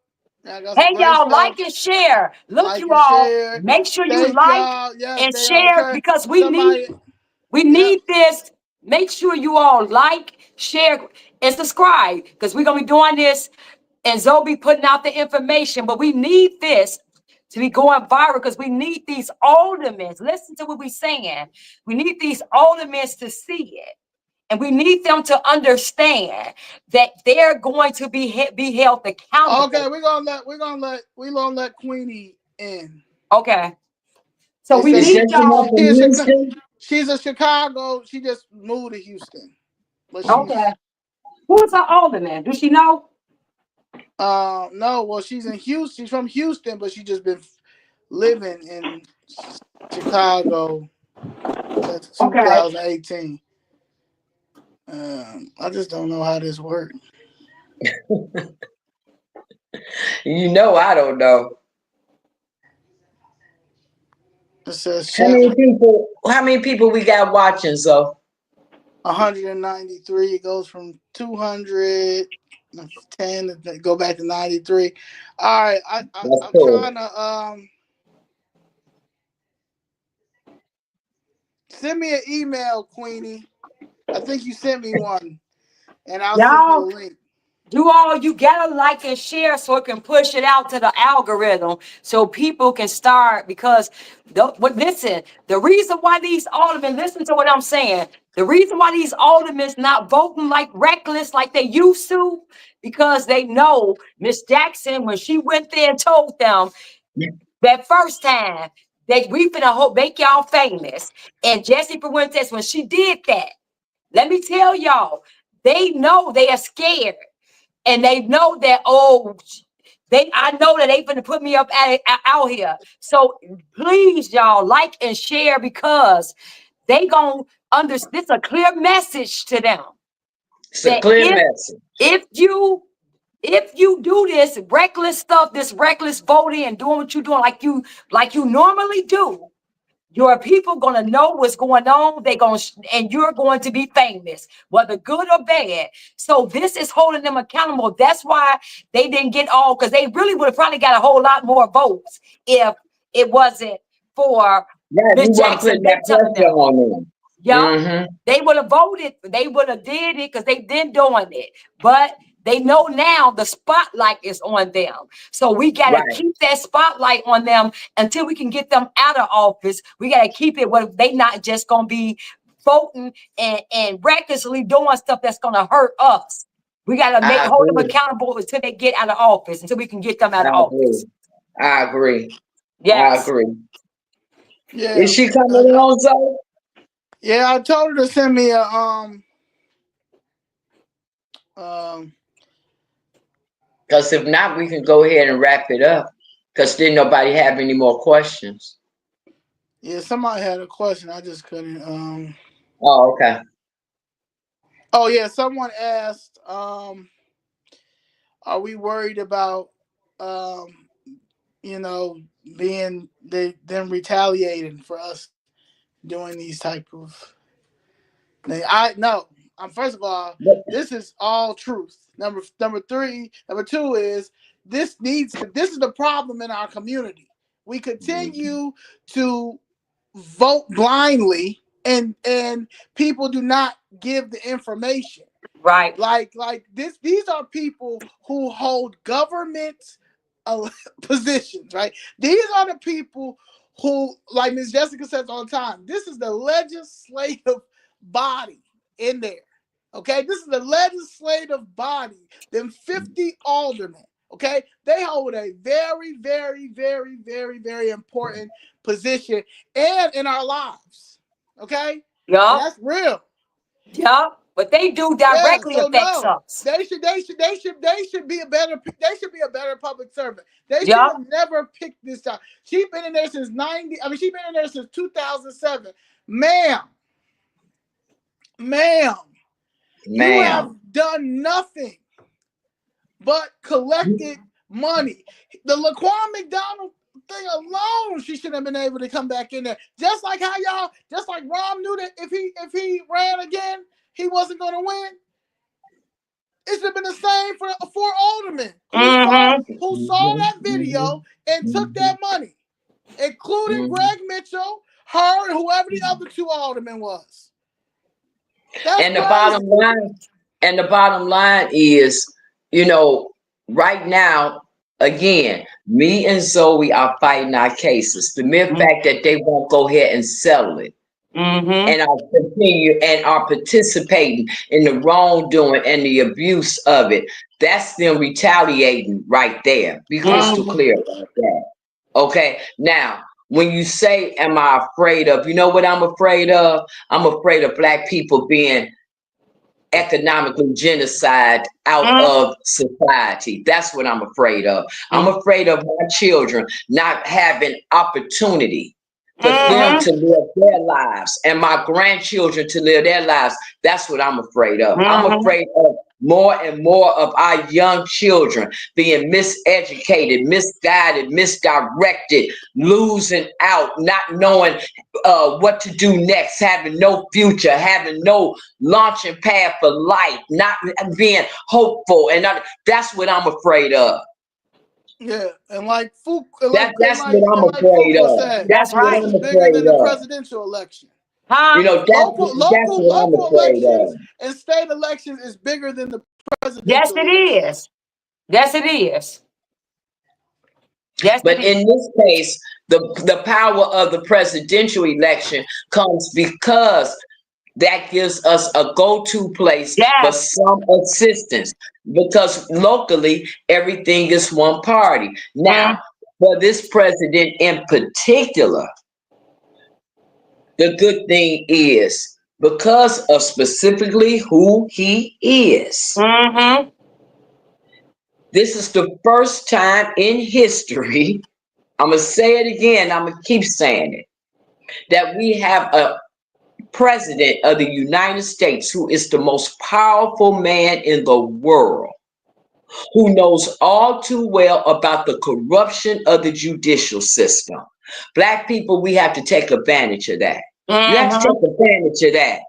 Hey, y'all, like and share. Look, like you all, share. Make sure you like and share because we need this. Make sure you all like, share, and subscribe because we're going to be doing this and Zoe be putting out the information. But we need this to be going viral because we need these aldermen. Listen to what we're saying. We need these aldermen to see it. And we need them to understand that they're going to be held accountable. Okay, we're gonna let Queenie in. Okay. So we need y'all. She's a Chicago. She just moved to Houston. Okay. Who is our alderman? Does she know? No. Well, she's in Houston. She's from Houston, but she just been living in Chicago since 2018. I just don't know how this works. You know, I don't know. It says how many people we got watching, so? 193. It goes from 210 to go back to 93. All right, I'm cool. Trying to send me an email, Queenie. I think you sent me one, and I'll send you a link. You gotta like and share so it can push it out to the algorithm so people can start because listen, the reason why these aldermen, listen to what I'm saying, the reason why these aldermen not voting like reckless like they used to, because they know Miss Jackson, when she went there and told them that first time that we finna make y'all famous, and Jesse Fuentes, when she did that, let me tell y'all, they know they are scared. And they know that, I know that they finna put me up out here. So please, y'all, like and share because they gonna understand. It's a clear message to them. It's a clear message. If you do this reckless stuff, this reckless voting and doing what you're doing like you normally do, your people gonna know what's going on. And you're going to be famous, whether good or bad. So this is holding them accountable. That's why they didn't get all, because they really would have probably got a whole lot more votes if it wasn't for Right, we Miss weren't Jackson putting that been telling pressure them. on them. Yup. They would have voted. They would have did it because they've been doing it. But they know now the spotlight is on them. So we got to Right. keep that spotlight on them until we can get them out of office. We got to keep it where they not just going to be voting and recklessly doing stuff that's going to hurt us. We got to hold them accountable until they get out of office, until we can get them out of office. I agree. Yes. I agree. Yeah. Is she coming on, Zoe? Yeah, I told her to send me a Because if not, we can go ahead and wrap it up. Because didn't nobody have any more questions? Yeah, somebody had a question. I just couldn't. Oh, okay. Oh yeah, someone asked, are we worried about, being them retaliating for us doing these type of things? First of all, this is all truth. Number two is this is the problem in our community. We continue to vote blindly and people do not give the information. Right. Like these are people who hold government positions, right? These are the people who, like Ms. Jessica says all the time, this is the legislative body in there. Okay, this is the legislative body. Them 50 aldermen. Okay, they hold a very, very, very, very, very important position and in our lives. Okay, and that's real. Yeah, but they do directly affects us. They should be a better public servant. They should have never picked this job. She's been in there since she's been in there since 2007. Ma'am, you have done nothing but collected money. The Laquan McDonald thing alone, she should have been able to come back in there. Just like Rom knew that if he ran again, he wasn't going to win. It should have been the same for aldermen who saw that video and took that money, including Greg Mitchell, her, and whoever the other two aldermen was. And the bottom line is, right now, again, me and Zoe are fighting our cases. The mere fact that they won't go ahead and settle it. And are participating in the wrongdoing and the abuse of it. That's them retaliating right there. Be crystal clear about that. Okay. Now, when you say, am I afraid of, you know what I'm afraid of? I'm afraid of Black people being economically genocide out of society. That's what I'm afraid of. I'm afraid of my children not having opportunity for them to live their lives and my grandchildren to live their lives. That's what I'm afraid of. I'm afraid of more and more of our young children being miseducated, misguided, misdirected, losing out, not knowing what to do next, having no future, having no launching pad for life, not being hopeful. And that's what I'm afraid of. Yeah, and like that's what I'm afraid of. That's right. It's bigger than the presidential election. Local elections and state elections is bigger than the presidential. Yes, it is. Yes, it is. Yes, but in this case, the power of the presidential election comes because that gives us a go-to place for some assistance, because locally everything is one party. Now, for this president in particular, the good thing is because of specifically who he is. This is the first time in history, I'm going to say it again, I'm going to keep saying it, that we have a president of the United States who is the most powerful man in the world, who knows all too well about the corruption of the judicial system. Black people, we have to take advantage of that. You have to take advantage of that.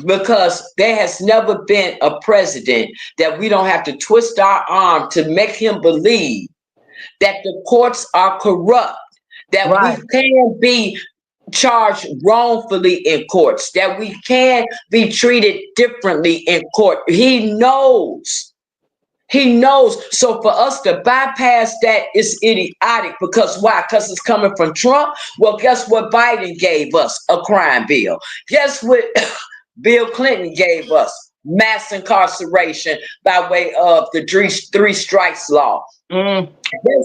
Because there has never been a president that we don't have to twist our arm to make him believe that the courts are corrupt, that we can be charged wrongfully in courts, that we can be treated differently in court. He knows. He knows. So for us to bypass that is idiotic. Because why? Because it's coming from Trump. Well, guess what Biden gave us? A crime bill. Guess what Bill Clinton gave us? Mass incarceration by way of the three strikes law. Guess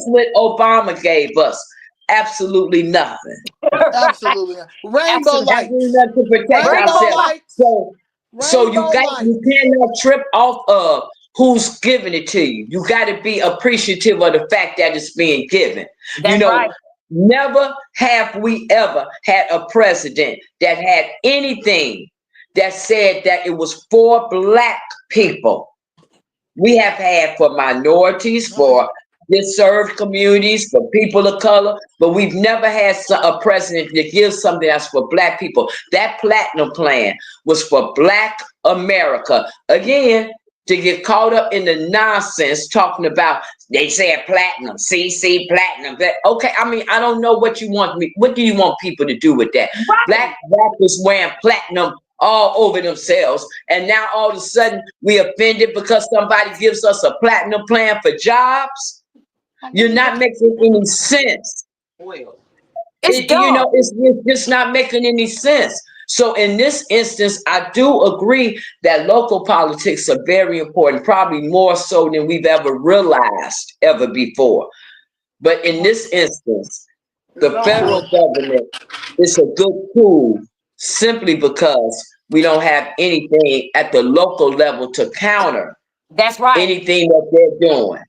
what Obama gave us? Absolutely nothing. Absolutely. Rainbow Absolutely. Absolutely lights. nothing to protect Rainbow ourselves. lights. So Rainbow lights. you cannot trip off of who's giving it to you. You got to be appreciative of the fact that it's being given. That's right. Never have we ever had a president that had anything that said that it was for Black people. We have had for minorities, for disserved communities, for people of color, but we've never had a president that gives something that's for Black people. That platinum plan was for Black America. Again, to get caught up in the nonsense talking about, they said platinum, CC platinum. Okay, I mean, I don't know what you want me. What do you want people to do with that? Right. Black rappers wearing platinum all over themselves, and now all of a sudden we offended because somebody gives us a platinum plan for jobs. You're not making any sense. Well, It's dumb. It's just not making any sense. So in this instance, I do agree that local politics are very important, probably more so than we've ever realized ever before. But in this instance, the federal government is a good tool simply because we don't have anything at the local level to counter That's right. anything that they're doing.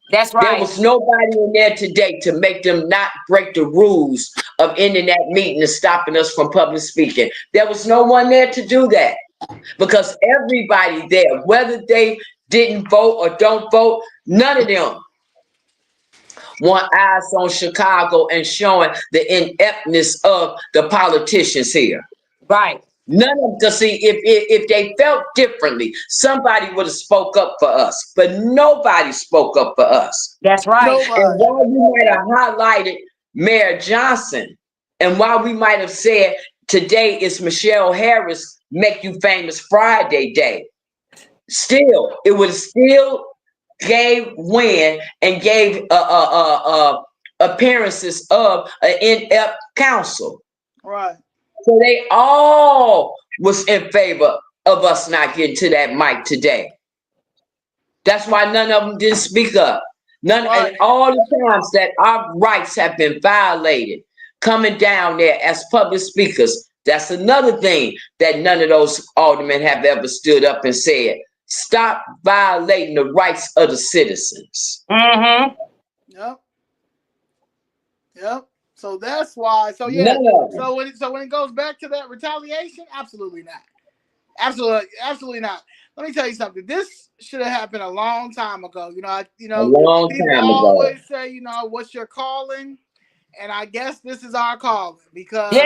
That's There right. was nobody in there today to make them not break the rules of ending that meeting and stopping us from public speaking. There was no one there to do that because everybody there, whether they didn't vote or don't vote, none of them want eyes on Chicago and showing the ineptness of the politicians here. Right. None of them, to see if they felt differently, somebody would have spoke up for us, but nobody spoke up for us. That's right. And while we might have highlighted Mayor Johnson, and while we might have said today is Michelle Harris Make You Famous Friday Day, still, it would still gave win and gave appearances of an inept council. Right. So they all was in favor of us not getting to that mic today. That's why none of them didn't speak up. And all the times that our rights have been violated, coming down there as public speakers, that's another thing that none of those aldermen have ever stood up and said. Stop violating the rights of the citizens. Mm-hmm. Yep. So that's why. So yeah. So when it goes back to that retaliation, absolutely not. Absolutely not. Let me tell you something. This should have happened a long time ago. A long people time ago. always say, what's your calling? And I guess this is our calling because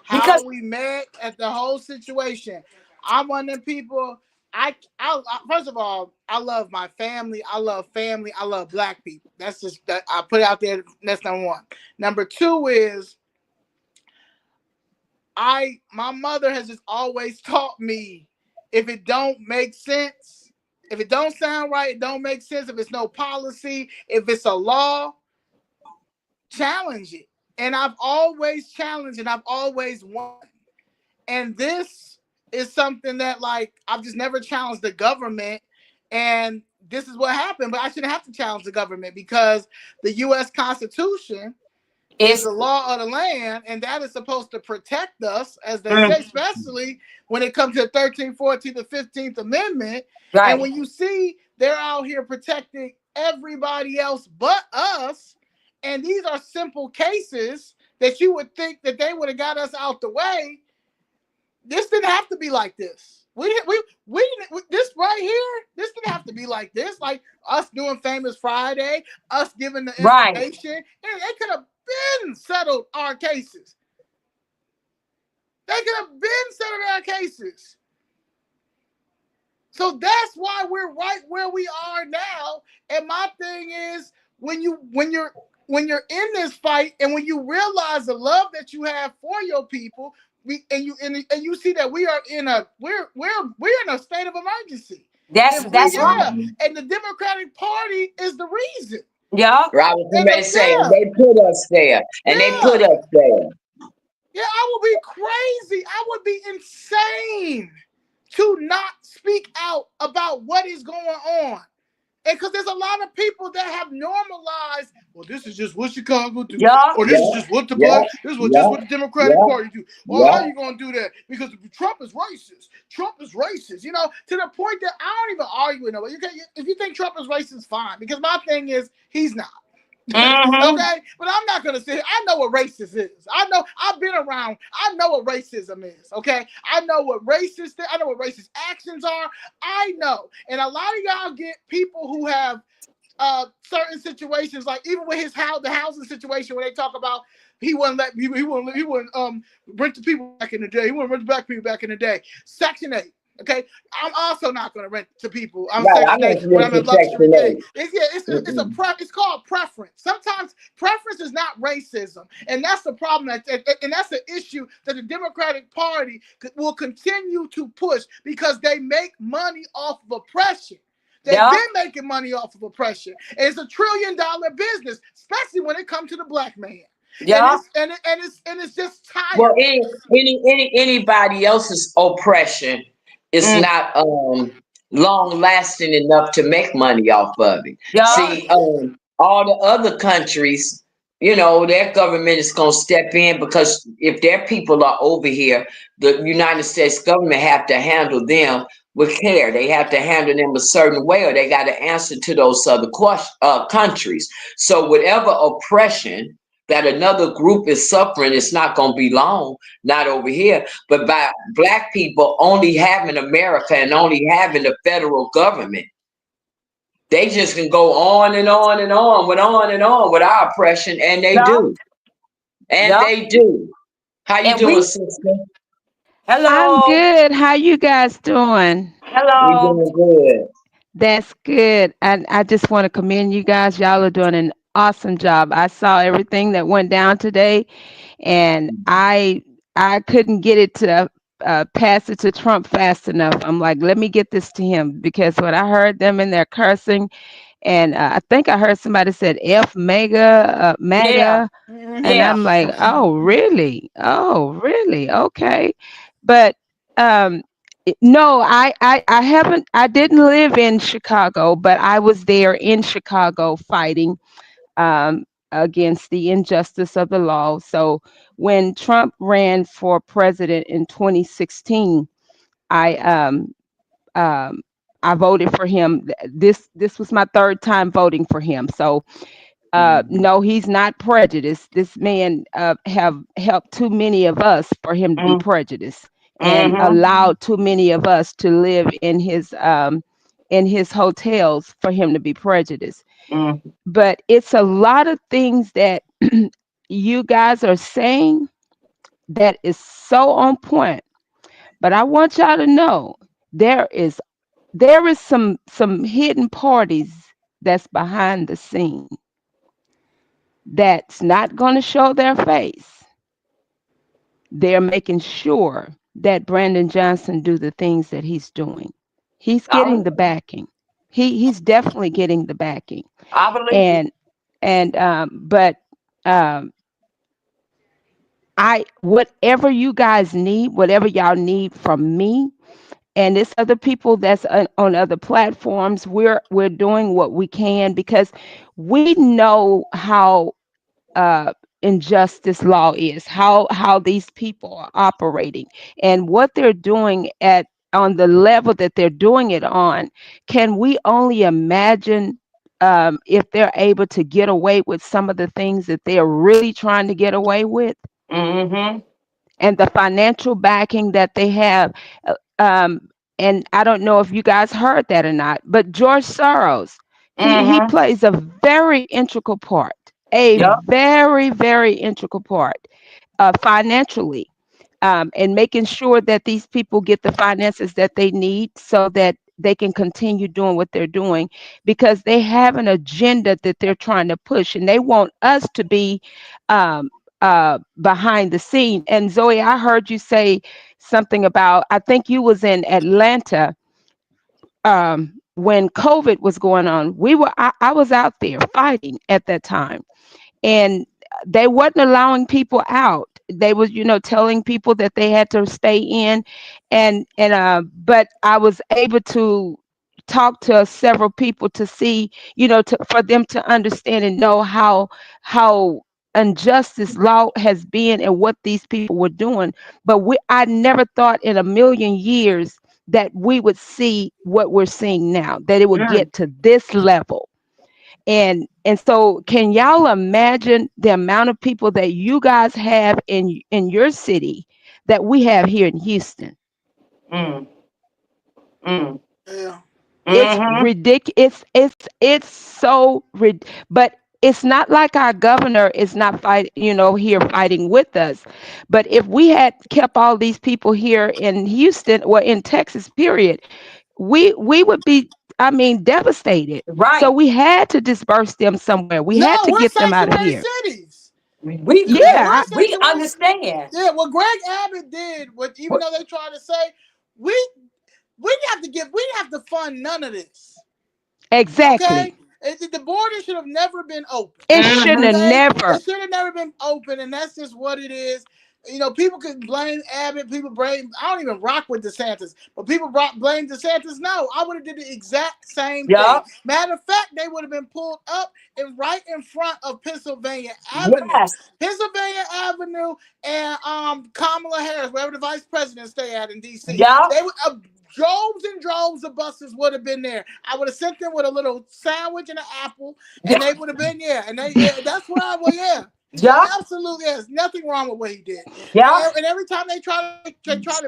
how we met at the whole situation. I'm one of them people. I first of all, I love my family. I love family. I love Black people. That's just that I put it out there. That's number one. Number two is my mother has just always taught me, if it don't make sense, if it don't sound right, it don't make sense. If it's no policy, if it's a law, challenge it. And I've always challenged and I've always won. And this is something that, like, I've just never challenged the government. And this is what happened. But I shouldn't have to challenge the government because the U.S. Constitution is the law of the land, and that is supposed to protect us, as they say, especially when it comes to the 13th, 14th, and 15th Amendment. Right. And when you see they're out here protecting everybody else but us, and these are simple cases that you would think that they would have got us out the way. This didn't have to be like this. We this right here, this didn't have to be like this. Like us doing Famous Friday, us giving the information, and they could have been settled our cases. They could have been settled our cases. So that's why we're right where we are now. And my thing is, when you're when you're in this fight and when you realize the love that you have for your people, and you see that we're in a state of emergency. That's right. And the Democratic Party is the reason. Yeah. Right, somebody saying Yeah, they put us there, and they put yeah, us there. yeah. I would be crazy. I would be insane to not speak out about what is going on. And because there's a lot of people that have normalized, well, this is just what Chicago do, Yeah. or this is just what this is just what the Democratic Party do. Well, how you gonna do that? Because Trump is racist. Trump is racist. You know, to the point that I don't even argue with nobody. If you think Trump is racist, fine. Because my thing is, he's not. Okay, but I'm not gonna say I know what racist is. I know I've been around. I know what racism is. Okay, I know what I know what racist actions are. I know, and a lot of y'all get people who have certain situations, like even with the housing situation, where they talk about he wouldn't rent to people back in the day. He wouldn't rent to black people back in the day. Section 8. Okay, I'm also not going to rent to people. I'm Section 8 when I'm in luxury thing. It's called preference. Sometimes preference is not racism, and that's the problem. And that's the issue that the Democratic Party will continue to push because they make money off of oppression. They've been making money off of oppression. And it's $1 trillion business, especially when it comes to the black man. Yeah. And it's just tired. Well, anybody else's oppression is not long lasting enough to make money off of it. Yeah. See, all the other countries, you know, their government is going to step in because if their people are over here, the United States government have to handle them with care. They have to handle them a certain way, or they got to answer to those other countries. So whatever oppression that another group is suffering, it's not going to be long, not over here. But by black people only having America and only having the federal government, they just can go on and on and on with our oppression, and they do. And they do. How you doing, sister? Hello. I'm good. How you guys doing? We Hello. doing good. That's good. And I just want to commend you guys. Y'all are doing an awesome job. I saw everything that went down today, and I couldn't get it to pass it to Trump fast enough. I'm like, let me get this to him, because when I heard them in there cursing, and I think I heard somebody said F MAGA, MAGA. And I'm like, oh, really? Oh, really? Okay. But no, I haven't, I didn't live in Chicago, but I was there in Chicago fighting against the injustice of the law. So when Trump ran for president in 2016, I I voted for him. This was my third time voting for him. So no, he's not prejudiced. This man have helped too many of us for him to be prejudiced, and allowed too many of us to live in his hotels for him to be prejudiced. But it's a lot of things that you guys are saying that is so on point. But I want y'all to know there is some hidden parties that's behind the scene that's not going to show their face. They're making sure that Brandon Johnson do the things that he's doing. He's getting the backing. He's definitely getting the backing. I believe. But I whatever you guys need, whatever y'all need from me, and it's other people that's on other platforms, we're doing what we can, because we know how injustice law is, how these people are operating, and what they're doing on the level that they're doing it on. Can we only imagine if they're able to get away with some of the things that they're really trying to get away with, and the financial backing that they have? And I don't know if you guys heard that or not, but George Soros, he plays a very integral part, very, very integral part financially, and making sure that these people get the finances that they need, so that they can continue doing what they're doing, because they have an agenda that they're trying to push, and they want us to be um, behind the scene. And Zoe, I heard you say something about, I think you was in Atlanta when COVID was going on. I was out there fighting at that time, and they wasn't allowing people out. They was, telling people that they had to stay in, and but I was able to talk to several people to see, for them to understand and know how unjust this law has been and what these people were doing. But I never thought in a million years that we would see what we're seeing now, that it would Mm. get to this level. And so, can y'all imagine the amount of people that you guys have in your city that we have here in Houston? Mm. Mm. Yeah. It's Mm-hmm. ridiculous. It's so but it's not like our governor is not here fighting with us. But if we had kept all these people here in Houston or in Texas, period, we would be, I mean, devastated. So Right. we had to disperse them somewhere. We had No, to we're get them out of sanctuary here. cities. We Yeah, Yeah, we're we sanctuary. understand. Yeah, what Greg Abbott did, what even What- though they tried to say, we we have to fund none of this. Okay, exactly. the border should have never been open. It shouldn't Mhm. have Okay, never. it should have never been open, and that's just what it is. People could blame Abbott. People blame. I don't even rock with DeSantis, but people blame DeSantis. No, I would have did the exact same thing. Yup. Matter of fact, they would have been pulled up and right in front of Pennsylvania Avenue, Yes. Pennsylvania Avenue, and Kamala Harris, wherever the vice president stay at in D.C. Yup. They would. Droves and droves of buses would have been there. I would have sent them with a little sandwich and an apple, and they would have been, yeah. And that's where I was, yeah. Yup. Absolutely, there's nothing wrong with what he did. Yup. And every time they try to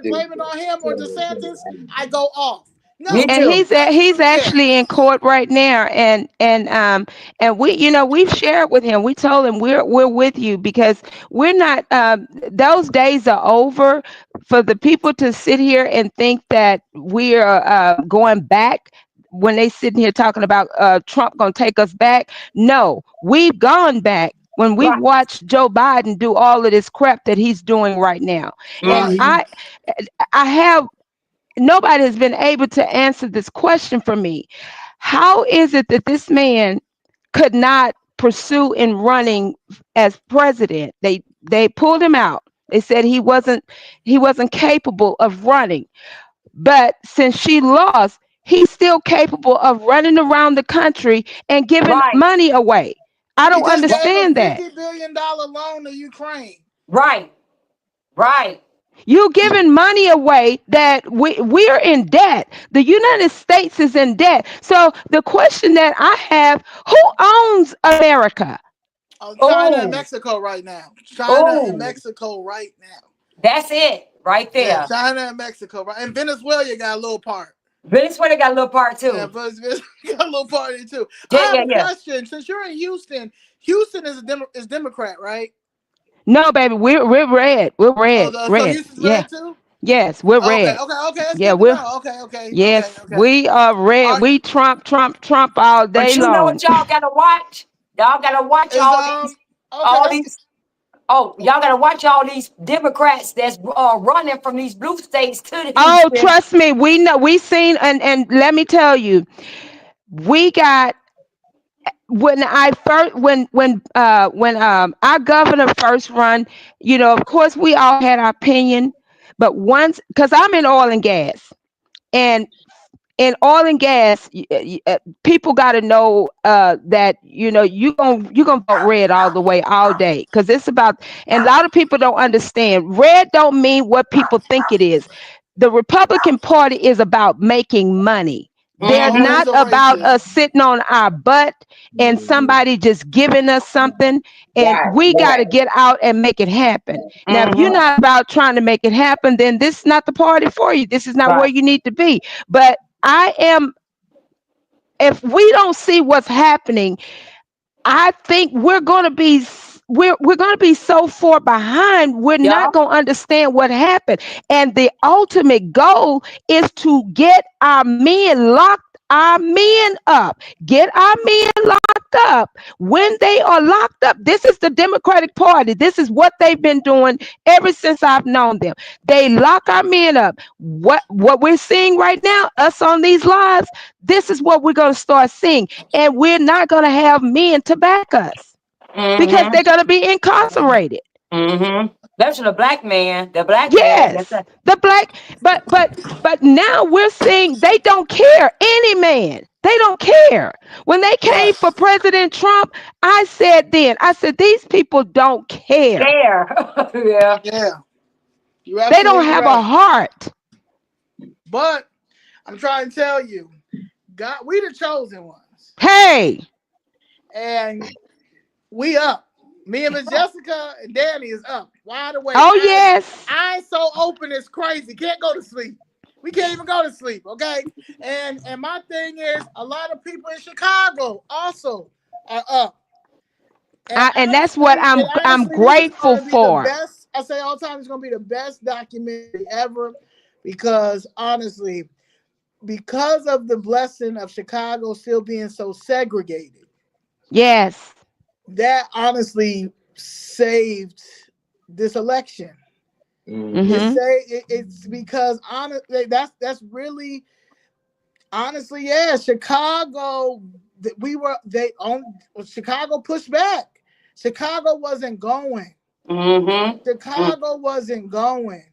blame it on him or DeSantis, I go off. Me No, And too. he's absolutely, yeah. actually in court right now, and we, we've shared with him. We told him we're with you, because we're not, those days are over. For the people to sit here and think that we're going back, when they sitting here talking about Trump gonna take us back. No, we've gone back when we Right. watched Joe Biden do all of this crap that he's doing right now. And Right. Mhm. I have, nobody has been able to answer this question for me. How is it that this man could not pursue in running as president? They pulled him out. They said he wasn't capable of running. But since she lost, he's still capable of running around the country and giving Right. money away. I He don't just gave a understand that. $50 billion loan to Ukraine. Right. Right. You giving money away that we're in debt. The United States is in debt. So the question that I have, who owns America? China and Oh. Mexico right now. China and Oh. Mexico right now. That's it right Yeah, there. China and Mexico right, and Venezuela got a little part. Venezuela got a little part Yeah, too. but got a little part in it too. I Yeah, have yeah, a yeah. question. Since you're in Houston, Houston is Democrat, right? No, baby, we're red. We're Oh, red. so Red. Houston's Yeah. red too. Yes, we're Okay, red. okay, okay. That's Yeah, good to we're know. Okay, okay, okay, yes, okay. we are All red. right, We Trump all day But you know long. what y'all gotta watch? Y'all gotta watch is okay. all That's these y'all gotta watch all these Democrats that's running from these blue states to Oh, Houston. trust me, we know, we seen, and let me tell you, we got, when I first when our governor first run, of course we all had our opinion, but once, because I'm in oil and gas, and in oil and gas, people got to know that you gonna vote red all the way, all day, because it's about, and a lot of people don't understand, red don't mean what people think it is. The Republican Party is about making money. They're oh, okay. Mm-hmm. not So about racist. us sitting on our butt and somebody just giving us something, and Right, we got right. to get out and make it happen. Now, if you're Mm-hmm. not about trying to make it happen, then this is not the party for you. This is not where Right. you need to be. But I am, if we don't see what's happening, I think we're going to be so far behind. We're Yeah. not going to understand what happened. And the ultimate goal is to get our men locked, our men up, get our men locked up. When they are locked up, this is the Democratic Party. This is what they've been doing ever since I've known them. They lock our men up. What we're seeing right now, us on these lives, this is what we're going to start seeing. And we're not going to have men to back us because Mm-hmm. they're going to be incarcerated. Mm-hmm. Especially the black man. The black man. That's Yes, the black, but now we're seeing they don't care. Any man, they don't care. When they came Right. for President Trump, I said these people don't care. there. Yeah. Yeah. You're They don't absolutely have a right. heart. But I'm trying to tell you, God, we the chosen ones. Hey, And we up. Me and Miss Jessica and Danny is up, wide awake. oh yes, Eyes so open, it's crazy. Can't go to sleep. We can't even go to sleep. Okay. And my thing is, a lot of people in Chicago also are up. and that's what And I'm honestly, this is grateful going to be the for. best. I say all the time, it's going to be the best documentary ever, because honestly, because of the blessing of Chicago still being so segregated, Yes. that honestly saved this election. Mm-hmm. It's because honestly, that's really honestly, yeah, Chicago. We were they on Chicago pushed back. Chicago wasn't going. Mm-hmm. Chicago wasn't going.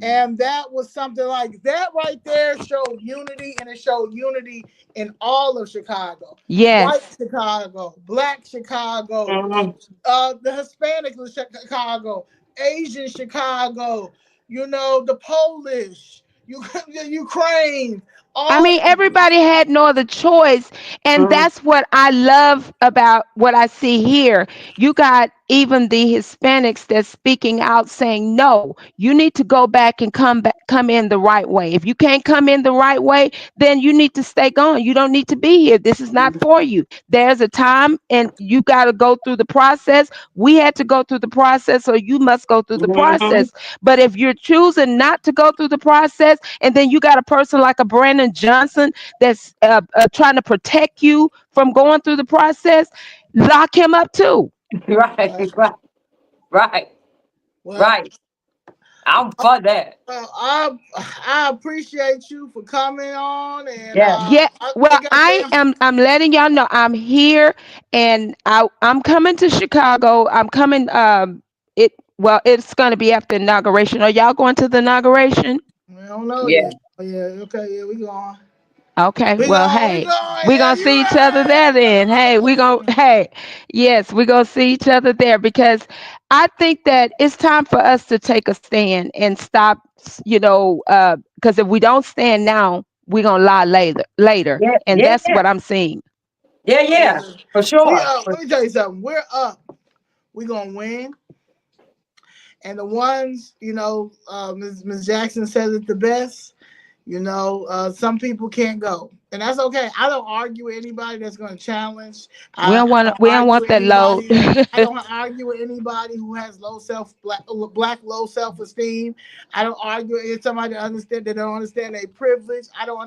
And that was something like that right there showed unity, and it showed unity in all of Chicago. White Yes. Chicago, black Chicago, Mm-hmm. the Hispanic Chicago, Asian Chicago, the Polish, the Ukraine, I all mean, of them. everybody had no other choice. And Mm-hmm. that's what I love about what I see here. You got even the Hispanics that's speaking out saying, no, you need to go back and come in the right way. If you can't come in the right way, then you need to stay gone. You don't need to be here. This is not for you. There's a time and you got to go through the process. We had to go through the process, so you must go through the Mm-hmm. process. But if you're choosing not to go through the process, and then you got a person like a Brandon Johnson that's trying to protect you from going through the process, lock him up too. Right. Well, Right. Right. well, Right. I'm for that. I appreciate you for coming on, and Yeah. Yeah. Well, like I say, I'm letting y'all know I'm here, and I'm coming to Chicago. I'm coming. It's going to be after inauguration. Are y'all going to the inauguration? I don't know Yeah. yet. Oh, yeah, okay, yeah, we going. Okay, well, We hey, going. we Yeah, gonna you see each other there then. Hey, right. yes, we gonna see each other there because I think that it's time for us to take a stand and stop, because if we don't stand now, we're gonna lie later, Yeah. and Yeah. that's Yeah. what I'm seeing. Yeah. Yeah. Yeah. For We sure. Let me tell you something. We're up. We gonna win. And the ones, Ms. Jackson says it the best. Some people can't go, and that's okay. I don't argue with anybody that's going to challenge. I don't We don't argue want with that load. anybody. I don't argue with anybody who has black low self esteem. I don't argue with somebody that don't understand their privilege. I don't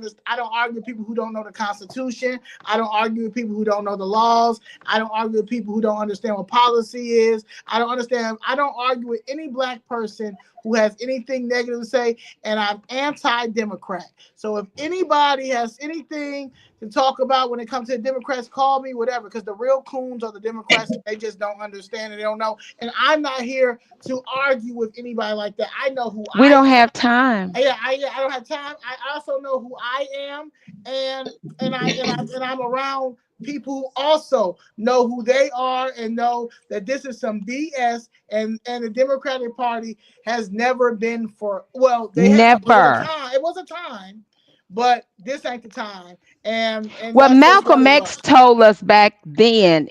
argue with people who don't know the Constitution. I don't argue with people who don't know the laws. I don't argue with people who don't understand what policy is. I don't understand. I don't argue with any black person who has anything negative to say, and I'm anti-Democrat. So if anybody has anything to talk about when it comes to the Democrats, call me, whatever, because the real coons are the Democrats. They just don't understand and they don't know. And I'm not here to argue with anybody like that. I know who We I don't am. have time. I don't have time. I also know who I am, and I'm around people who also know who they are and know that this is some BS, and the Democratic Party has never been for, well, they have, it was a Never. time, but this ain't the time, and Well, that's just what Malcolm it X was. told us back then. And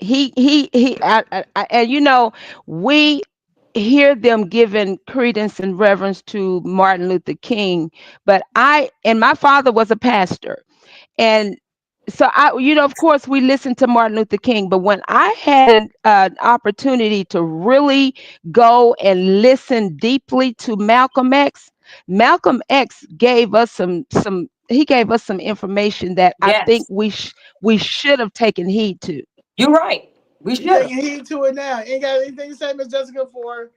we hear them giving credence and reverence to Martin Luther King, but my father was a pastor, and so of course we listened to Martin Luther King, but when I had an opportunity to really go and listen deeply to Malcolm X gave us he gave us some information that I think Yes, we should have taken heed to. you're right. We You should have. taking heed to it now. Ain't got anything to say, Miss Jessica, for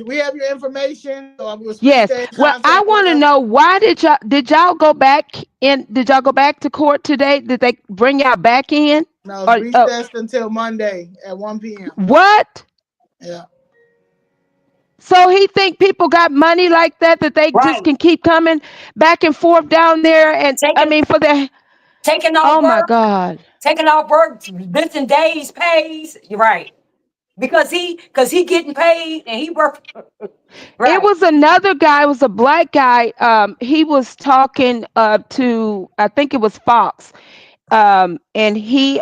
we have your information, so we will Yes. stay in Well, I contact with want to us. know, why did y'all go back in? Did y'all go back to court today? Did they bring y'all back in? No, it's Or recessed until Monday at 1 p.m. what? Yeah. So he think people got money like that they just Right. can keep coming back and forth down there, and I Taking mean for the taking off oh my work, God. taking off work, missing days, pays. You're right. Because he getting paid and he work. It Right. was another guy, it was a black guy. He was talking to, I think it was Fox. And he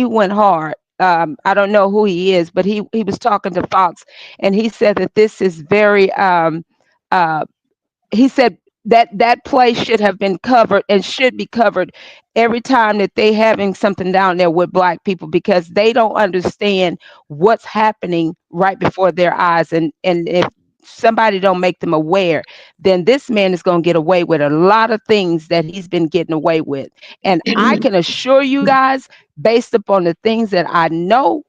went hard. I don't know who he is, but he was talking to Fox, and he said that this is very uh he said that that place should have been covered and should be covered every time that they having something down there with black people, because they don't understand what's happening right before their eyes, and if somebody don't make them aware, then this man is going to get away with a lot of things that he's been getting away with. And I can assure you guys, based upon the things that I know,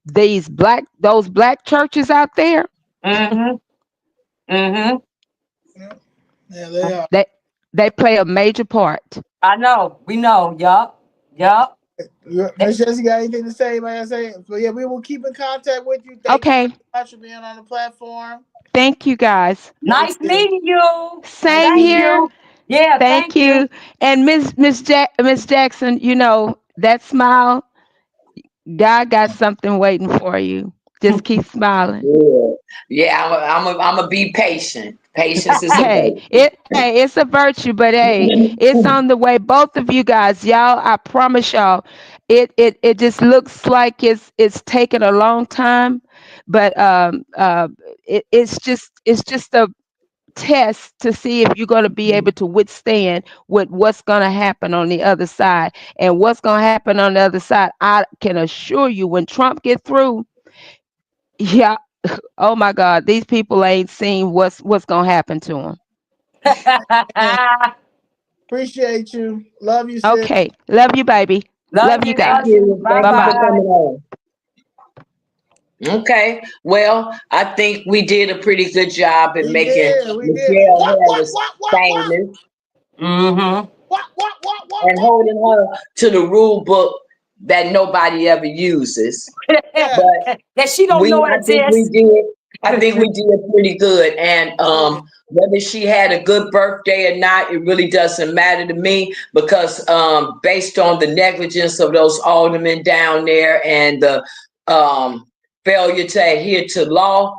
those black churches out there, Mm-hmm. Mm-hmm. Yeah, yeah, they are. they they play a major part. I know. We know. Yup. Yup. Miss Jessica, got anything to say? Like I say, but yeah, we will keep in contact with you. Thank you Okay. very much for being on the platform. Thank you guys. Thank Nice you. meeting you. Nice Same Thank meeting you. here. you. Yeah, Thank thank you. you. And Miss Jackson, that smile, God got something waiting for you. Just keep smiling. Yeah, yeah. I'm a be patient. Patience is a virtue. It's a virtue, but hey, it's on the way. Both of you guys, y'all, I promise y'all, it just looks like it's taken a long time, but it's just a test to see if you're going to be able to withstand with what's going to happen on the other side. And what's going to happen on the other side, I can assure you, when Trump get through, yeah, oh my God, these people ain't seen what's going to happen to them. Yeah. Appreciate you. Love you, sis. Okay, love you, baby. Love Love you you. Thank Love guys. you. you. Bye Thank Bye you for bye. bye. coming on. Okay. Well, I think we did a pretty good job in We making did. We did. Michelle What? Harris What? What? What? famous Mm-hmm. and What? holding her to the rule book that nobody ever uses. Yeah. But That she don't know I think we exists. did. I think we did pretty good. And Yeah. whether she had a good birthday or not, it really doesn't matter to me, because based on the negligence of those aldermen down there and the um, failure to adhere to law,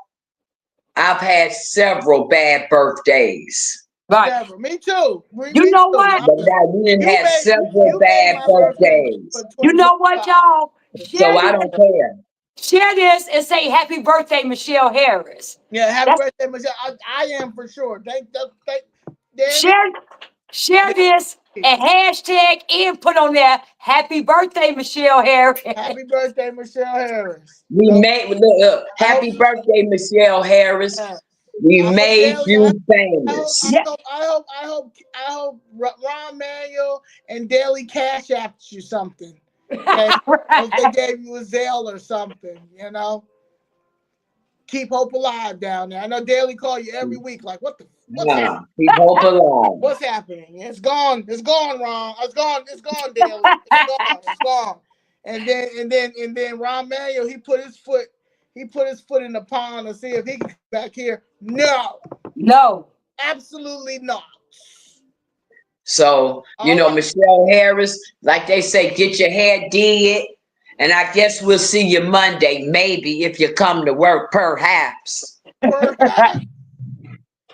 I've had several bad birthdays. Right. Never. Me too. You Me know too. what? But now we didn't You have made several you made bad my birthday for birthdays. You know what, 2025. y'all? So Share I this. don't care. Share this and say happy birthday, Michelle Harris. Yeah, happy That's birthday, Michelle. I am for sure. Thank Danny. share share this Danny. and hashtag and put on there happy birthday, Michelle Harris. Happy birthday, Michelle Harris. We So made I hope happy birthday, Michelle Harris. We I hope made Daly. you I hope famous. I Yeah. hope I hope I hope I hope Ron Manuel and Daly cash apped you something. Okay. Hope they gave you a Zelle or something. Keep hope alive down there. I know Daly call you every week. Like what's happening? Nah, keep hope alive. What's happening? It's gone. It's gone, Ron. It's gone. It's gone, Daly. It's gone. It's gone. And then Ron Manuel, he put his foot in the pond to see if he can come back here. No, No. absolutely not. So, All right. Michelle Harris, like they say, get your hair did. And I guess we'll see you Monday, maybe, if you come to work, perhaps. Perhaps.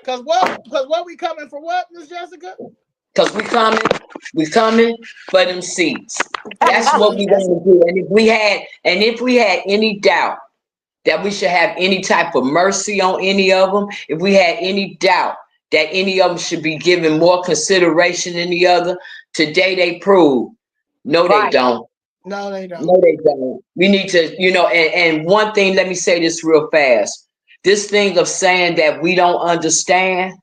Because what we coming for what, Miss Jessica? Because we coming for them seats. That's what we Yes. want to do. And if we had any doubt that we should have any type of mercy on any of them, if we had any doubt that any of them should be given more consideration than the other. Today they prove, no, they don't. No, they don't. No, they don't. We need to, and one thing, let me say this real fast. This thing of saying that we don't understand,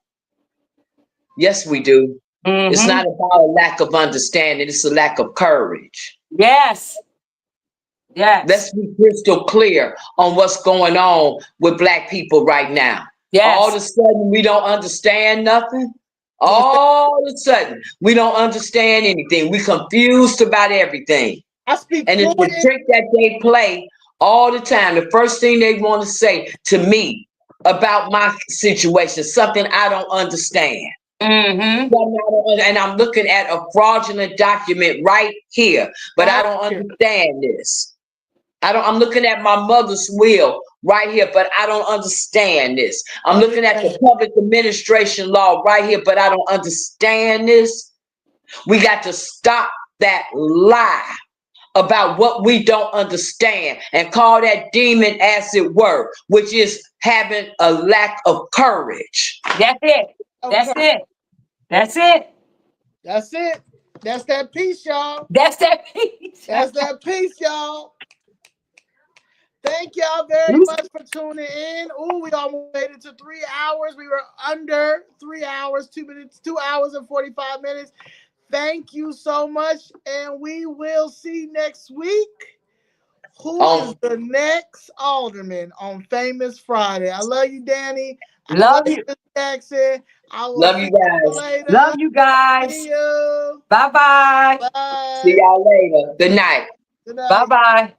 yes, we do. It's not about a lack of understanding, it's a lack of courage. Yes. Yes. Let's be crystal clear on what's going on with Black people right now. Yes. All of a sudden, we don't understand nothing. All of a sudden, we don't understand anything. We confused about everything. I speak And it's the trick that they play all the time. The first thing they want to say to me about my situation, something I don't understand. And I'm looking at a fraudulent document right here, but I don't understand this. I'm looking at my mother's will right here, but I don't understand this. I'm looking at the public administration law right here, but I don't understand this. We got to stop that lie about what we don't understand and call that demon as it were, which is having a lack of courage. That's it. That's it. That's it. That's it. That's that piece, y'all. That's that piece. That's that piece, y'all. Thank y'all very much for tuning in. Oh, we almost made it to 3 hours. We were under 3 hours, 2 minutes, 2 hours and 45 minutes. Thank you so much. And we will see next week who is the next alderman on Famous Friday. I love you, Danny. I love you, Jackson. I love you guys. Later. Love you guys. See you. Bye-bye. Bye. See y'all later. Good night. Good night. Bye-bye.